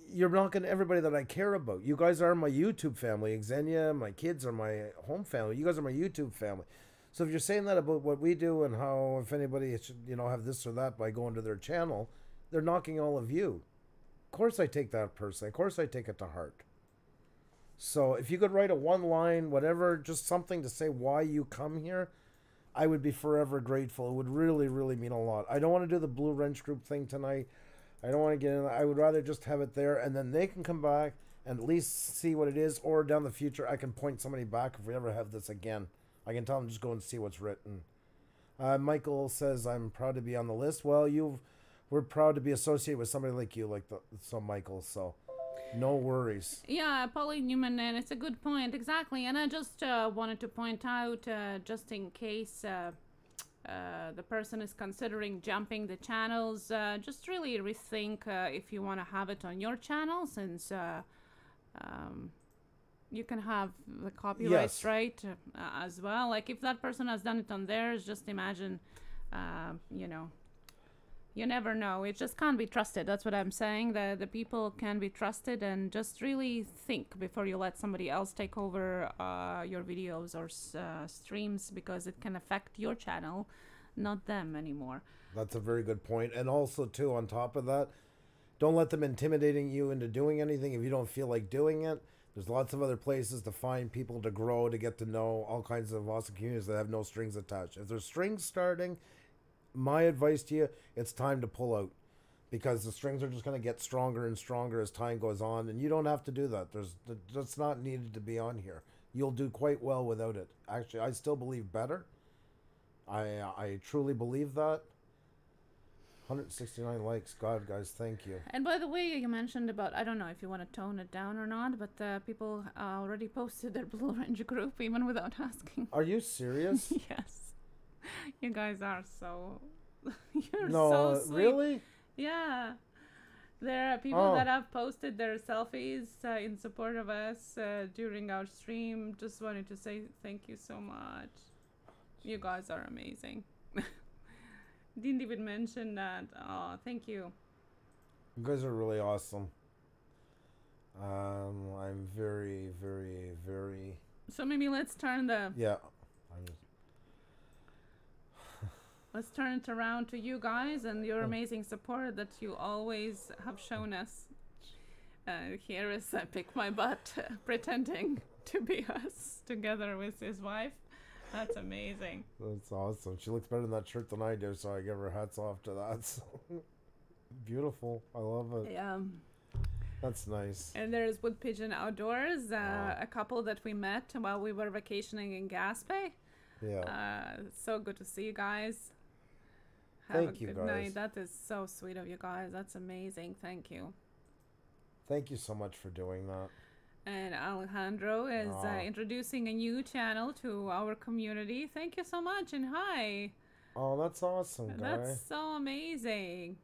you're knocking everybody that I care about. You guys are my YouTube family. Xenia, my kids are my home family. You guys are my YouTube family. So if you're saying that about what we do and how if anybody should, have this or that by going to their channel, they're knocking all of you. Of course I take that personally. Of course I take it to heart. So if you could write a one line, whatever, just something to say why you come here, I would be forever grateful. It would really, really mean a lot. I don't want to do the Blue Wrench Group thing tonight. I don't want to get in. I would rather just have it there, and then they can come back and at least see what it is, or down the future I can point somebody back if we ever have this again. I can tell them just go and see what's written. Michael says, I'm proud to be on the list. Well, we're proud to be associated with somebody like you, so Michael, so no worries. Yeah, Polly Newman, and it's a good point, exactly. And I just wanted to point out, just in case the person is considering jumping the channels, just really rethink if you want to have it on your channel, since you can have the copyrights, right, as well. Like if that person has done it on theirs, just imagine, you never know. It just can't be trusted. That's what I'm saying. The people can be trusted, and just really think before you let somebody else take over your videos or streams, because it can affect your channel, not them anymore. That's a very good point. And also, too, on top of that, don't let them intimidating you into doing anything if you don't feel like doing it. There's lots of other places to find people to grow, to get to know all kinds of awesome communities that have no strings attached. If there's strings starting, my advice to you, it's time to pull out, because the strings are just going to get stronger and stronger as time goes on, and you don't have to do that. That's not needed to be on here. You'll do quite well without it. Actually, I still believe better. I truly believe that. 169 likes. God, guys, thank you. And by the way, you mentioned about, I don't know if you want to tone it down or not, but people already posted their Blue Ranger group even without asking. Are you serious? Yes. You guys are so You're No, so sweet. really? Yeah. There are people that have posted their selfies in support of us during our stream. Just wanted to say thank you so much. You guys are amazing. Didn't even mention that. Oh, thank you. You guys are really awesome. I'm very, very, very... So maybe let's turn the... Yeah. Let's turn it around to you guys and your amazing support that you always have shown us. Here is Pick My Butt pretending to be us together with his wife. That's amazing. That's awesome. She looks better in that shirt than I do, so I give her hats off to that. So. Beautiful. I love it. Yeah. That's nice. And there's Wood Pigeon Outdoors, a couple that we met while we were vacationing in Gaspé. Yeah. So good to see you guys. Thank you, Good guys. night. That is so sweet of you guys. That's amazing. Thank you. Thank you so much for doing that. And Alejandro is introducing a new channel to our community. Thank you so much and hi. Oh, that's awesome, guy. That's so amazing.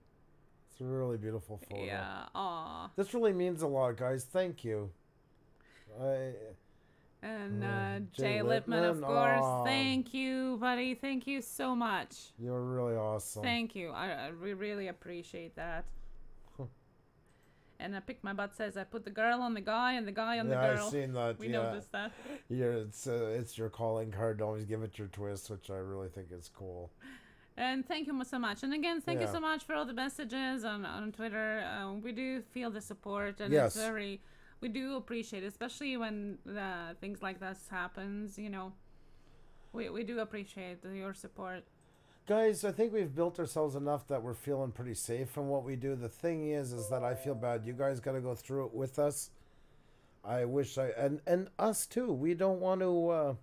It's a really beautiful photo. Yeah. Aw. This really means a lot, guys. Thank you. And Jay Lipman, of course. Thank you, buddy. Thank you so much. You're really awesome. Thank you. We really appreciate that. And Pick My Butt says I put the girl on the guy and the guy on the girl. Yeah, I've seen that. We noticed that. Yeah, it's your calling card. Don't always give it your twist, which I really think is cool. And thank you so much. And again, thank you so much for all the messages on Twitter. We do feel the support, and it's very... We do appreciate it, especially when things like this happens, you know. We do appreciate your support. Guys, I think we've built ourselves enough that we're feeling pretty safe in what we do. The thing is that I feel bad. You guys got to go through it with us. I wish and us too. We don't want to...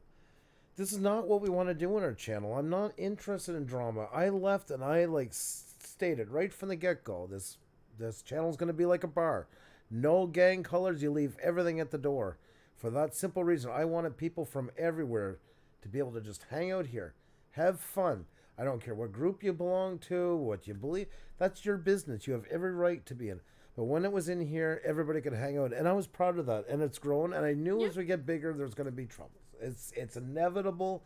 this is not what we want to do on our channel. I'm not interested in drama. I left and I stated right from the get-go, this channel's going to be like a bar. No gang colors. You leave everything at the door. For that simple reason, I wanted people from everywhere to be able to just hang out here. Have fun. I don't care what group you belong to, what you believe. That's your business. You have every right to be in. But when it was in here, everybody could hang out. And I was proud of that. And it's grown. And I knew as we get bigger, there's going to be troubles. It's inevitable.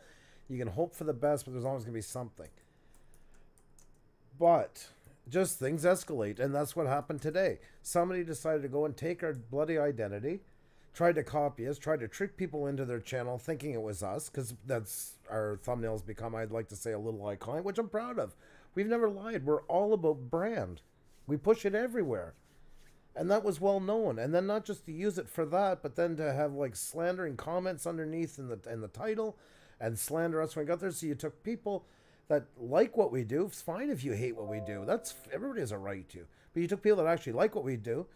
You can hope for the best, but there's always going to be something. But... just things escalate, and that's what happened today. Somebody decided to go and take our bloody identity, tried to copy us, tried to trick people into their channel thinking it was us, because that's our thumbnails become, I'd like to say, a little iconic, which I'm proud of. We've never lied. We're all about brand. We push it everywhere. And that was well known. And then not just to use it for that, but then to have like slandering comments underneath in the title and slander us when we got there. So you took people that like what we do. It's fine if you hate what we do. Everybody has a right to. But you took people that actually like what we do,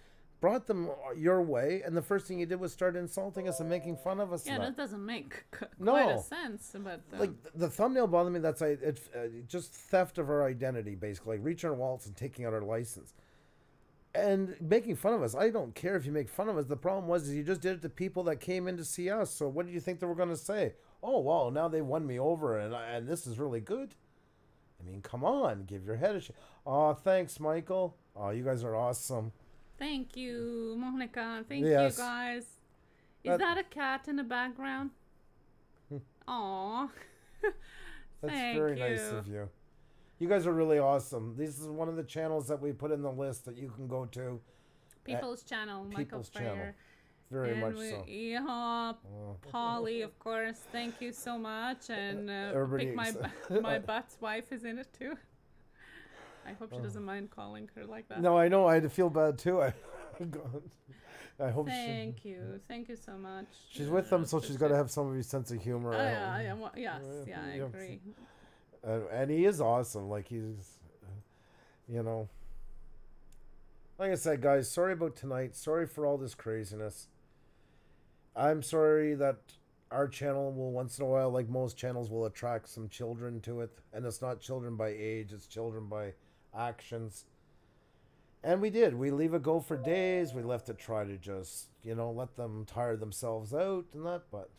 brought them your way, and the first thing you did was start insulting us and making fun of us. Yeah, that doesn't make quite a sense. But like the thumbnail bothered me. That's it's just theft of our identity, basically, like reaching our wallets and taking out our license. And making fun of us. I don't care if you make fun of us. The problem was is you just did it to people that came in to see us. So what did you think they were going to say? Oh, wow, now they won me over, and this is really good. I mean, come on, give your head a shake. Oh, thanks, Michael. Oh, you guys are awesome. Thank you, Monica. Thank you, guys. Is that a cat in the background? Aw. That's very nice of you. You guys are really awesome. This is one of the channels that we put in the list that you can go to. People's channel, Michael Freyer. Very much so. Yeah, Polly, of course. Thank you so much. And Pick My Butt's wife is in it too. I hope she doesn't mind calling her like that. No, I know. I had to feel bad too. I hope. Thank you so much. She's with them, so she's got to have some of his sense of humor. I agree. And he is awesome. Like he's, like I said, guys. Sorry about tonight. Sorry for all this craziness. I'm sorry that our channel will once in a while, like most channels, will attract some children to it. And it's not children by age, it's children by actions. And we did. We leave it go for days. We left it try to just, let them tire themselves out and that. But,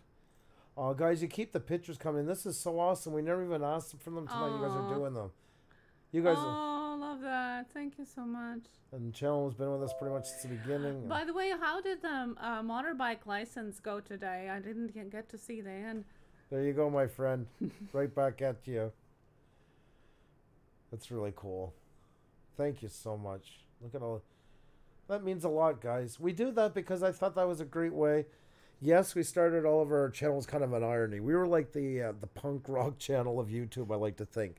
guys, you keep the pictures coming. This is so awesome. We never even asked for them tonight. You guys are doing them. You guys. Oh, love that. Thank you so much. And the channel has been with us pretty much since the beginning. By the way, how did the motorbike license go today? I didn't get to see the end. There you go, my friend. Right back at you. That's really cool. Thank you so much. Look at all. That means a lot, guys. We do that because I thought that was a great way. Yes, we started all of our channels kind of an irony. We were like the punk rock channel of YouTube, I like to think.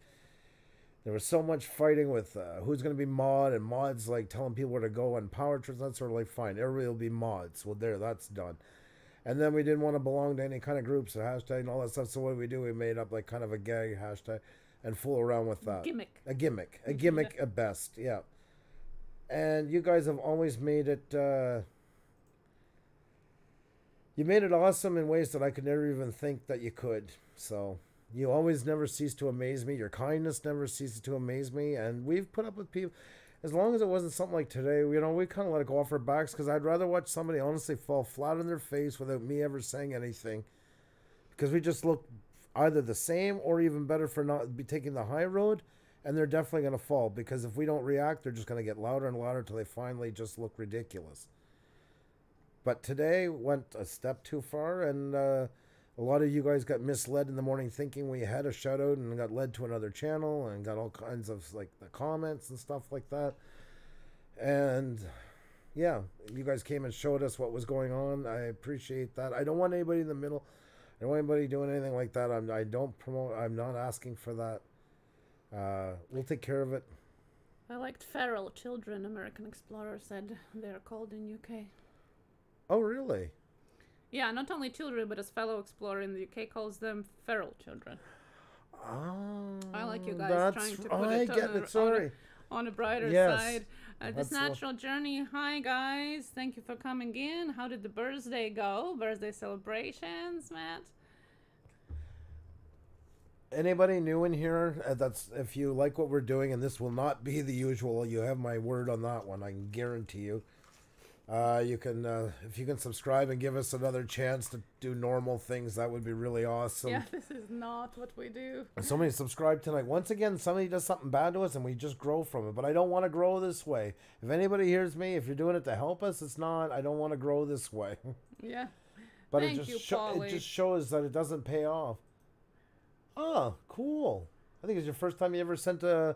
There was so much fighting with who's going to be mod, and mods like telling people where to go, and power trips. That's sort of like, fine, everybody will be mods. Well, there, that's done. And then we didn't want to belong to any kind of groups or hashtag and all that stuff. So what did we do? We made up like kind of a gag hashtag and fool around with that. Gimmick. A gimmick. A gimmick at best, yeah. And you guys have always made it... you made it awesome in ways that I could never even think that you could. So you always never cease to amaze me. Your kindness never ceases to amaze me. And we've put up with people... As long as it wasn't something like today, you know, we kind of let it go off our backs because I'd rather watch somebody honestly fall flat on their face without me ever saying anything. Because we just look either the same or even better for not be taking the high road, and they're definitely going to fall because if we don't react, they're just going to get louder and louder until they finally just look ridiculous. But today went a step too far, and a lot of you guys got misled in the morning thinking we had a shout out and got led to another channel and got all kinds of like the comments and stuff like that. And yeah, you guys came and showed us what was going on. I appreciate that. I don't want anybody in the middle. I don't want anybody doing anything like that. I don't promote. I'm not asking for that. We'll take care of it. I liked feral children. American Explorer said they're called in UK. Oh, really? Yeah, not only children, but as fellow explorer in the UK calls them feral children. Oh, I like you guys trying to put on a brighter side. This natural journey. Hi guys, thank you for coming in. How did the birthday go? Birthday celebrations, Matt? Anybody new in here? That's if you like what we're doing, and this will not be the usual. You have my word on that one. I can guarantee you. You can, if you can subscribe and give us another chance to do normal things, that would be really awesome. Yeah, this is not what we do. Somebody subscribe tonight. Once again, somebody does something bad to us and we just grow from it. But I don't want to grow this way. If anybody hears me, if you're doing it to help us, it's not. I don't want to grow this way. Yeah. But it just shows that it doesn't pay off. Oh, cool. I think it's your first time you ever sent a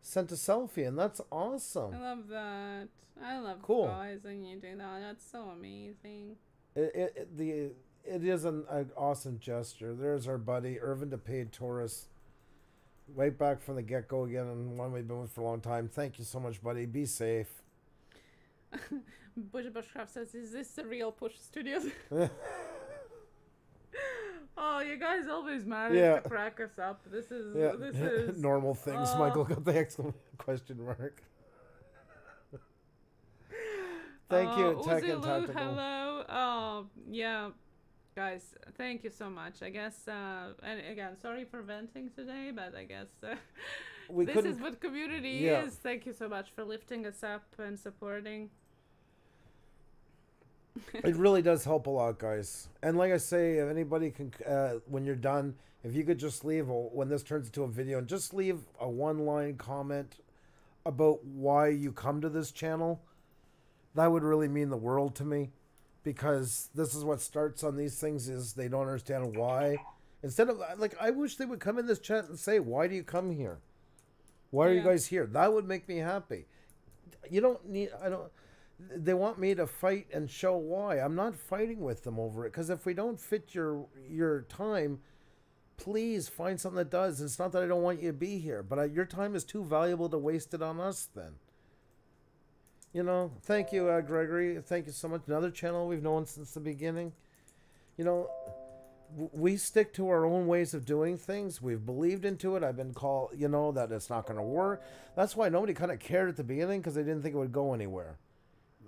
selfie, and that's awesome. I love that. I love guys when you do that. That's so amazing. It is an awesome gesture. There's our buddy Irvin DePaid Taurus, right back from the get-go again, and one we've been with for a long time. Thank you so much, buddy. Be safe. Bushcraft says, "Is this the real Puša Studios?" Oh, you guys always manage to crack us up. This is normal things. Michael got the exclamation question mark. Thank you, Tech and Tactical. Hello. Oh, yeah. Guys, thank you so much. I guess, and again, sorry for venting today, but I guess this is what community is. Thank you so much for lifting us up and supporting. It really does help a lot, guys. And like I say, if anybody can, when you're done, if you could just leave, when this turns into a video, and just leave a one-line comment about why you come to this channel, that would really mean the world to me. Because this is what starts on these things, is they don't understand why. Instead of, like, I wish they would come in this chat and say, why do you come here? Why are you guys here? That would make me happy. You don't need, they want me to fight and show why. I'm not fighting with them over it, because if we don't fit your time, please find something that does. It's not that I don't want you to be here, but your time is too valuable to waste it on us then. You know, thank you, Gregory. Thank you so much. Another channel we've known since the beginning. You know, we stick to our own ways of doing things. We've believed into it. I've been called, you know, that it's not going to work. That's why nobody kind of cared at the beginning, because they didn't think it would go anywhere.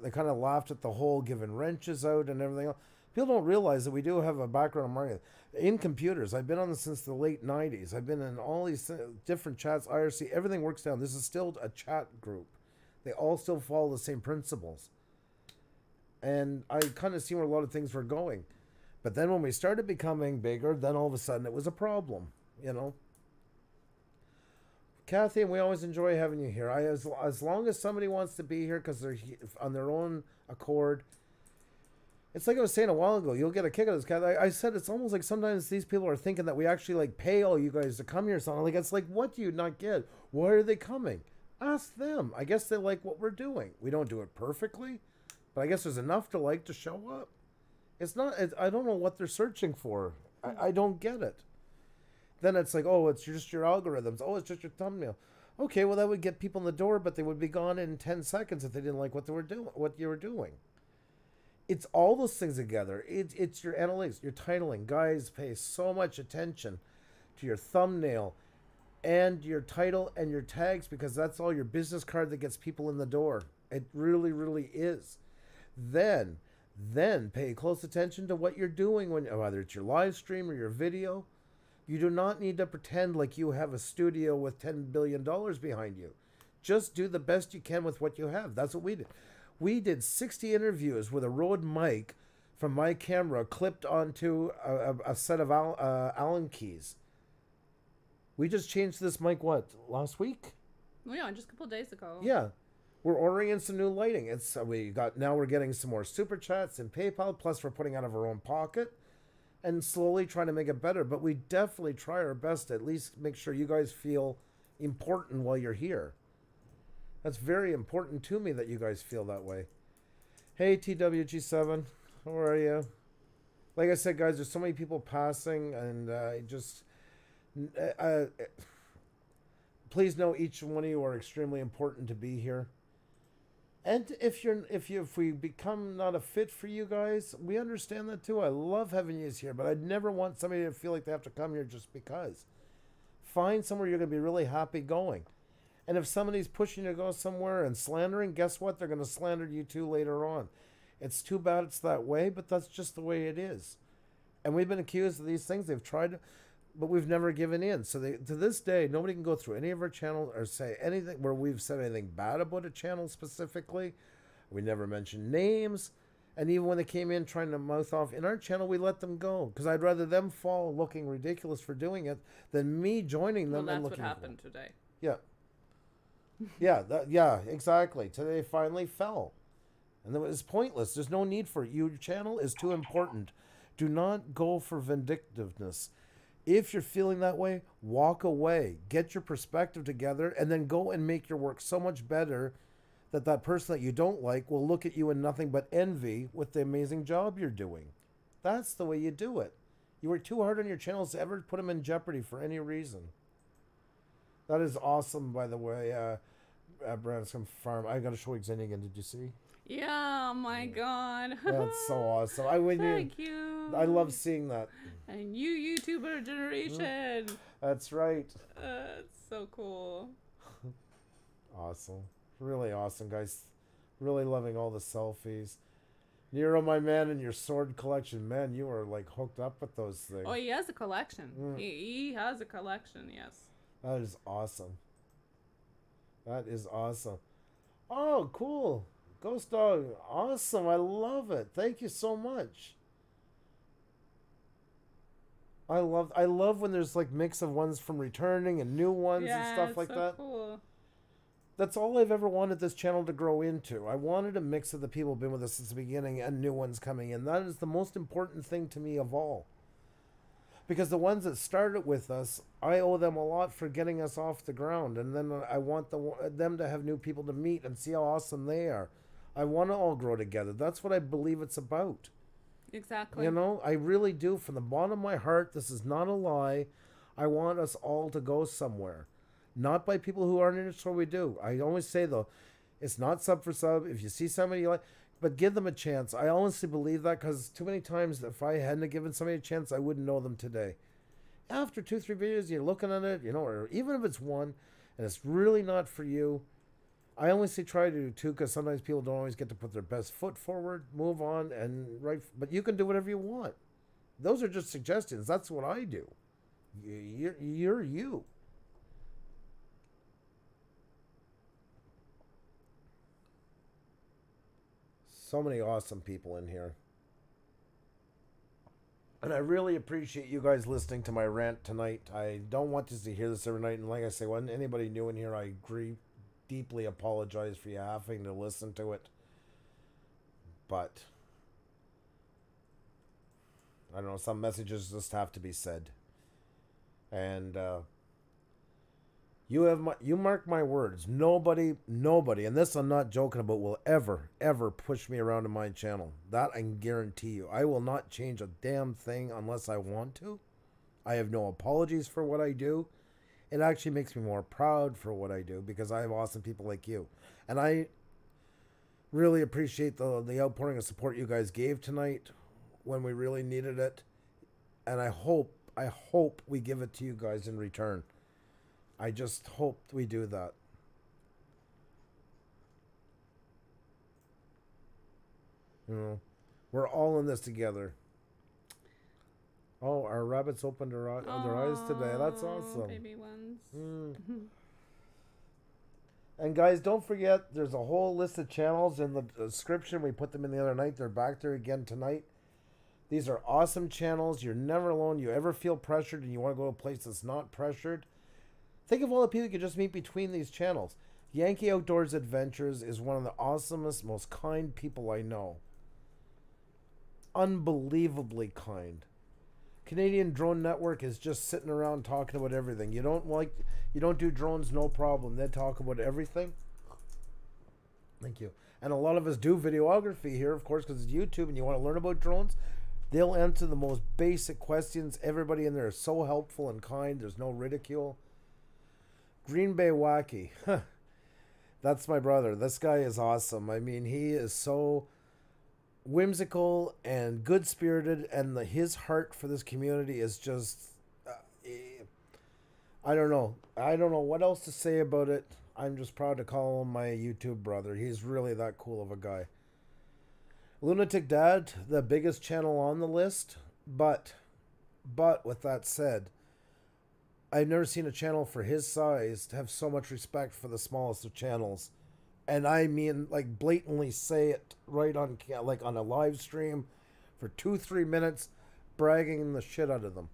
They kind of laughed at the whole giving wrenches out and everything else. People don't realize that we do have a background in marketing. In computers, I've been on this since the late 90s. I've been in all these different chats, IRC, everything works down. This is still a chat group. They all still follow the same principles. And I kind of see where a lot of things were going. But then when we started becoming bigger, then all of a sudden it was a problem, you know. Kathy, and we always enjoy having you here. As long as somebody wants to be here because they're on their own accord. It's like I was saying a while ago. You'll get a kick out of this, Kathy. I said it's almost like sometimes these people are thinking that we actually like pay all you guys to come here. So like it's like, what do you not get? Why are they coming? Ask them. I guess they like what we're doing. We don't do it perfectly, but I guess there's enough to like to show up. It's not. I don't know what they're searching for. I don't get it. Then it's like, oh, it's just your algorithms. Oh, it's just your thumbnail. Okay, well that would get people in the door, but they would be gone in 10 seconds if they didn't like what they were doing. What you were doing. It's all those things together. It's your analytics, your titling. Guys pay so much attention to your thumbnail and your title and your tags because that's all your business card that gets people in the door. It really, really is. Then pay close attention to what you're doing when whether it's your live stream or your video. You do not need to pretend like you have a studio with $10 billion behind you. Just do the best you can with what you have. That's what we did. We did 60 interviews with a Rode mic from my camera clipped onto a set of Allen keys. We just changed this mic, what, last week? Well, yeah, just a couple of days ago. Yeah. We're ordering in some new lighting. Now we're getting some more super chats and PayPal, plus we're putting out of our own pocket. And slowly trying to make it better. But we definitely try our best to at least make sure you guys feel important while you're here. That's very important to me that you guys feel that way. Hey, TWG7. How are you? Like I said, guys, there's so many people passing. And please know each one of you are extremely important to be here. And if we become not a fit for you guys, we understand that too. I love having you here, but I'd never want somebody to feel like they have to come here just because. Find somewhere you're going to be really happy going. And if somebody's pushing you to go somewhere and slandering, guess what? They're going to slander you too later on. It's too bad it's that way, but that's just the way it is. And we've been accused of these things. They've tried, but we've never given in. So to this day, nobody can go through any of our channels or say anything where we've said anything bad about a channel specifically. We never mentioned names. And even when they came in trying to mouth off in our channel, we let them go. Because I'd rather them fall looking ridiculous for doing it than me joining them. Well, and that's looking what happened today. Yeah. Yeah, exactly. Today finally fell. And it was pointless. There's no need for it. Your channel is too important. Do not go for vindictiveness. If you're feeling that way, walk away. Get your perspective together and then go and make your work so much better that that person that you don't like will look at you in nothing but envy with the amazing job you're doing. That's the way you do it. You work too hard on your channels to ever put them in jeopardy for any reason. That is awesome, by the way. Branscombe Farm. I got to show you Xenia again. Did you see? Yeah, oh my God. That's so awesome. Thank you. I love seeing that. And you YouTuber generation. That's right. It's so cool. Awesome. Really awesome, guys. Really loving all the selfies. Nero, my man, and your sword collection. Man, you are like hooked up with those things. Oh, he has a collection. He has a collection, yes. That is awesome. That is awesome. Oh, cool. Ghost Dog. Awesome. I love it. Thank you so much. I love when there's like mix of ones from returning and new ones and stuff like that. Cool. That's all I've ever wanted this channel to grow into. I wanted a mix of the people who've been with us since the beginning and new ones coming in. That is the most important thing to me of all. Because the ones that started with us, I owe them a lot for getting us off the ground. And then I want them to have new people to meet and see how awesome they are. I want to all grow together. That's what I believe it's about. Exactly. You know, I really do. From the bottom of my heart, this is not a lie. I want us all to go somewhere. Not by people who aren't in it, so we do. I always say, though, it's not sub for sub. If you see somebody you like, but give them a chance. I honestly believe that because too many times if I hadn't given somebody a chance, I wouldn't know them today. After 2-3 videos, you're looking at it, you know, or even if it's one, and it's really not for you, I only say try to do two because sometimes people don't always get to put their best foot forward, move on, and right. But you can do whatever you want. Those are just suggestions. That's what I do. You're you. So many awesome people in here. And I really appreciate you guys listening to my rant tonight. I don't want you to hear this every night. And like I say, when anybody new in here, I deeply apologize for you having to listen to it. But I don't know, some messages just have to be said. And you mark my words. Nobody, and this I'm not joking about, will ever push me around in my channel. That I can guarantee you. I will not change a damn thing unless I want to. I have no apologies for what I do. It actually makes me more proud for what I do because I have awesome people like you. And I really appreciate the outpouring of support you guys gave tonight when we really needed it. And I hope we give it to you guys in return. I just hope we do that. You know, we're all in this together. Oh, our rabbits opened their eyes today. That's awesome. Baby ones. And guys, don't forget, there's a whole list of channels in the description. We put them in the other night. They're back there again tonight. These are awesome channels. You're never alone. You ever feel pressured and you want to go to a place that's not pressured? Think of all the people you could just meet between these channels. Yankee Outdoors Adventures is one of the awesomest, most kind people I know. Unbelievably kind. Canadian Drone Network is just sitting around talking about everything. You don't do drones, no problem. They talk about everything. Thank you. And a lot of us do videography here, of course, because it's YouTube and you want to learn about drones. They'll answer the most basic questions. Everybody in there is so helpful and kind. There's no ridicule. Green Bay Wacky. That's my brother. This guy is awesome. I mean, he is so whimsical and good-spirited, and his heart for this community is just... I don't know. I don't know what else to say about it. I'm just proud to call him my YouTube brother. He's really that cool of a guy. Lunatic Dad, the biggest channel on the list, but with that said, I've never seen a channel for his size to have so much respect for the smallest of channels. And I mean, like, blatantly say it right on, like, on a live stream for 2-3 minutes, bragging the shit out of them.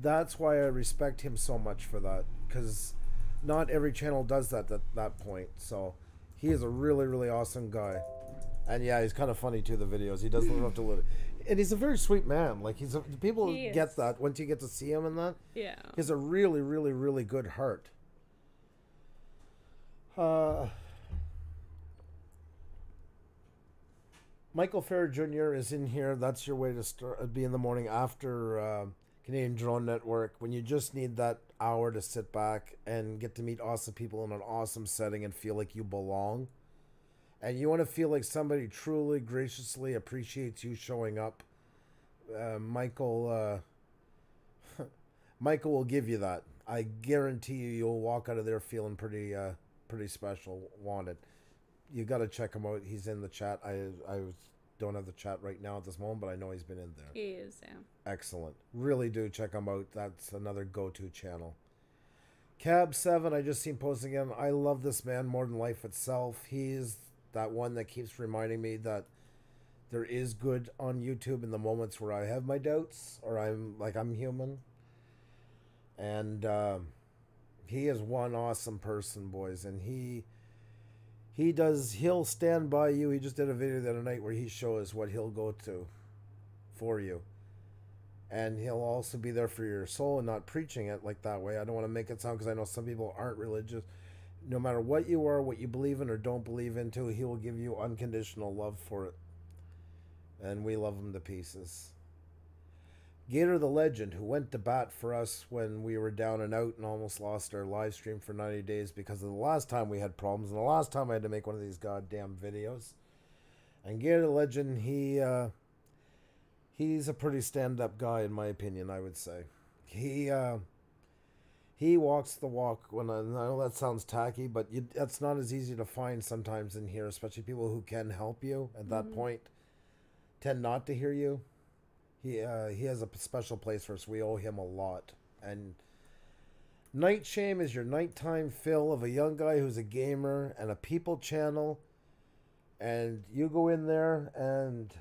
That's why I respect him so much for that, because not every channel does that at that point. So he is a really, really awesome guy. And yeah, he's kind of funny too, the videos. He does live up to it. And he's a very sweet man. Like, people get that once you get to see him and that. Yeah. He has a really, really, really good heart. Michael Farrer Jr. is in here. That's your way to start, be in the morning after Canadian Drone Network, when you just need that hour to sit back and get to meet awesome people in an awesome setting and feel like you belong. And you want to feel like somebody truly, graciously appreciates you showing up. Michael will give you that. I guarantee you'll walk out of there feeling pretty special, wanted. You got to check him out. He's in the chat. I don't have the chat right now at this moment, but I know he's been in there. He is, yeah. Excellent. Really do check him out. That's another go-to channel. Cab7, I just seen posting again. I love this man more than life itself. He's that one that keeps reminding me that there is good on YouTube in the moments where I have my doubts or I'm human. And he is one awesome person, boys, and he'll stand by you. He just did a video the other night where he shows what he'll go to for you. And he'll also be there for your soul and not preaching it like that way. I don't want to make it sound, because I know some people aren't religious. No matter what you are, what you believe in or don't believe into, he will give you unconditional love for it. And we love him to pieces. Gator the Legend, who went to bat for us when we were down and out and almost lost our live stream for 90 days because of the last time we had problems and the last time I had to make one of these goddamn videos. And Gator the Legend, he's a pretty stand-up guy in my opinion, I would say. He walks the walk. I know that sounds tacky, but that's not as easy to find sometimes in here, especially people who can help you at that point tend not to hear you. He has a special place for us. We owe him a lot. And Night Shame is your nighttime fill of a young guy who's a gamer and a people channel. And you go in there and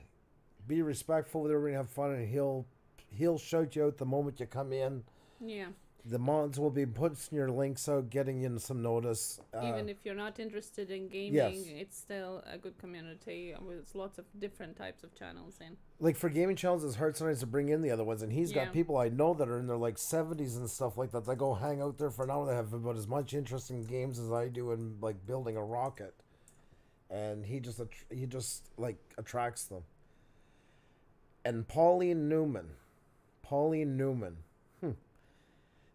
be respectful with everybody, have fun, and he'll shout you out the moment you come in. Yeah. The mods will be putting your links out, getting you some notice. Even if you're not interested in gaming, yes. It's still a good community with lots of different types of channels in. Like for gaming channels, it's hard sometimes to bring in the other ones, and he's got people I know that are in their like 70s and stuff like that. They go hang out there for an hour. They have about as much interest in games as I do in like building a rocket, and he just like attracts them. And Pauline Newman.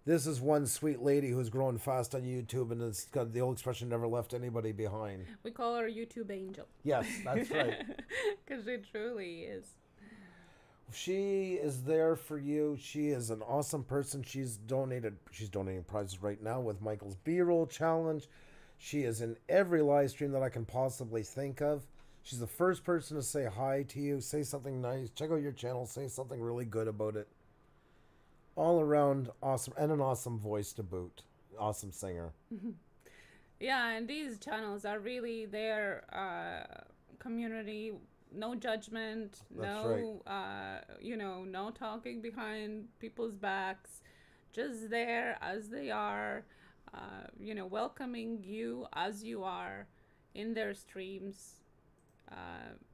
This is one sweet lady who's growing fast on YouTube, and it's got the old expression, never left anybody behind. We call her YouTube Angel. Yes, that's right. Because she truly is. She is there for you. She is an awesome person. She's donating prizes right now with Michael's B-roll challenge. She is in every live stream that I can possibly think of. She's the first person to say hi to you, say something nice, check out your channel, say something really good about it. All around awesome, and an awesome voice to boot. Awesome singer. Yeah, and these channels are really their community. No judgment. That's no, right. No talking behind people's backs. Just there as they are. Welcoming you as you are in their streams.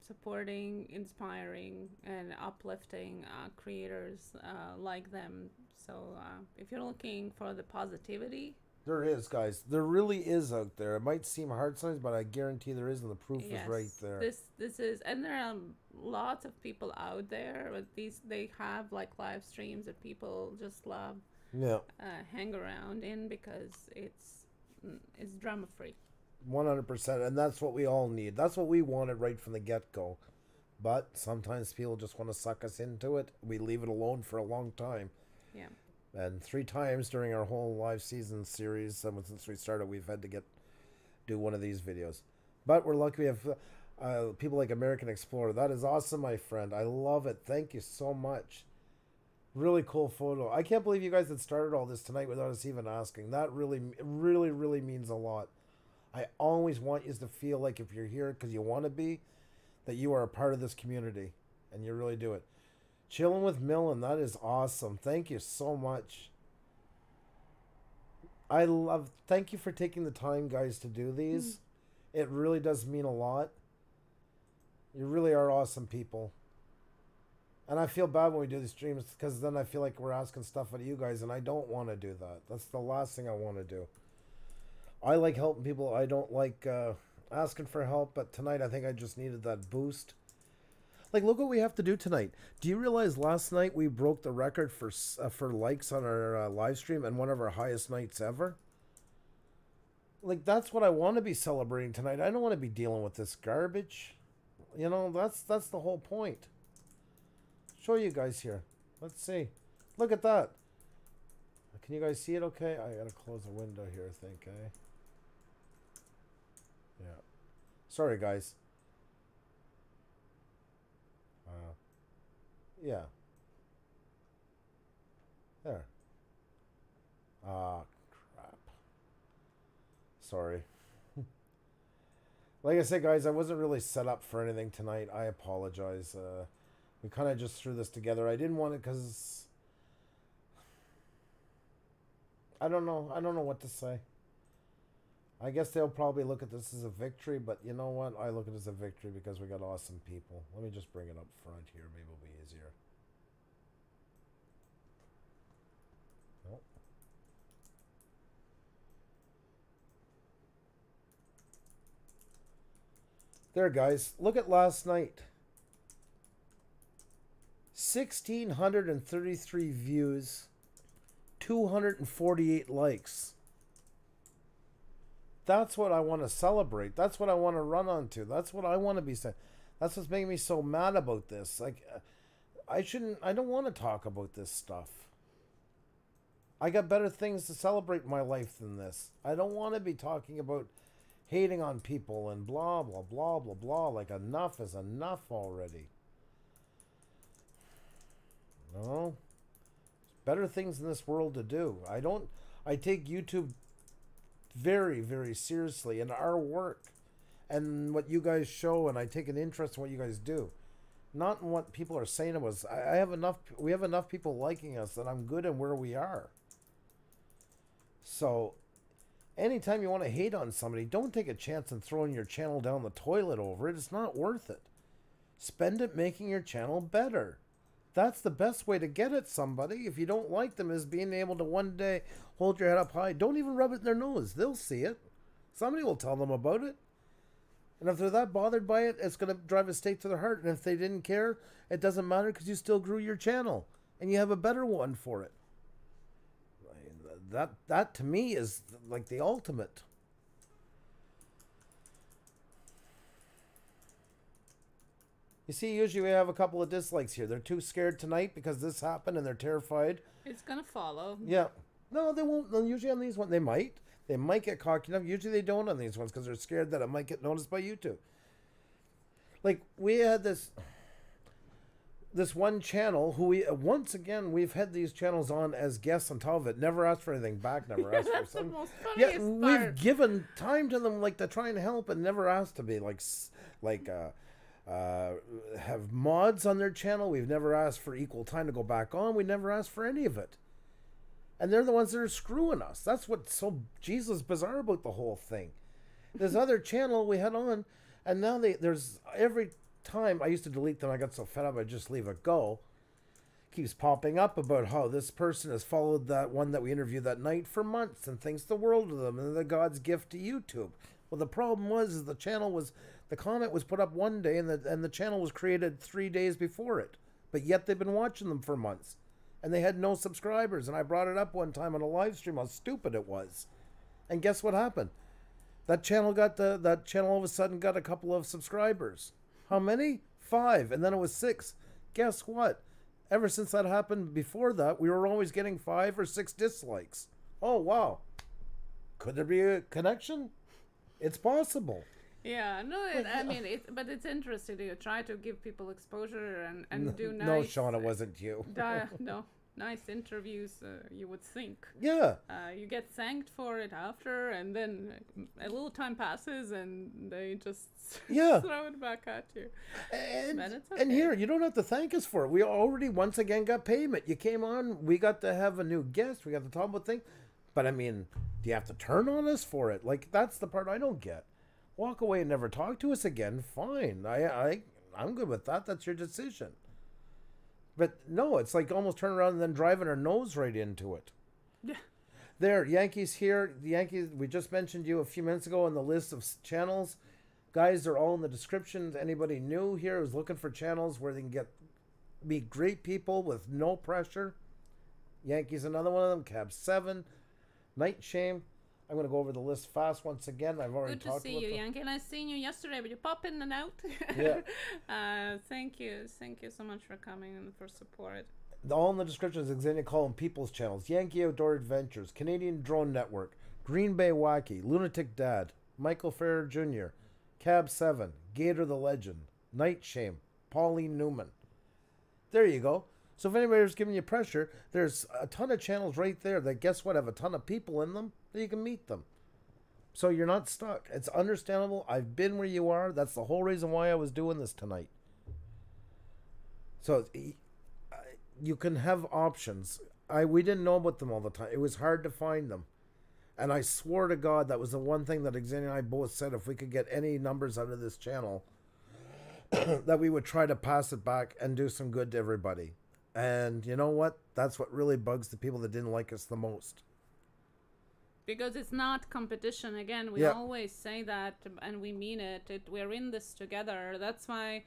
Supporting, inspiring, and uplifting creators like them. So if you're looking for the positivity, there is, guys. There really is out there. It might seem hard sometimes, but I guarantee there is, and the proof is right there. This is, and there are lots of people out there. But they have like live streams that people just love. Yeah. Hang around in because it's drama free. 100%, and that's what we all need. That's what we wanted right from the get-go. But sometimes people just want to suck us into it. We leave it alone for a long time. Yeah. And 3 times during our whole live season series, since we started, we've had to do one of these videos. But we're lucky we have people like American Explorer. That is awesome, my friend. I love it. Thank you so much. Really cool photo. I can't believe you guys had started all this tonight without us even asking. That really, really, really means a lot. I always want you to feel like if you're here because you want to be, that you are a part of this community, and you really do it. Chilling with Millen, that is awesome. Thank you so much. Thank you for taking the time, guys, to do these. It really does mean a lot. You really are awesome people. And I feel bad when we do these streams because then I feel like we're asking stuff of you guys, and I don't want to do that. That's the last thing I want to do. I like helping people. I don't like asking for help, but tonight I think I just needed that boost. Like, look what we have to do tonight. Do you realize last night we broke the record for likes on our live stream and one of our highest nights ever? Like, that's what I want to be celebrating tonight. I don't want to be dealing with this garbage. You know, that's the whole point. Show you guys here. Let's see. Look at that. Can you guys see it okay? I gotta close the window here, I think, eh? Yeah. Sorry, guys. Yeah. There. Ah, crap. Sorry. Like I said, guys, I wasn't really set up for anything tonight. I apologize. We kind of just threw this together. I didn't want it because... I don't know what to say. I guess they'll probably look at this as a victory, but you know what? I look at it as a victory because we got awesome people. Let me just bring it up front here. Maybe it'll be easier. Nope. There, guys. Look at last night. 1,633 views. 248 likes. That's what I want to celebrate. That's what I want to run onto. That's what I want to be saying. That's what's making me so mad about this. Like, I don't want to talk about this stuff. I got better things to celebrate in my life than this. I don't want to be talking about hating on people and blah, blah, blah, blah, blah. Like, enough is enough already. No. Better things in this world to do. I take YouTube very, very seriously in our work and what you guys show, and I take an interest in what you guys do. not in what people are saying of us. I have enough. We have enough people liking us that I'm good in where we are. So, anytime you want to hate on somebody, don't take a chance in throwing your channel down the toilet over it. It's not worth it. Spend it making your channel better. That's the best way to get at somebody if you don't like them, is being able to one day hold your head up high. Don't even rub it in their nose. They'll see it. Somebody will tell them about it. And if they're that bothered by it, it's going to drive a stake to their heart. And if they didn't care, it doesn't matter because you still grew your channel. And you have a better one for it. That to me is like the ultimate. You see, usually we have a couple of dislikes here. They're too scared tonight because this happened and they're terrified. It's gonna follow. Yeah. No, they won't. Usually on these ones, they might. They might get cocky enough. Usually they don't on these ones because they're scared that it might get noticed by YouTube. Like, we had this one channel who once again, we've had these channels on as guests on top of it. Never asked for anything back, never asked for something. Yeah, we've given time to them, like, to try and help, and never asked to be, have mods on their channel. We've never asked for equal time to go back on. We never asked for any of it. And they're the ones that are screwing us. That's what's so Jesus bizarre about the whole thing. This other channel we had on, and now there's every time I used to delete them, I got so fed up I just leave it go. Keeps popping up about how this person has followed that one that we interviewed that night for months and thinks the world of them and they're God's gift to YouTube. Well, the problem was the comment was put up one day and the channel was created 3 days before it, but yet they've been watching them for months. And they had no subscribers. And I brought it up one time on a live stream how stupid it was. And guess what happened? That channel all of a sudden got a couple of subscribers. How many? 5. And then it was 6. Guess what? Ever since that happened before that, we were always getting 5 or 6 dislikes. Oh, wow. Could there be a connection? It's possible. Yeah, no, but it's interesting to try to give people exposure and do nice. No, Sean, it wasn't you. No, nice interviews. You would think. Yeah. You get thanked for it after, and then a little time passes, and they just throw it back at you. And it's okay. And here, you don't have to thank us for it. We already once again got payment. You came on. We got to have a new guest. We got to talk about things. But I mean, do you have to turn on us for it? Like, that's the part I don't get. Walk away and never talk to us again. Fine. I'm good with that. That's your decision. But no, it's like almost turn around and then driving our nose right into it. Yeah. There, Yankees here. The Yankees, we just mentioned you a few minutes ago on the list of channels. Guys, they're all in the description. Anybody new here who's looking for channels where they can meet great people with no pressure. Yankees, another one of them. Cab 7. Night Shame. I'm going to go over the list fast once again. I've already talked about it. Good to see you, Yankee. And I seen you yesterday, but you pop in and out. Yeah. Thank you so much for coming and for support. All in the description is Xenia calling people's channels. Yankee Outdoor Adventures, Canadian Drone Network, Green Bay Wacky, Lunatic Dad, Michael Ferrer Jr., Cab 7, Gator the Legend, Night Shame, Pauline Newman. There you go. So if anybody's giving you pressure, there's a ton of channels right there that, guess what, have a ton of people in them that you can meet them. So you're not stuck. It's understandable. I've been where you are. That's the whole reason why I was doing this tonight. So you can have options. We didn't know about them all the time. It was hard to find them. And I swore to God that was the one thing that Xenia and I both said, if we could get any numbers out of this channel, that we would try to pass it back and do some good to everybody. And you know what? That's what really bugs the people that didn't like us the most. Because it's not competition. Again, we always say that, and we mean it. We're in this together. That's why,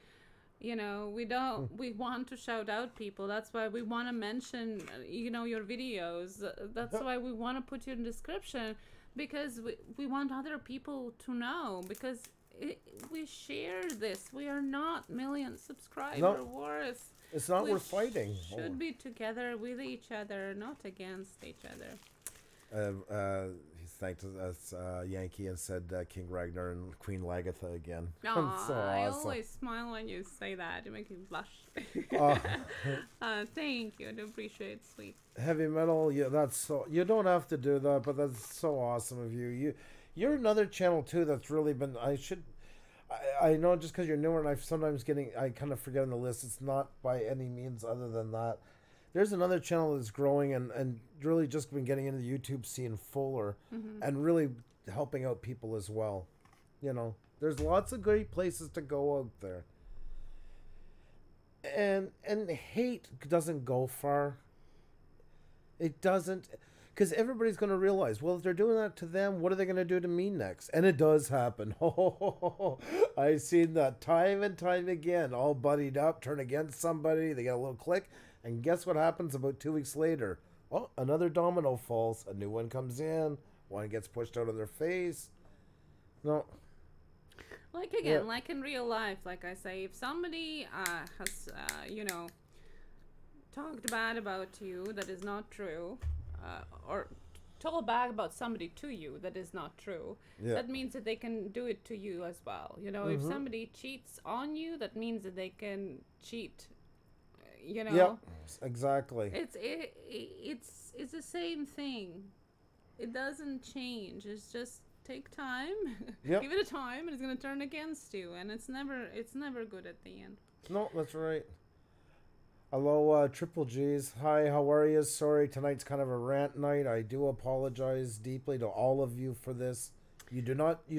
we want to shout out people. That's why we want to mention, your videos. That's why we want to put you in the description, because we want other people to know, because we share this. We are not million subscriber wars. It's not worth fighting. Should be together with each other, not against each other. He thanked us, Yankee, and said King Ragnar and Queen Lagatha again. Aww, so I awesome. always smile when you say that. You make me blush. Thank you. I do appreciate it, sweet. Heavy metal, that's so. You don't have to do that, but that's so awesome of you. You're another channel too that's really been. I know just because you're newer and I kind of forget on the list. It's not by any means other than that. There's another channel that's growing and really just been getting into the YouTube scene fuller and really helping out people as well. You know, there's lots of great places to go out there. And hate doesn't go far. It doesn't, because everybody's going to realize, well, if they're doing that to them, what are they going to do to me next? And it does happen. I've seen that time and time again. All buddied up, turn against somebody, they get a little click, and guess what happens about 2 weeks later? Oh, another domino falls. A new one comes in. One gets pushed out of their face. No. Like again, like in real life, like I say, if somebody has, talked bad about you that is not true, or told bad about somebody to you that is not true, that means that they can do it to you as well. You know, if somebody cheats on you, that means that they can cheat. You know. Yeah, exactly. It's the same thing. It doesn't change. It's just take time. Give it a time, and it's gonna turn against you, and it's never good at the end. No, that's right. Hello, Triple G's. Hi, how are you? Sorry, tonight's kind of a rant night. I do apologize deeply to all of you for this. You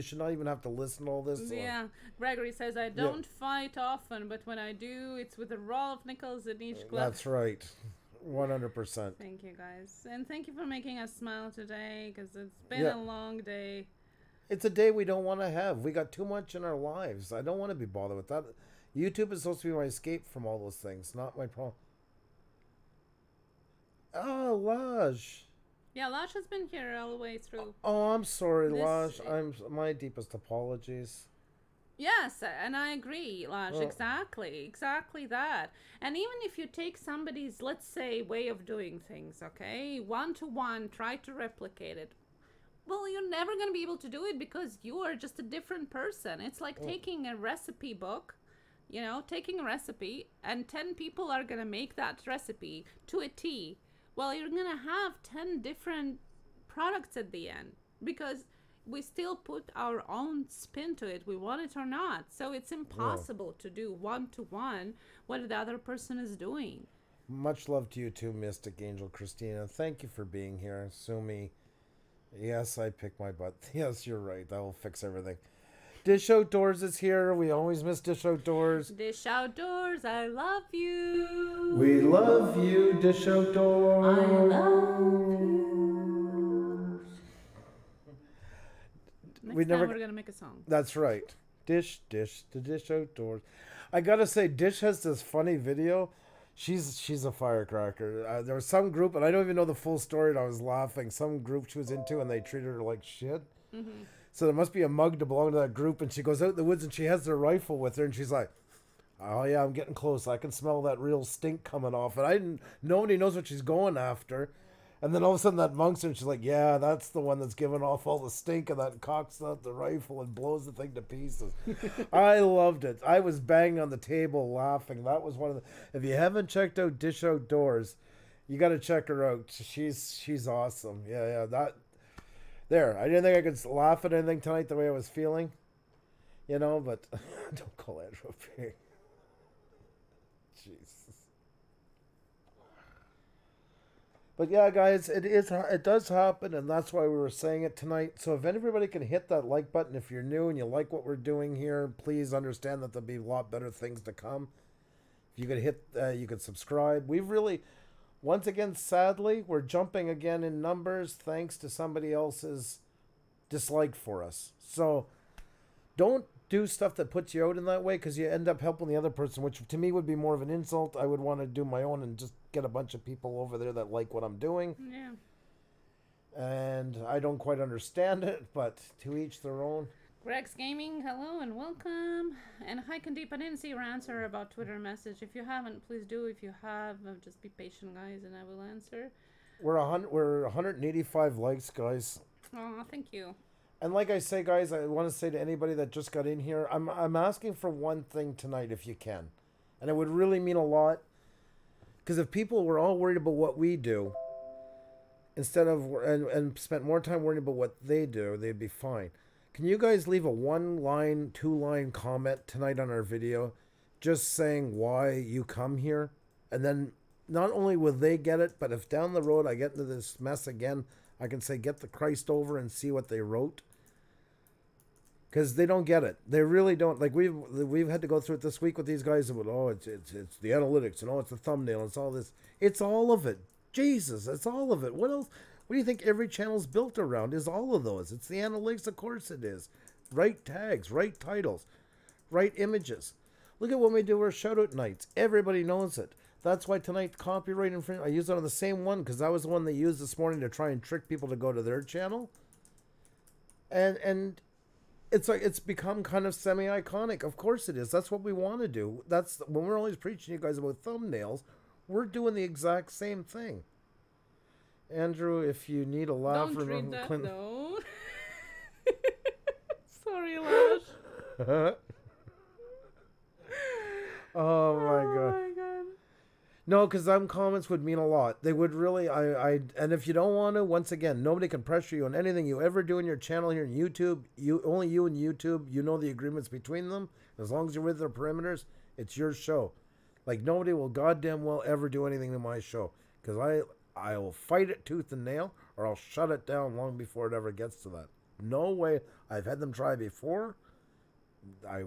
should not even have to listen to all this. Yeah, Gregory says, I don't fight often, but when I do, it's with a roll of nickels in each glove. That's right. 100%. Thank you, guys. And thank you for making us smile today, because it's been a long day. It's a day we don't want to have. We got too much in our lives. I don't want to be bothered with that. YouTube is supposed to be my escape from all those things, not my problem. Oh, Laj. Yeah, Laj has been here all the way through. Oh, I'm sorry, Laj. My deepest apologies. Yes, and I agree, Laj. Exactly that. And even if you take somebody's, let's say, way of doing things, okay, 1-to-1, try to replicate it. Well, you're never going to be able to do it because you are just a different person. It's like taking a recipe book, taking a recipe, and 10 people are going to make that recipe to a T. Well, you're going to have 10 different products at the end because we still put our own spin to it, we want it or not. So it's impossible to do 1-to-1 what the other person is doing. Much love to you too, Mystic Angel Christina. Thank you for being here. Sumi. Yes, I picked my butt. Yes, you're right. That will fix everything. Dish Outdoors is here. We always miss Dish Outdoors. Dish Outdoors, I love you. We love you, Dish Outdoors. I love you. Next time we're going to make a song. That's right. Dish Outdoors. I got to say, Dish has this funny video. She's a firecracker. There was some group, and I don't even know the full story, and I was laughing. Some group she was into, and they treated her like shit. So there must be a mug to belong to that group, and she goes out in the woods, and she has their rifle with her, and she's like, oh yeah, I'm getting close. I can smell that real stink coming off. And nobody knows what she's going after. And then all of a sudden that monk's there, and she's like, yeah, that's the one that's giving off all the stink, and that cocks out the rifle and blows the thing to pieces. I loved it. I was banging on the table laughing. That was one of the... If you haven't checked out Dish Outdoors, you got to check her out. She's awesome. Yeah, that... There, I didn't think I could laugh at anything tonight the way I was feeling. But... Don't call Andrew a pig. Jesus. But yeah, guys, it does happen, and that's why we were saying it tonight. So if everybody can hit that like button, if you're new and you like what we're doing here, please understand that there'll be a lot better things to come. If you could hit, you could subscribe. We've really, once again, sadly, we're jumping again in numbers thanks to somebody else's dislike for us. So don't do stuff that puts you out in that way, because you end up helping the other person, which to me would be more of an insult. I would want to do my own and just get a bunch of people over there that like what I'm doing. Yeah. And I don't quite understand it, but to each their own. Greg's Gaming, hello and welcome. And hi, Kandeep, I didn't see your answer about Twitter message. If you haven't, please do. If you have, just be patient, guys, and I will answer. We're 185 likes, guys. Oh, thank you. And like I say, guys, I want to say to anybody that just got in here, I'm asking for one thing tonight if you can. And it would really mean a lot. Because if people were all worried about what we do, instead of, and spent more time worrying about what they do, they'd be fine. Can you guys leave a 1-line, 2-line comment tonight on our video just saying why you come here? And then not only will they get it, but if down the road I get into this mess again, I can say, get the Christ over and see what they wrote. Because they don't get it. They really don't. Like, we've had to go through it this week with these guys about, oh, it's the analytics, and oh, it's the thumbnail, it's all this. It's all of it. Jesus, it's all of it. What else? What do you think every channel's built around? Is all of those. It's the analytics, of course it is. Right tags, right titles, right images. Look at when we do our shoutout nights. Everybody knows it. That's why tonight, copyright infringement, I used it on the same one because that was the one they used this morning to try and trick people to go to their channel. And it's like, it's become kind of semi-iconic. Of course it is. That's what we want to do. That's when we're always preaching to you guys about thumbnails, we're doing the exact same thing. Andrew, if you need a laugh, don't read that, Clinton. no. Sorry, Lash. Oh my god. Oh my god. No, because them comments would mean a lot. They would really. And if you don't want to, once again, nobody can pressure you on anything you ever do in your channel here on YouTube. Only you and YouTube. You know the agreements between them. As long as you're within the perimeters, it's your show. Like, nobody will goddamn well ever do anything to my show, because I will fight it tooth and nail, or I'll shut it down long before it ever gets to that. No way. I've had them try before. I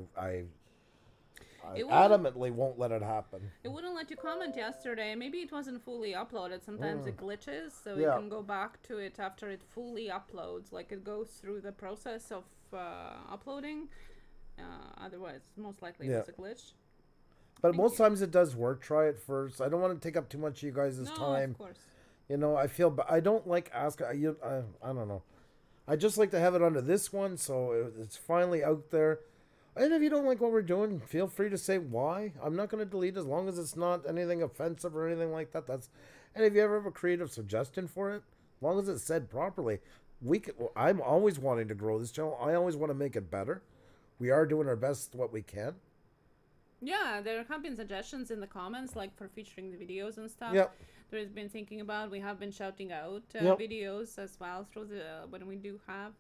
adamantly won't let it happen. It wouldn't let you comment yesterday. Maybe it wasn't fully uploaded. Sometimes it glitches, so Yeah. you can go back to it after it fully uploads. Like, it goes through the process of uploading. Otherwise, most likely it was a glitch. But most times it does work. Try it first. I don't want to take up too much of you guys' time. Of course. You know, I feel, but I don't like asking. I don't know. I just like to have it under this one, so it's finally out there. And if you don't like what we're doing, feel free to say why. I'm not going to delete as long as it's not anything offensive or anything like that. And if you ever have a creative suggestion for it, as long as it's said properly, I'm always wanting to grow this channel. I always want to make it better. We are doing our best what we can. Yeah, there have been suggestions in the comments, like for featuring the videos and stuff. Yep. There's been thinking about, we have been shouting out videos as well through when we do have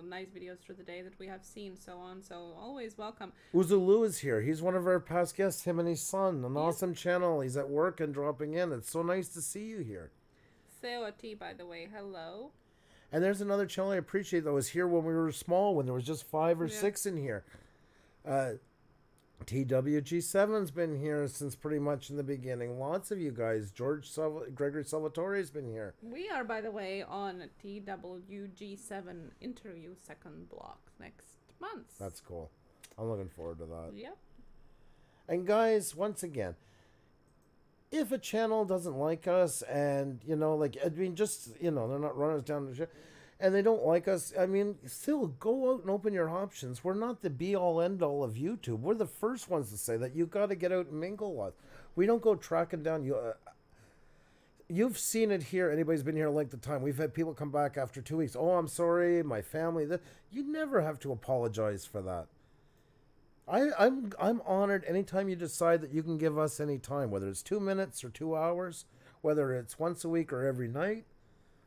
nice videos through the day that we have seen, so on. So always welcome. Uzulu is here. He's one of our past guests, him and his son. An awesome channel. He's at work and dropping in. It's so nice to see you here. Seoti, by the way, hello. And there's another channel I appreciate that was here when we were small, when there was just 5 or 6 in here. TWG7's been here since pretty much in the beginning. Lots of you guys. Gregory Salvatore's been here. We are, by the way, on TWG7 interview second block next month. That's cool. I'm looking forward to that. Yep. And guys, once again, if a channel doesn't like us, and, you know, like, I mean, just, you know, they're not running us down the shit, and they don't like us, I mean, still go out and open your options. We're not the be-all, end-all of YouTube. We're the first ones to say that. You got to get out and mingle with. We don't go tracking down you. You've seen it here. Anybody's been here a length of time. We've had people come back after 2 weeks. Oh, I'm sorry, my family. You never have to apologize for that. I'm honored anytime you decide that you can give us any time, whether it's 2 minutes or 2 hours, whether it's once a week or every night.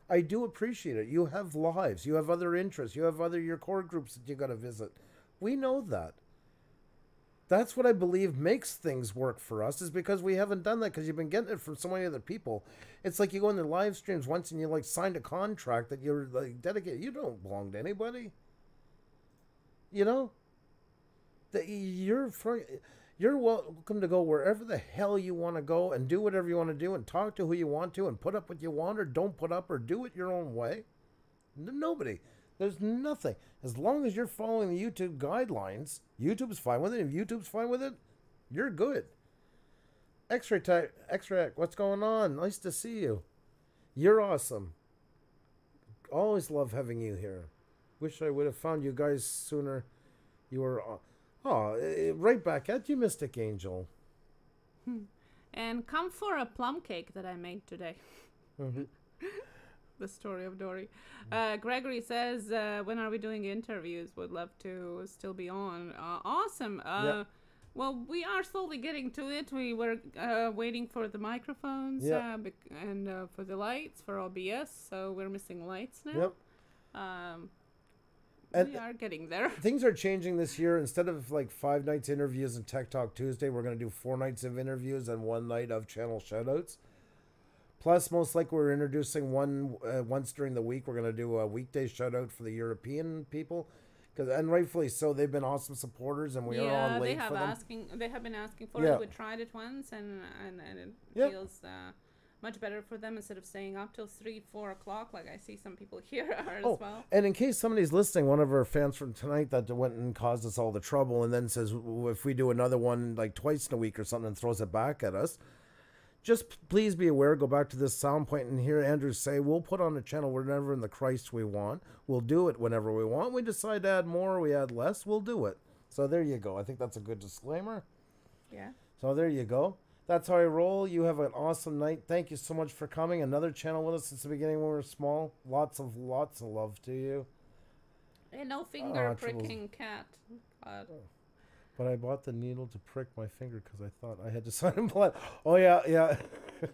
I do appreciate it. You have lives. You have other interests. You have your core groups that you got to visit. We know that. That's what I believe makes things work for us, is because we haven't done that, because you've been getting it from so many other people. It's like you go in their live streams once and you like signed a contract that you're like dedicated. You don't belong to anybody. You know? You're welcome to go wherever the hell you want to go and do whatever you want to do and talk to who you want to and put up what you want or don't put up or do it your own way. Nobody. There's nothing. As long as you're following the YouTube guidelines, YouTube's fine with it. If YouTube's fine with it, you're good. X-Ray, what's going on? Nice to see you. You're awesome. Always love having you here. Wish I would have found you guys sooner. You were... right back at you, Mystic Angel. And come for a plum cake that I made today. The story of Dory. Gregory says, when are we doing interviews? Would love to still be on. Awesome. Well, we are slowly getting to it. We were waiting for the microphones and for the lights for OBS. So we're missing lights now. And we are getting there. things are changing this year. Instead of like 5 nights interviews and Tech Talk Tuesday, we're going to do 4 nights of interviews and 1 night of channel shoutouts. Plus, most likely we're introducing one once during the week. We're going to do a weekday shoutout for the European people. And rightfully so, they've been awesome supporters, and we are on late for them. They have been asking for it. We tried it once, and it feels much better for them instead of staying up till 3-4 o'clock like I see some people here are as well. And in case somebody's listening, one of our fans from tonight that went and caused us all the trouble, and then says if we do another one like twice in a week or something and throws it back at us, just please be aware, go back to this sound point and hear Andrew say, we'll put on a channel whenever in the Christ we want. We'll do it whenever we want. We decide to add more, we add less, we'll do it. So there you go. I think that's a good disclaimer. Yeah. So there you go. That's how I roll. You have an awesome night. Thank you so much for coming. Another channel with us since the beginning when we were small. Lots of love to you. And no finger pricking cat. God. But I bought the needle to prick my finger because I thought I had to sign in blood. Oh, yeah.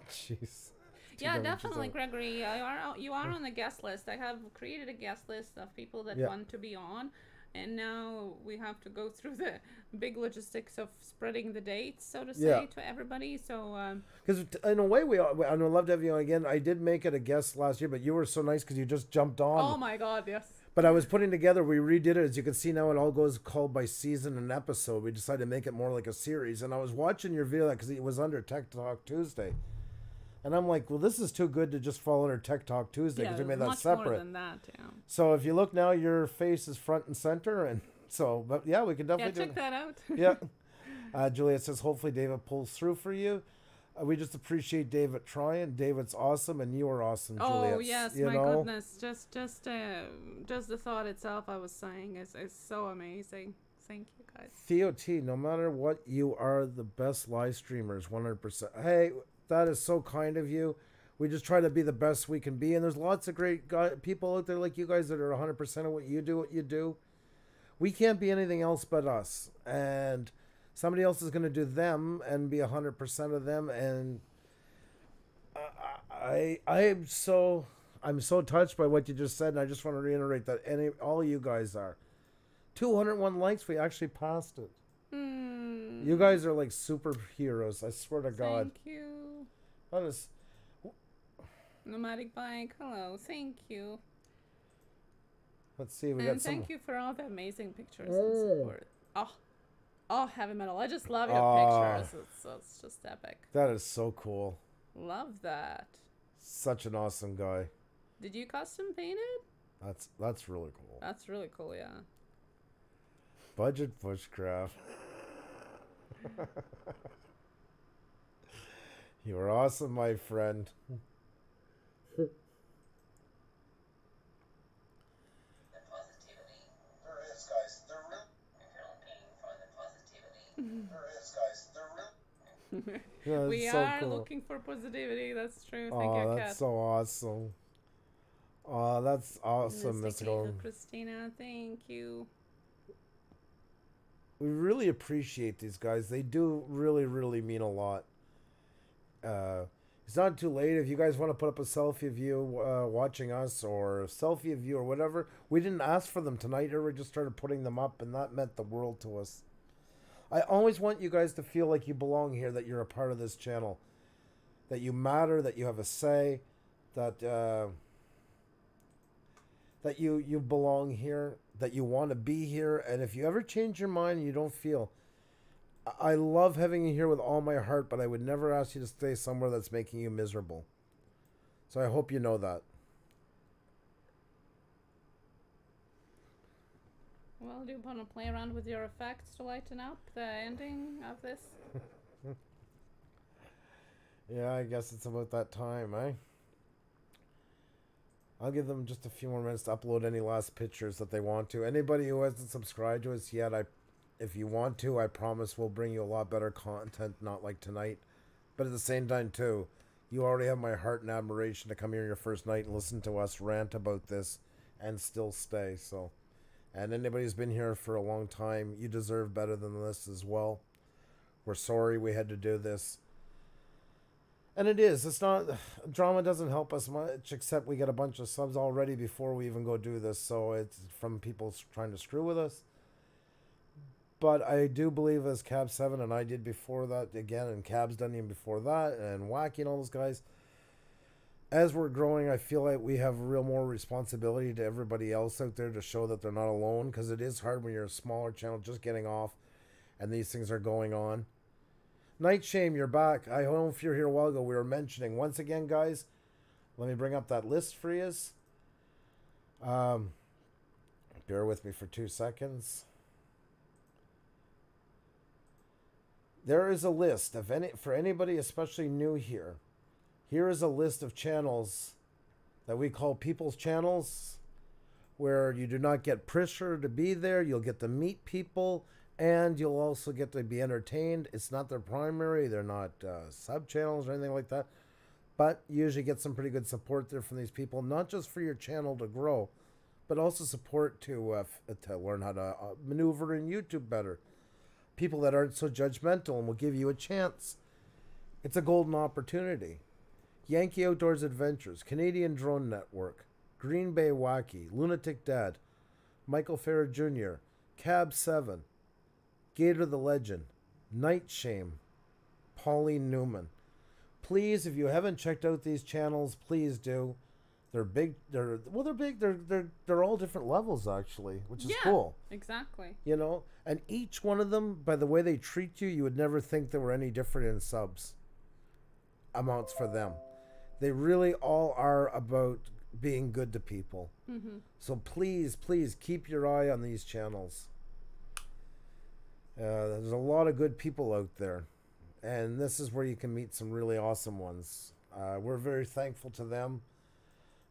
Jeez. Yeah, definitely, Gregory. You are on the guest list. I have created a guest list of people that want to be on. And now we have to go through the big logistics of spreading the dates, so to say, to everybody. So, because in a way, I would love to have you on again. I did make it a guest last year, but you were so nice because you just jumped on. Oh, my God, yes. But I was putting together, we redid it. As you can see now, it all goes called by season and episode. We decided to make it more like a series. And I was watching your video because it was under Tech Talk Tuesday. And I'm like, well, this is too good to just fall under Tech Talk Tuesday because we made that separate. More than that, yeah. So if you look now, your face is front and center. And so, but yeah, we can definitely check that out. Yeah. Juliet says, hopefully David pulls through for you. We just appreciate David trying. David's awesome, and you are awesome, Juliet. Oh yes, my goodness! Just the thought itself, I was saying, is so amazing. Thank you, guys. Theo T, no matter what, you are the best live streamers, 100%. Hey, that is so kind of you. We just try to be the best we can be, and there's lots of great people out there like you guys that are 100% of what you do. We can't be anything else but us, and somebody else is going to do them and be 100% of them. And I'm so touched by what you just said. And I just want to reiterate that all you guys are 201 likes. We actually passed it. You guys are like superheroes. I swear to God. Thank you. That is Nomadic Bike. Hello. Thank you. Let's see. We got some. Thank you for all the amazing pictures and support. Oh, heavy metal. I just love your pictures. It's just epic. That is so cool. Love that. Such an awesome guy. Did you custom paint it? That's really cool. That's really cool, yeah. Budget bushcraft. You are awesome, my friend. Yeah, we so are cool. Looking for positivity. That's true. Thank you, Kat. That's so awesome. Oh, that's awesome, Mystical Christina. Thank you. We really appreciate these guys. They do really, really mean a lot. It's not too late if you guys want to put up a selfie of you watching us, or a selfie of you, or whatever. We didn't ask for them tonight, or we just started putting them up, and that meant the world to us. I always want you guys to feel like you belong here, that you're a part of this channel, that you matter, that you have a say, that that you belong here, that you want to be here. And if you ever change your mind and you don't feel, I love having you here with all my heart, but I would never ask you to stay somewhere that's making you miserable. So I hope you know that. Well, do you want to play around with your effects to lighten up the ending of this? Yeah, I guess it's about that time, eh? I'll give them just a few more minutes to upload any last pictures that they want to. Anybody who hasn't subscribed to us yet, if you want to, I promise we'll bring you a lot better content, not like tonight. But at the same time, too, you already have my heart and admiration to come here your first night and listen to us rant about this and still stay, so... And anybody who's been here for a long time, you deserve better than this as well. We're sorry we had to do this. And it is. It's not. Drama doesn't help us much, except we get a bunch of subs already before we even go do this. So it's from people trying to screw with us. But I do believe as Cab 7, and I did before that again, and Cab's done even before that, and Wacky and all those guys. As we're growing, I feel like we have real more responsibility to everybody else out there to show that they're not alone, because it is hard when you're a smaller channel just getting off and these things are going on. Night Shame, you're back. I don't know if you're here a while ago. We were mentioning, once again, guys, let me bring up that list for you. Bear with me for 2 seconds. There is a list of for anybody especially new here. Here is a list of channels that we call people's channels, where you do not get pressure to be there. You'll get to meet people, and you'll also get to be entertained. It's not their primary. They're not sub channels or anything like that, but you usually get some pretty good support there from these people, not just for your channel to grow, but also support to learn how to maneuver in YouTube better. People that aren't so judgmental and will give you a chance. It's a golden opportunity. Yankee Outdoors Adventures, Canadian Drone Network, Green Bay Wacky, Lunatic Dad, Michael Farrer Jr., Cab 7, Gator the Legend, Night Shame, Pauline Newman. Please, if you haven't checked out these channels, please do. They're big. They're big. They're all different levels actually, which is cool. Exactly. You know, and each one of them, by the way they treat you, you would never think they were any different in subs amounts for them. They really all are about being good to people. Mm-hmm. So please, please keep your eye on these channels. There's a lot of good people out there, and this is where you can meet some really awesome ones. We're very thankful to them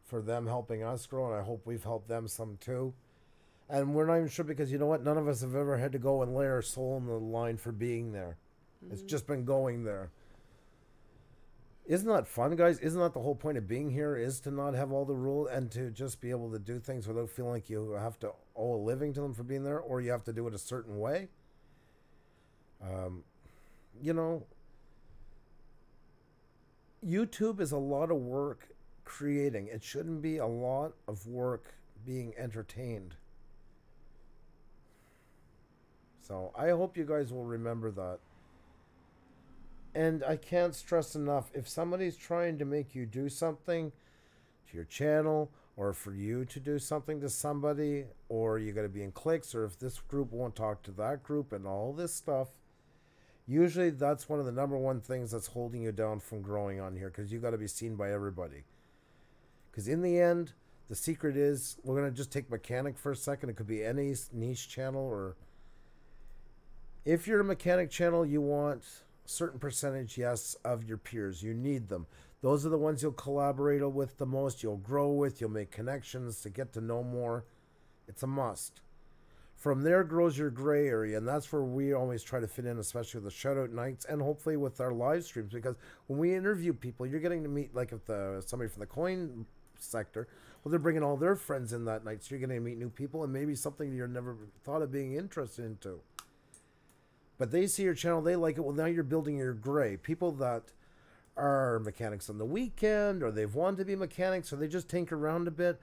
for them helping us grow, and I hope we've helped them some too. And we're not even sure, because you know what? None of us have ever had to go and lay our soul in the line for being there. Mm-hmm. It's just been going there. Isn't that fun, guys? Isn't that the whole point of being here, is to not have all the rules and to just be able to do things without feeling like you have to owe a living to them for being there, or you have to do it a certain way? You know, YouTube is a lot of work creating. It shouldn't be a lot of work being entertained. So I hope you guys will remember that. And I can't stress enough, if somebody's trying to make you do something to your channel, or for you to do something to somebody, or you got to be in cliques, or if this group won't talk to that group and all this stuff, usually that's one of the #1 things that's holding you down from growing on here, because you got to be seen by everybody. Because in the end, the secret is, we're going to just take mechanic for a second. It could be any niche channel, or if you're a mechanic channel, you want a certain percentage, yes, of your peers. You need them. Those are the ones you'll collaborate with the most, you'll grow with, you'll make connections to get to know more. It's a must. From there grows your gray area, and that's where we always try to fit in, especially with the shoutout nights, and hopefully with our live streams, because when we interview people, you're getting to meet, like if somebody from the coin sector, well, they're bringing all their friends in that night, so you're going to meet new people, and maybe something you're never thought of being interested into. But they see your channel, they like it. Well, now you're building your gray. People that are mechanics on the weekend, or they've wanted to be mechanics, or they just tinker around a bit,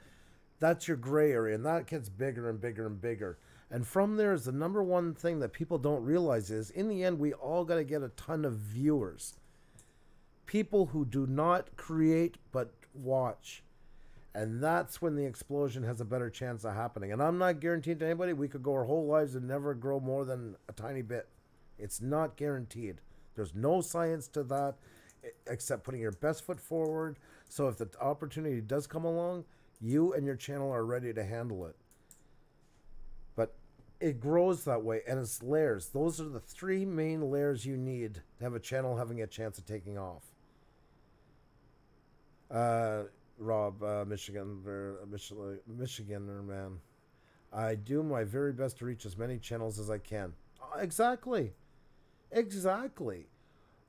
that's your gray area, and that gets bigger and bigger and bigger. And from there is the #1 thing that people don't realize is, in the end, we all got to get a ton of viewers. People who do not create but watch. And that's when the explosion has a better chance of happening. And I'm not guaranteed to anybody, we could go our whole lives and never grow more than a tiny bit. It's not guaranteed. There's no science to that, except putting your best foot forward. So if the opportunity does come along, you and your channel are ready to handle it. But it grows that way, and it's layers. Those are the 3 main layers you need to have a channel having a chance of taking off. Rob, Michiganer, man. I do my very best to reach as many channels as I can. Exactly. Exactly.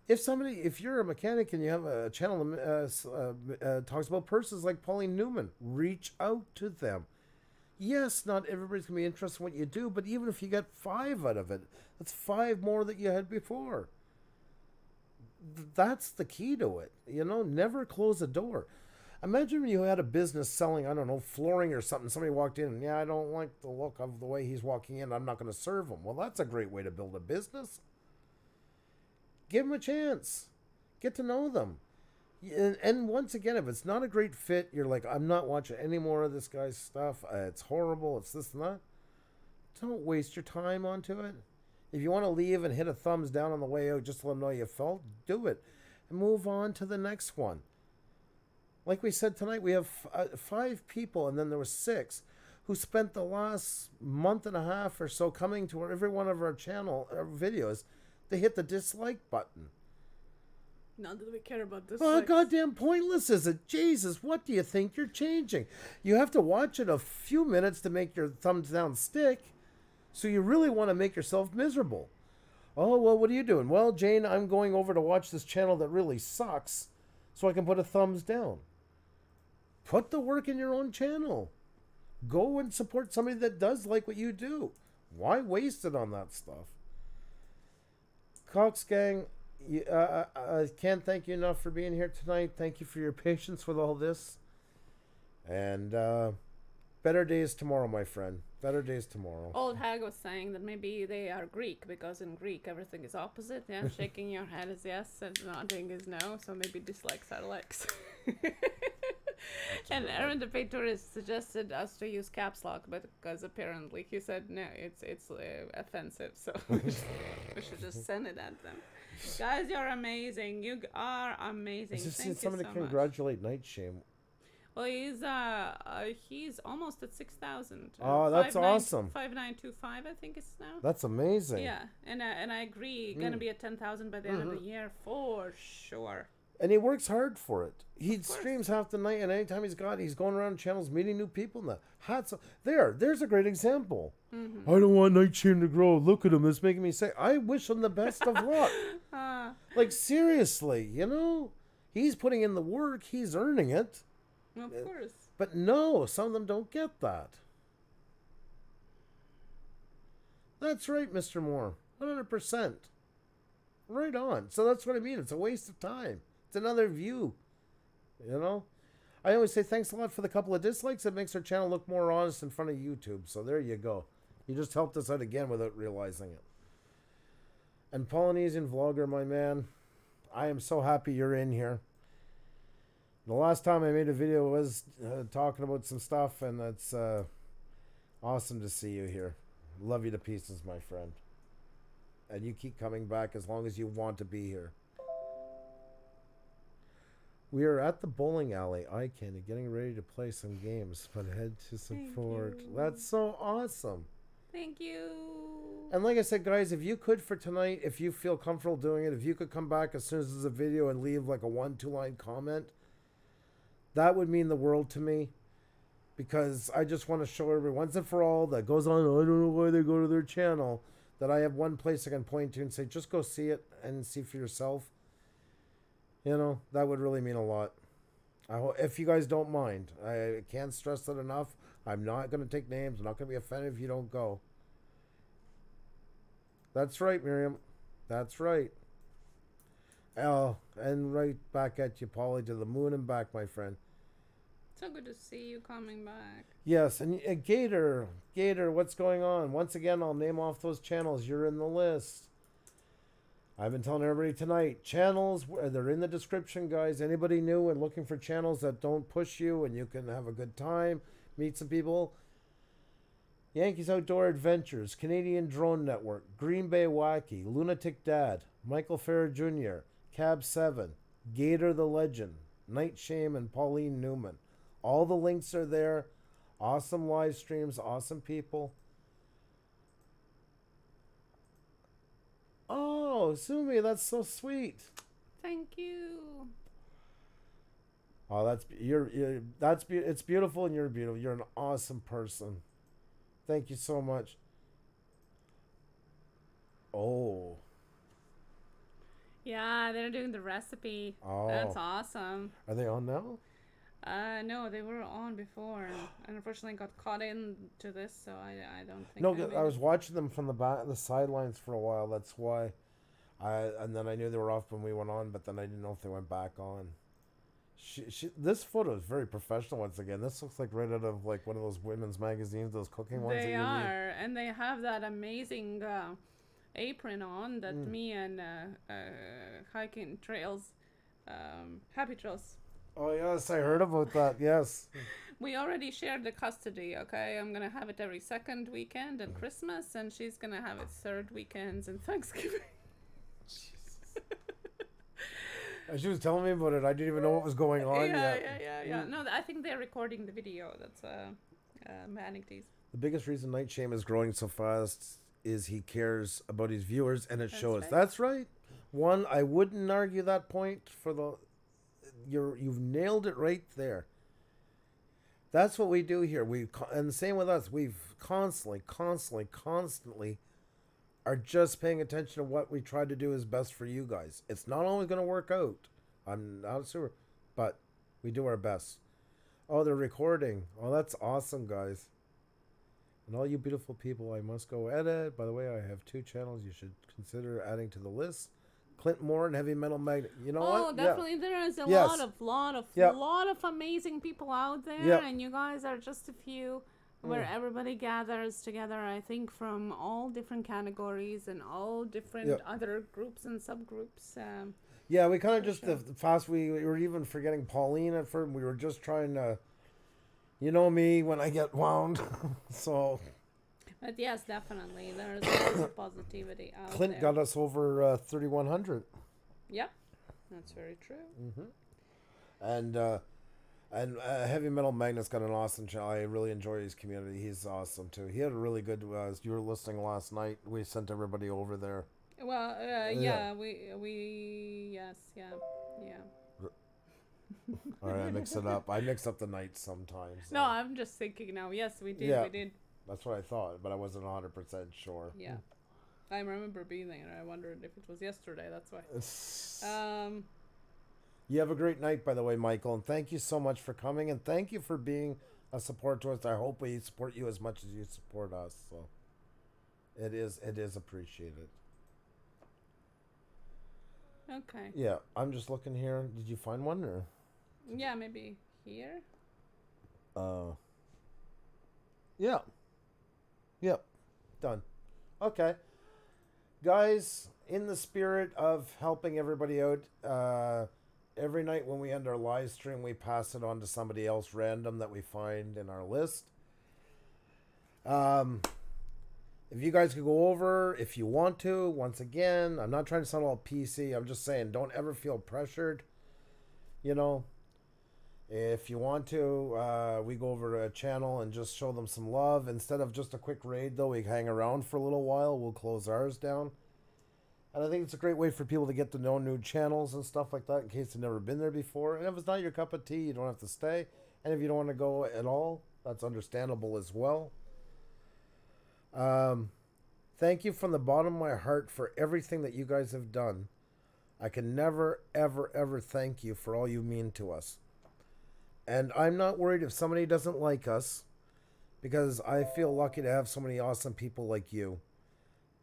If you're a mechanic and you have a channel that talks about persons like Pauline Newman, reach out to them. Yes, not everybody's going to be interested in what you do, but even if you get 5 out of it, that's 5 more that you had before. That's the key to it. You know, never close a door. Imagine you had a business selling, I don't know, flooring or something. Somebody walked in and, yeah, I don't like the look of the way he's walking in. I'm not going to serve him. Well, that's a great way to build a business. Give them a chance. Get to know them. And once again, if it's not a great fit, you're like, I'm not watching any more of this guy's stuff. It's horrible. It's this and that. Don't waste your time onto it. If you want to leave and hit a thumbs down on the way out just to let them know you felt, do it. And move on to the next one. Like we said tonight, we have 5 people, and then there were 6 who spent the last month and a half or so coming to every one of our videos. They hit the dislike button. Not that we care about this. Oh, goddamn pointless is it? Jesus, what do you think you're changing? You have to watch it a few minutes to make your thumbs down stick. So you really want to make yourself miserable. Oh, well, what are you doing? Well, Jane, I'm going over to watch this channel that really sucks so I can put a thumbs down. Put the work in your own channel. Go and support somebody that does like what you do. Why waste it on that stuff? Cox Gang, I can't thank you enough for being here tonight. Thank you for your patience with all this. And better days tomorrow, my friend. Better days tomorrow. Old Hag was saying that maybe they are Greek, because in Greek everything is opposite. Yeah, shaking your head is yes and nodding is no. So maybe dislikes are likes. And Aaron the Patorist suggested us to use caps lock, but because apparently he said no, it's offensive, so we should just send it at them. Guys, you're amazing. You are amazing. I just Thank seen somebody so congratulate Nightshame. Well, he's almost at 6,000. Oh, that's awesome. 5925, I think it's now. That's amazing. Yeah, and I agree. Gonna be at 10,000 by the end of the year for sure. And he works hard for it. He streams half the night, and anytime he's going around channels, meeting new people. And the hats. There's a great example. I don't want Nightshame to grow. Look at him. It's making me say, I wish him the best of luck. Like, seriously, you know? He's putting in the work. He's earning it. Of course. But no, some of them don't get that. That's right, Mr. Moore. 100%. Right on. So that's what I mean. It's a waste of time. It's another view. You know? I always say thanks a lot for the couple of dislikes. It makes our channel look more honest in front of YouTube. So there you go. You just helped us out again without realizing it. And Polynesian Vlogger, my man, I am so happy you're in here. The last time I made a video was talking about some stuff, and it's awesome to see you here. Love you to pieces, my friend. And you keep coming back as long as you want to be here. We are at the bowling alley, eye candy, getting ready to play some games, but head to support. That's so awesome. Thank you. And like I said, guys, if you could for tonight, if you feel comfortable doing it, if you could come back as soon as there's a video and leave like a 1-2 line comment, that would mean the world to me. Because I just want to show everyone once and for all that goes on, I don't know why they go to their channel, that I have one place I can point to and say, just go see it and see for yourself. You know, that would really mean a lot. If you guys don't mind. I can't stress that enough. I'm not going to take names. I'm not going to be offended if you don't go. That's right, Miriam. That's right. Oh, and right back at you, Polly, to the moon and back, my friend. So good to see you coming back. Yes, and Gator, what's going on? Once again, I'll name off those channels. You're in the list. I've been telling everybody tonight, channels, they're in the description, guys. Anybody new and looking for channels that don't push you and you can have a good time, meet some people. Yankees Outdoor Adventures, Canadian Drone Network, Green Bay Wacky, Lunatic Dad, Michael Farrer Jr., Cab 7, Gator the Legend, Nightshame, and Pauline Newman. All the links are there. Awesome live streams, awesome people. Oh, Sumi, that's so sweet. Thank you. Oh, it's beautiful, and you're beautiful. You're an awesome person. Thank you so much. Oh. Yeah, they're doing the recipe. Oh. That's awesome. Are they on now? No, they were on before, and unfortunately got caught into this, so I don't think. No, I was watching them from the sidelines for a while. That's why. And then I knew they were off when we went on, but then I didn't know if they went back on. This photo is very professional once again. This looks like right out of like one of those women's magazines, those cooking ones. They that you are, read. and they have that amazing apron on that me and hiking trails, happy trails. Oh yes, I heard about that. Yes. We already shared the custody. Okay, I'm gonna have it every second weekend and Christmas, and she's gonna have it third weekends and Thanksgiving. She was telling me about it. I didn't even know what was going on yet. Yeah. No, I think they're recording the video. That's Manic Days. The biggest reason Night Shame is growing so fast is he cares about his viewers, and it shows. Right. That's right. One, I wouldn't argue that point for the. You've nailed it right there. That's what we do here. And the same with us. We've constantly are just paying attention to what we try to do is best for you guys. It's not always going to work out. I'm not sure, but we do our best. Oh, they're recording. Oh, that's awesome, guys. And all you beautiful people, I must go edit. By the way, I have 2 channels you should consider adding to the list. Clint Moore and Heavy Metal Magnet. You know what? Oh, definitely. Yeah. There is a lot of amazing people out there, and you guys are just a few where everybody gathers together. I think from all different categories and all different other groups and subgroups. Yeah, we kind of just the fast. We were even forgetting Pauline at first. We were just trying to, you know me when I get wound, so. But yes, definitely. There's lots of positivity out Clint there. got us over 3,100. Yep, that's very true. Mm-hmm. And Heavy Metal Magnet's got an awesome channel. I really enjoy his community. He's awesome too. He had a really good. You were listening last night. We sent everybody over there. Well, we yes, yeah. All right, I mix it up. I mix up the nights sometimes. No, I'm just thinking now. Yes, we did. Yeah. We did. That's what I thought, but I wasn't 100% sure. Yeah. I remember being there. I wondered if it was yesterday. That's why. You have a great night, by the way, Michael, and thank you so much for coming, and thank you for being a support to us. I hope we support you as much as you support us. So it is appreciated. Okay. Yeah, I'm just looking here. Did you find one or? Yeah, maybe here. Yeah. Yep. Done. Okay. Guys, in the spirit of helping everybody out, every night when we end our live stream, we pass it on to somebody else random that we find in our list. If you guys could go over, if you want to, once again, I'm not trying to sound all PC. I'm just saying, don't ever feel pressured. You know, if you want to, we go over to a channel and just show them some love. Instead of just a quick raid, though, we hang around for a little while. We'll close ours down. And I think it's a great way for people to get to know new channels and stuff like that in case they've never been there before. And if it's not your cup of tea, you don't have to stay. And if you don't want to go at all, that's understandable as well. Thank you from the bottom of my heart for everything that you guys have done. I can never, ever, ever thank you for all you mean to us. And I'm not worried if somebody doesn't like us, because I feel lucky to have so many awesome people like you.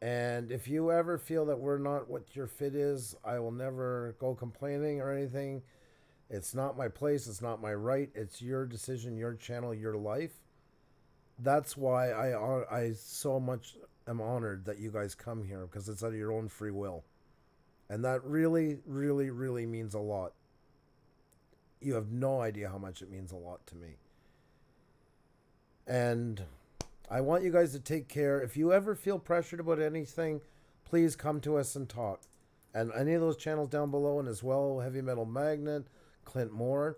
And if you ever feel that we're not what your fit is, I will never go complaining or anything. It's not my place. It's not my right. It's your decision, your channel, your life. That's why I so much am honored that you guys come here, because it's out of your own free will. And that really, really, really means a lot. You have no idea how much it means a lot to me. And I want you guys to take care. If you ever feel pressured about anything, please come to us and talk. And any of those channels down below, and as well, Heavy Metal Magnet, Clint Moore.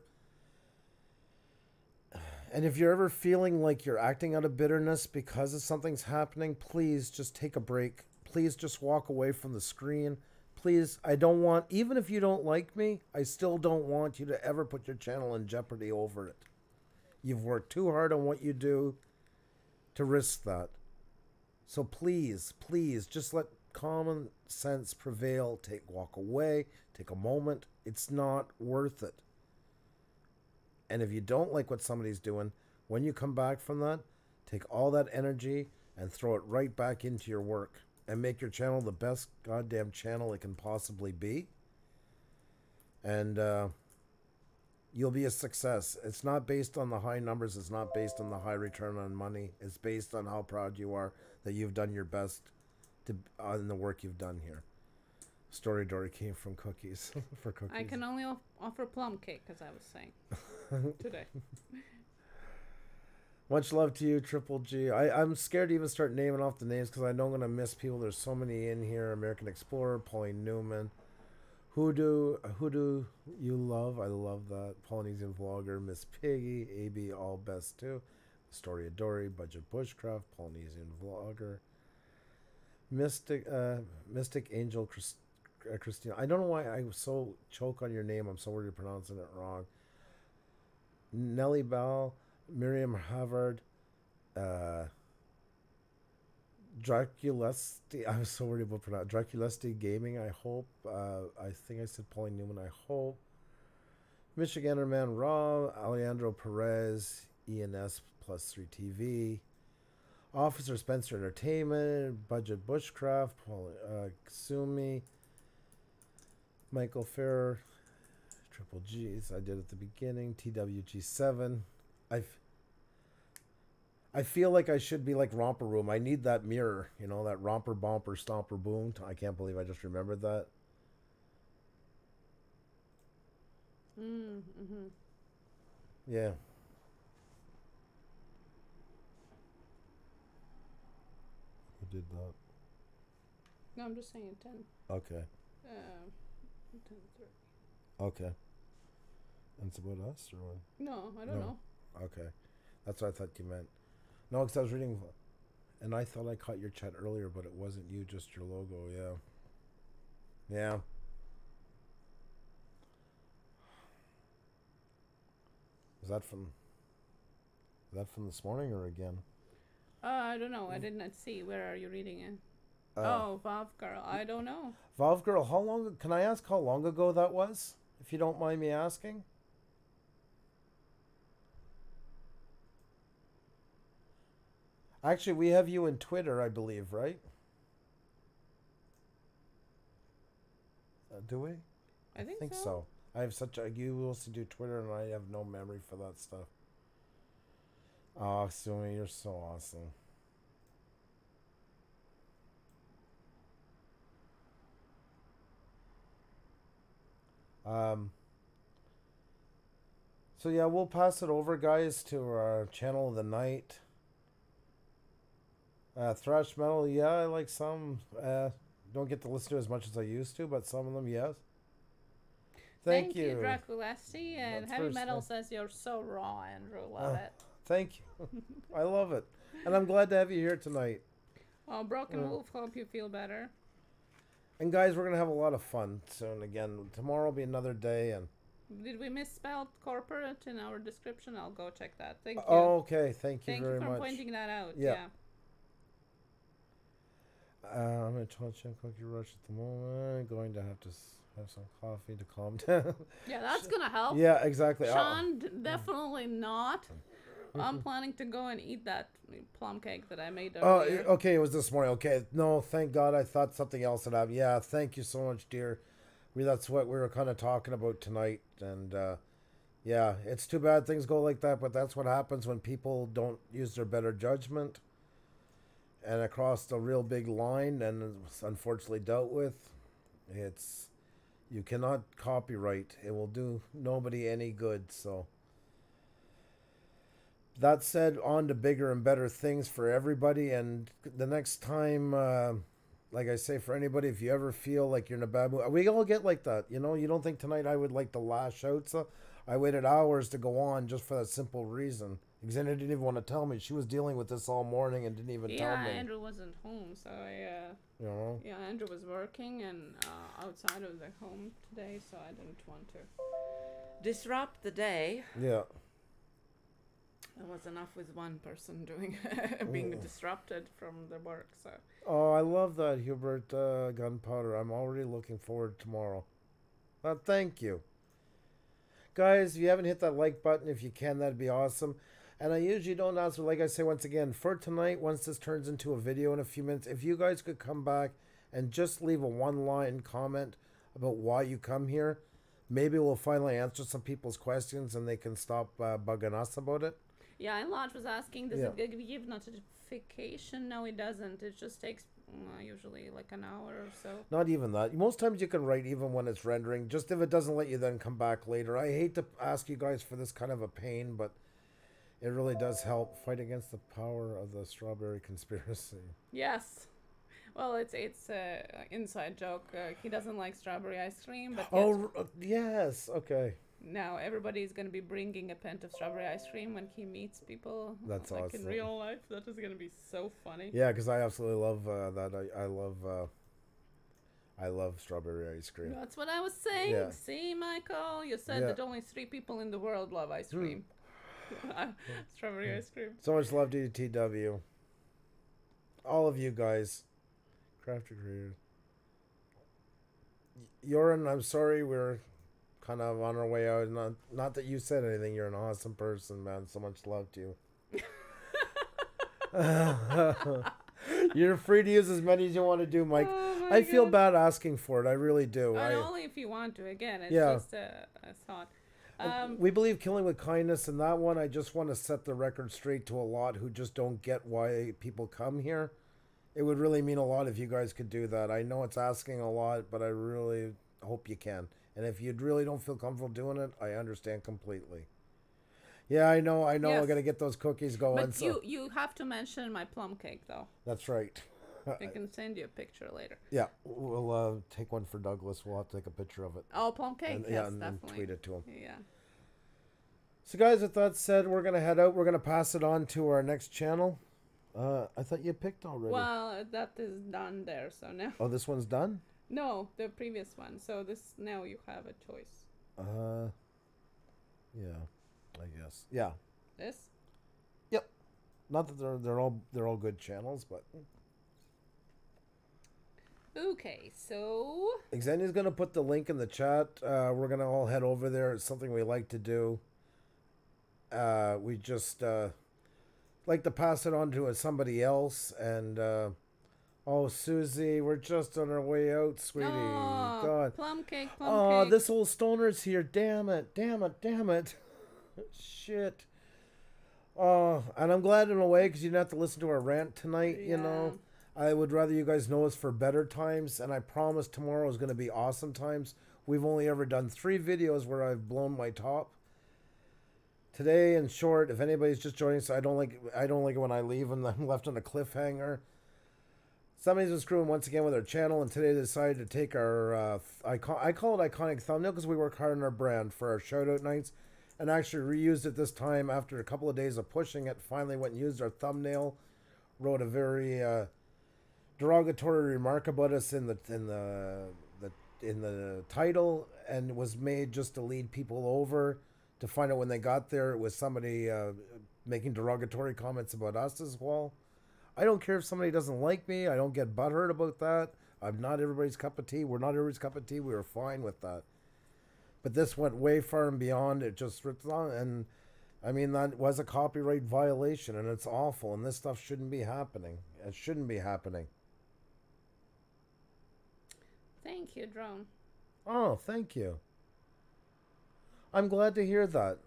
And if you're ever feeling like you're acting out of bitterness because of something's happening, please just take a break. Please just walk away from the screen. Please, I don't want, even if you don't like me, I still don't want you to ever put your channel in jeopardy over it. You've worked too hard on what you do to risk that. So please, please, just let common sense prevail. Walk away, take a moment. It's not worth it. And if you don't like what somebody's doing, when you come back from that, take all that energy and throw it right back into your work. and make your channel the best goddamn channel it can possibly be. And you'll be a success. It's not based on the high numbers. It's not based on the high return on money. It's based on how proud you are that you've done your best on the work you've done here. Story Dory came from cookies. For cookies. I can only offer plum cake, as I was saying today. Much love to you, Triple G. I'm scared to even start naming off the names because I know I'm going to miss people. There's so many in here. American Explorer, Pauline Newman. Who do you love? I love that. Polynesian Vlogger, Miss Piggy, AB All Best too. Story of Dory, Budget Bushcraft, Polynesian Vlogger. Mystic Angel Christina. I don't know why I so choke on your name. I'm so worried you're pronouncing it wrong. Nellie Bell, Miriam Havard, Draculesti. I'm so worried about pronounce Draculesti Gaming. I hope. I think I said Pauline Newman. I hope. Michigander Man Raw, Alejandro Perez, ENS Plus 3 TV. Officer Spencer Entertainment, Budget Bushcraft, Sumi, Michael Ferrer, Triple G's, I did at the beginning, TWG7. I feel like I should be like Romper Room. I need that mirror, you know, that Romper Bomper Stomper Boom. I can't believe I just remembered that. Mm-hmm. Yeah. Did that. No, I'm just saying 10. Okay. 10:30. Okay. And it's about us or what? No, I don't know. Okay. That's what I thought you meant. No, because I was reading, and I thought I caught your chat earlier, but it wasn't you, just your logo. Yeah. Yeah. Is that from this morning or again? I don't know. I did not see. Where are you reading it? Valve Girl. I don't know. Valve Girl, how long? Can I ask how long ago that was? If you don't mind me asking. Actually, we have you in Twitter, I believe, right? Do we? I think so. I have such a... You also do Twitter, and I have no memory for that stuff. Oh, Sumi, you're so awesome. So yeah, we'll pass it over, guys, to our channel of the night. Thrash metal, yeah, I like some. Don't get to listen to as much as I used to, but some of them, yes. Thank you. Draculesti, and That's Heavy Metal nice. says you're so raw, Andrew. Love it. Thank you. I love it. And I'm glad to have you here tonight. Well, Broken Wolf, hope you feel better. And guys, we're going to have a lot of fun soon again. Tomorrow will be another day. And did we misspell corporate in our description? I'll go check that. Thank you. Oh, okay. Thank you very much. Thank you for pointing that out. Yeah. Yeah. I'm going to try to check Cookie Rush at the moment. Going to have to have some coffee to calm down. Yeah, that's going to help. Yeah, exactly. Sean, definitely not. I'm planning to go and eat that plum cake that I made earlier. Oh, okay. It was this morning. Okay. No, thank God. I thought something else had happened. Yeah, thank you so much, dear. That's what we were kind of talking about tonight. And, yeah, it's too bad things go like that, but that's what happens when people don't use their better judgment and across the real big line, and it's unfortunately dealt with. It's, you cannot copyright. It will do nobody any good. So that said, on to bigger and better things for everybody. And the next time, like I say, for anybody, if you ever feel like you're in a bad mood, we all get like that. You know, you don't think tonight I would like to lash out. So I waited hours to go on just for that simple reason. Xenia didn't even want to tell me. She was dealing with this all morning and didn't even tell me. Yeah, Andrew wasn't home, so you know? Yeah, Andrew was working and outside of the home today, so I didn't want to disrupt the day. Yeah. It was enough with one person doing being disrupted from the work, so. Oh, I love that, Hubert Gunpowder. I'm already looking forward to tomorrow. Thank you. Guys, if you haven't hit that like button, if you can, that'd be awesome. And I usually don't answer, like I say, once again, for tonight, once this turns into a video in a few minutes, if you guys could come back and just leave a one-line comment about why you come here, maybe we'll finally answer some people's questions and they can stop bugging us about it. Yeah, and Lodge was asking, does it give notification? No, it doesn't. It just takes usually like an hour or so. Not even that. Most times you can write even when it's rendering, just if it doesn't let you then come back later. I hate to ask you guys for this kind of a pain, but it really does help fight against the power of the strawberry conspiracy. Yes. Well, it's a inside joke. He doesn't like strawberry ice cream, but yes, okay. now everybody's going to be bringing a pint of strawberry ice cream when he meets people. That's like awesome. In real life. That is going to be so funny. Yeah, because I absolutely love that. I love strawberry ice cream. That's what I was saying. Yeah. See, Michael, you said that only 3 people in the world love ice cream. Strawberry ice cream. So much love to you, TW. All of you guys. Crafter creators. Yorin, I'm sorry we're kind of on our way out. Not that you said anything. You're an awesome person, man. So much love to you. You're free to use as many as you want to do, Mike. Oh I feel bad asking for it. I really do. Only if you want to. Again, it's just a thought. We believe killing with kindness, and that one I just want to set the record straight to a lot who just don't get why people come here. It would really mean a lot if you guys could do that. I know it's asking a lot, but I really hope you can. And if you really don't feel comfortable doing it, I understand completely. Yeah, I know. Yes. I gotta get those cookies going. But you have to mention my plum cake, though. That's right. I can send you a picture later. Yeah, we'll take one for Douglas. We'll have to take a picture of it. Oh, plum cake. And, yes, and definitely. tweet it to him. Yeah. So, guys, with that said, we're gonna head out. We're gonna pass it on to our next channel. I thought you picked already. Well, that is done there. So now. Oh, this one's done? No, the previous one. So this now you have a choice. Yeah, I guess. Yeah. This. Yep. Not that they're all good channels, but. Okay, so. Xenia's gonna put the link in the chat. We're gonna all head over there. It's something we like to do. We just like to pass it on to somebody else, and oh, Susie, we're just on our way out, sweetie. Oh, God. plum cake. Oh, this old stoner's here. Damn it. Shit. Oh, and I'm glad in a way because you didn't have to listen to our rant tonight, you know. I would rather you guys know us for better times, and I promise tomorrow is going to be awesome times. We've only ever done 3 videos where I've blown my top. Today, in short, if anybody's just joining us, I don't like it when I leave and I'm left on a cliffhanger. Somebody's been screwing once again with our channel, and today they decided to take our I call it iconic thumbnail because we work hard on our brand for our shoutout nights, and actually reused it this time after a couple of days of pushing it. Finally went and used our thumbnail, wrote a very derogatory remark about us in the title, and was made just to lead people over to find out when they got there it was somebody making derogatory comments about us as well. I don't care if somebody doesn't like me. I don't get butthurt about that. I'm not everybody's cup of tea. We're not everybody's cup of tea. We were fine with that. But this went way far and beyond. It just ripped on, and I mean that was a copyright violation, and it's awful. And this stuff shouldn't be happening. It shouldn't be happening. Thank you, Drone. Oh, thank you. I'm glad to hear that.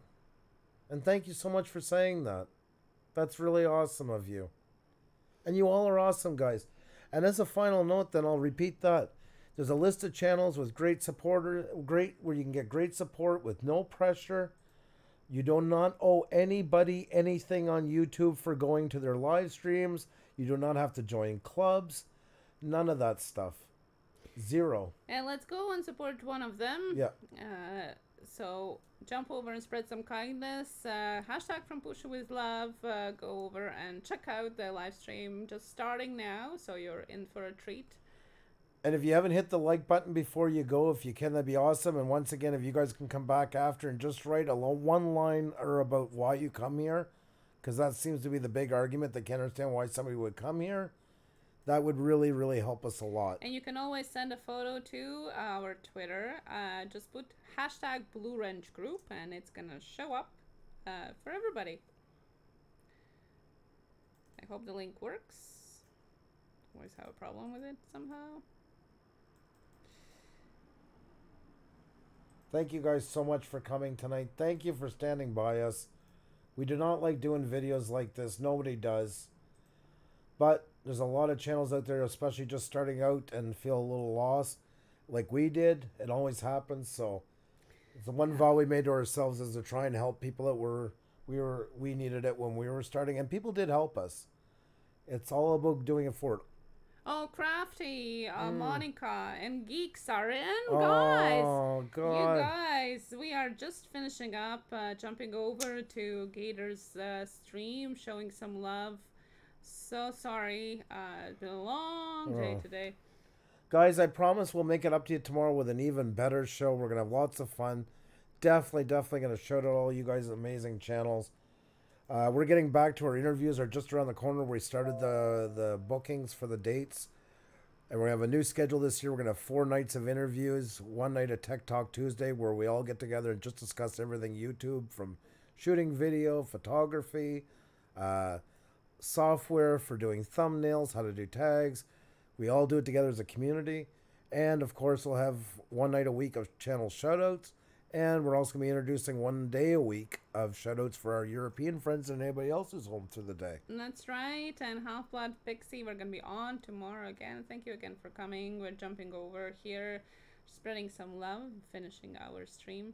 And thank you so much for saying that. That's really awesome of you. And you all are awesome, guys. And as a final note, then I'll repeat that. There's a list of channels with great where you can get great support with no pressure. You do not owe anybody anything on YouTube for going to their live streams. You do not have to join clubs. None of that stuff. Zero. And let's go and support one of them. Yeah. So jump over and spread some kindness. Hashtag from Puša with love. Go over and check out the live stream just starting now. So you're in for a treat. And if you haven't hit the like button before you go, if you can, that'd be awesome. And once again, if you guys can come back after and just write one line or about why you come here, because that seems to be the big argument. They can't understand why somebody would come here. That would really, really help us a lot. And you can always send a photo to our Twitter. Just put hashtag Blue Wrench Group, and it's going to show up for everybody. hope the link works. Always have a problem with it somehow. Thank you guys so much for coming tonight. Thank you for standing by us. We do not like doing videos like this. Nobody does. But there's a lot of channels out there, especially just starting out and feel a little lost like we did. It always happens. So it's the one vow we made to ourselves is to try and help people that we needed it when we were starting, and people did help us. It's all about doing it for it. Oh, Crafty, Monica, and Geeks are in, guys. Oh, God. You guys, we are just finishing up, jumping over to Gator's stream, showing some love. So sorry. It's been a long day today. Guys, I promise we'll make it up to you tomorrow with an even better show. We're going to have lots of fun. Definitely going to shout out all you guys' amazing channels. We're getting back to our interviews are just around the corner. We started the bookings for the dates. And we're going to have a new schedule this year. We're going to have 4 nights of interviews. One night at Tech Talk Tuesday where we all get together and just discuss everything YouTube, from shooting video, photography, software for doing thumbnails, how to do tags. We all do it together as a community. And of course, we'll have one night a week of channel shoutouts. And we're also going to be introducing one day a week of shoutouts for our European friends and anybody else who's home through the day. That's right. And Half-Blood Pixie, we're going to be on tomorrow again. Thank you again for coming. We're jumping over here, spreading some love, finishing our stream.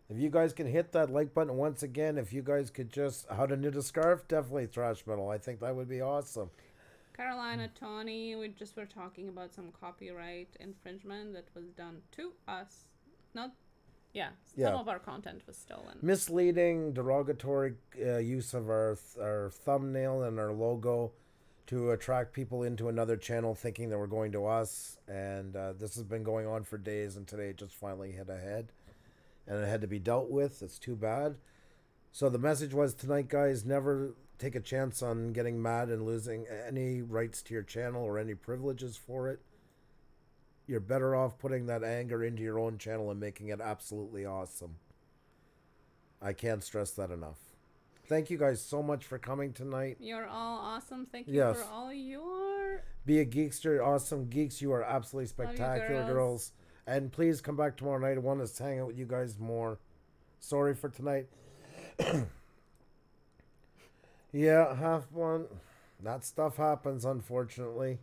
If you guys can hit that like button once again, if you guys could just, how to knit a scarf, definitely thrash metal. I think that would be awesome. Carolina, Tony, we just were talking about some copyright infringement that was done to us. Some of our content was stolen. Misleading, derogatory use of our thumbnail and our logo to attract people into another channel thinking they were going to us. And this has been going on for days, and today it just finally hit ahead. And it had to be dealt with. It's too bad. So the message was tonight, guys, never take a chance on getting mad and losing any rights to your channel or any privileges for it. You're better off putting that anger into your own channel and making it absolutely awesome. I can't stress that enough. Thank you guys so much for coming tonight. You're all awesome. Thank you for all your... Be a geekster. Awesome geeks. You are absolutely spectacular, girls. And please come back tomorrow night. I want us to hang out with you guys more. Sorry for tonight. Yeah, half one. That stuff happens, unfortunately.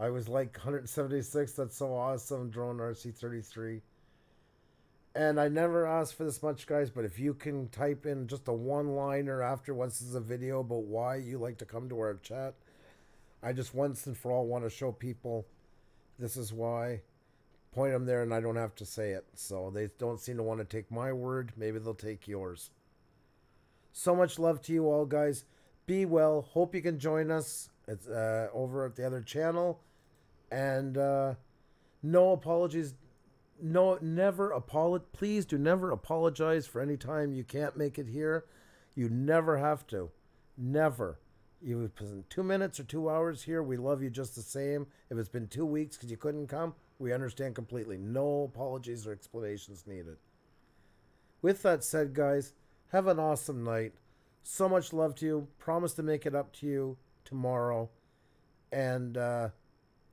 I was like 176. That's so awesome. Drone RC33. And I never asked for this much, guys, but if you can type in just a one-liner after once this is a video about why you like to come to our chat, I just once and for all want to show people this is why. Point them there and I don't have to say it. So they don't seem to want to take my word. Maybe they'll take yours. So much love to you all, guys. Be well. Hope you can join us. It's over at the other channel. And no apologies. No, never apologize. Please do never apologize for any time you can't make it here. You never have to. Never. You've been 2 minutes or 2 hours here. We love you just the same. If it's been 2 weeks because you couldn't come, we understand completely. No apologies or explanations needed. With that said, guys, have an awesome night. So much love to you. Promise to make it up to you tomorrow. And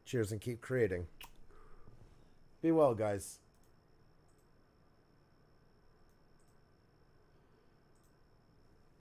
cheers and keep creating. Be well, guys.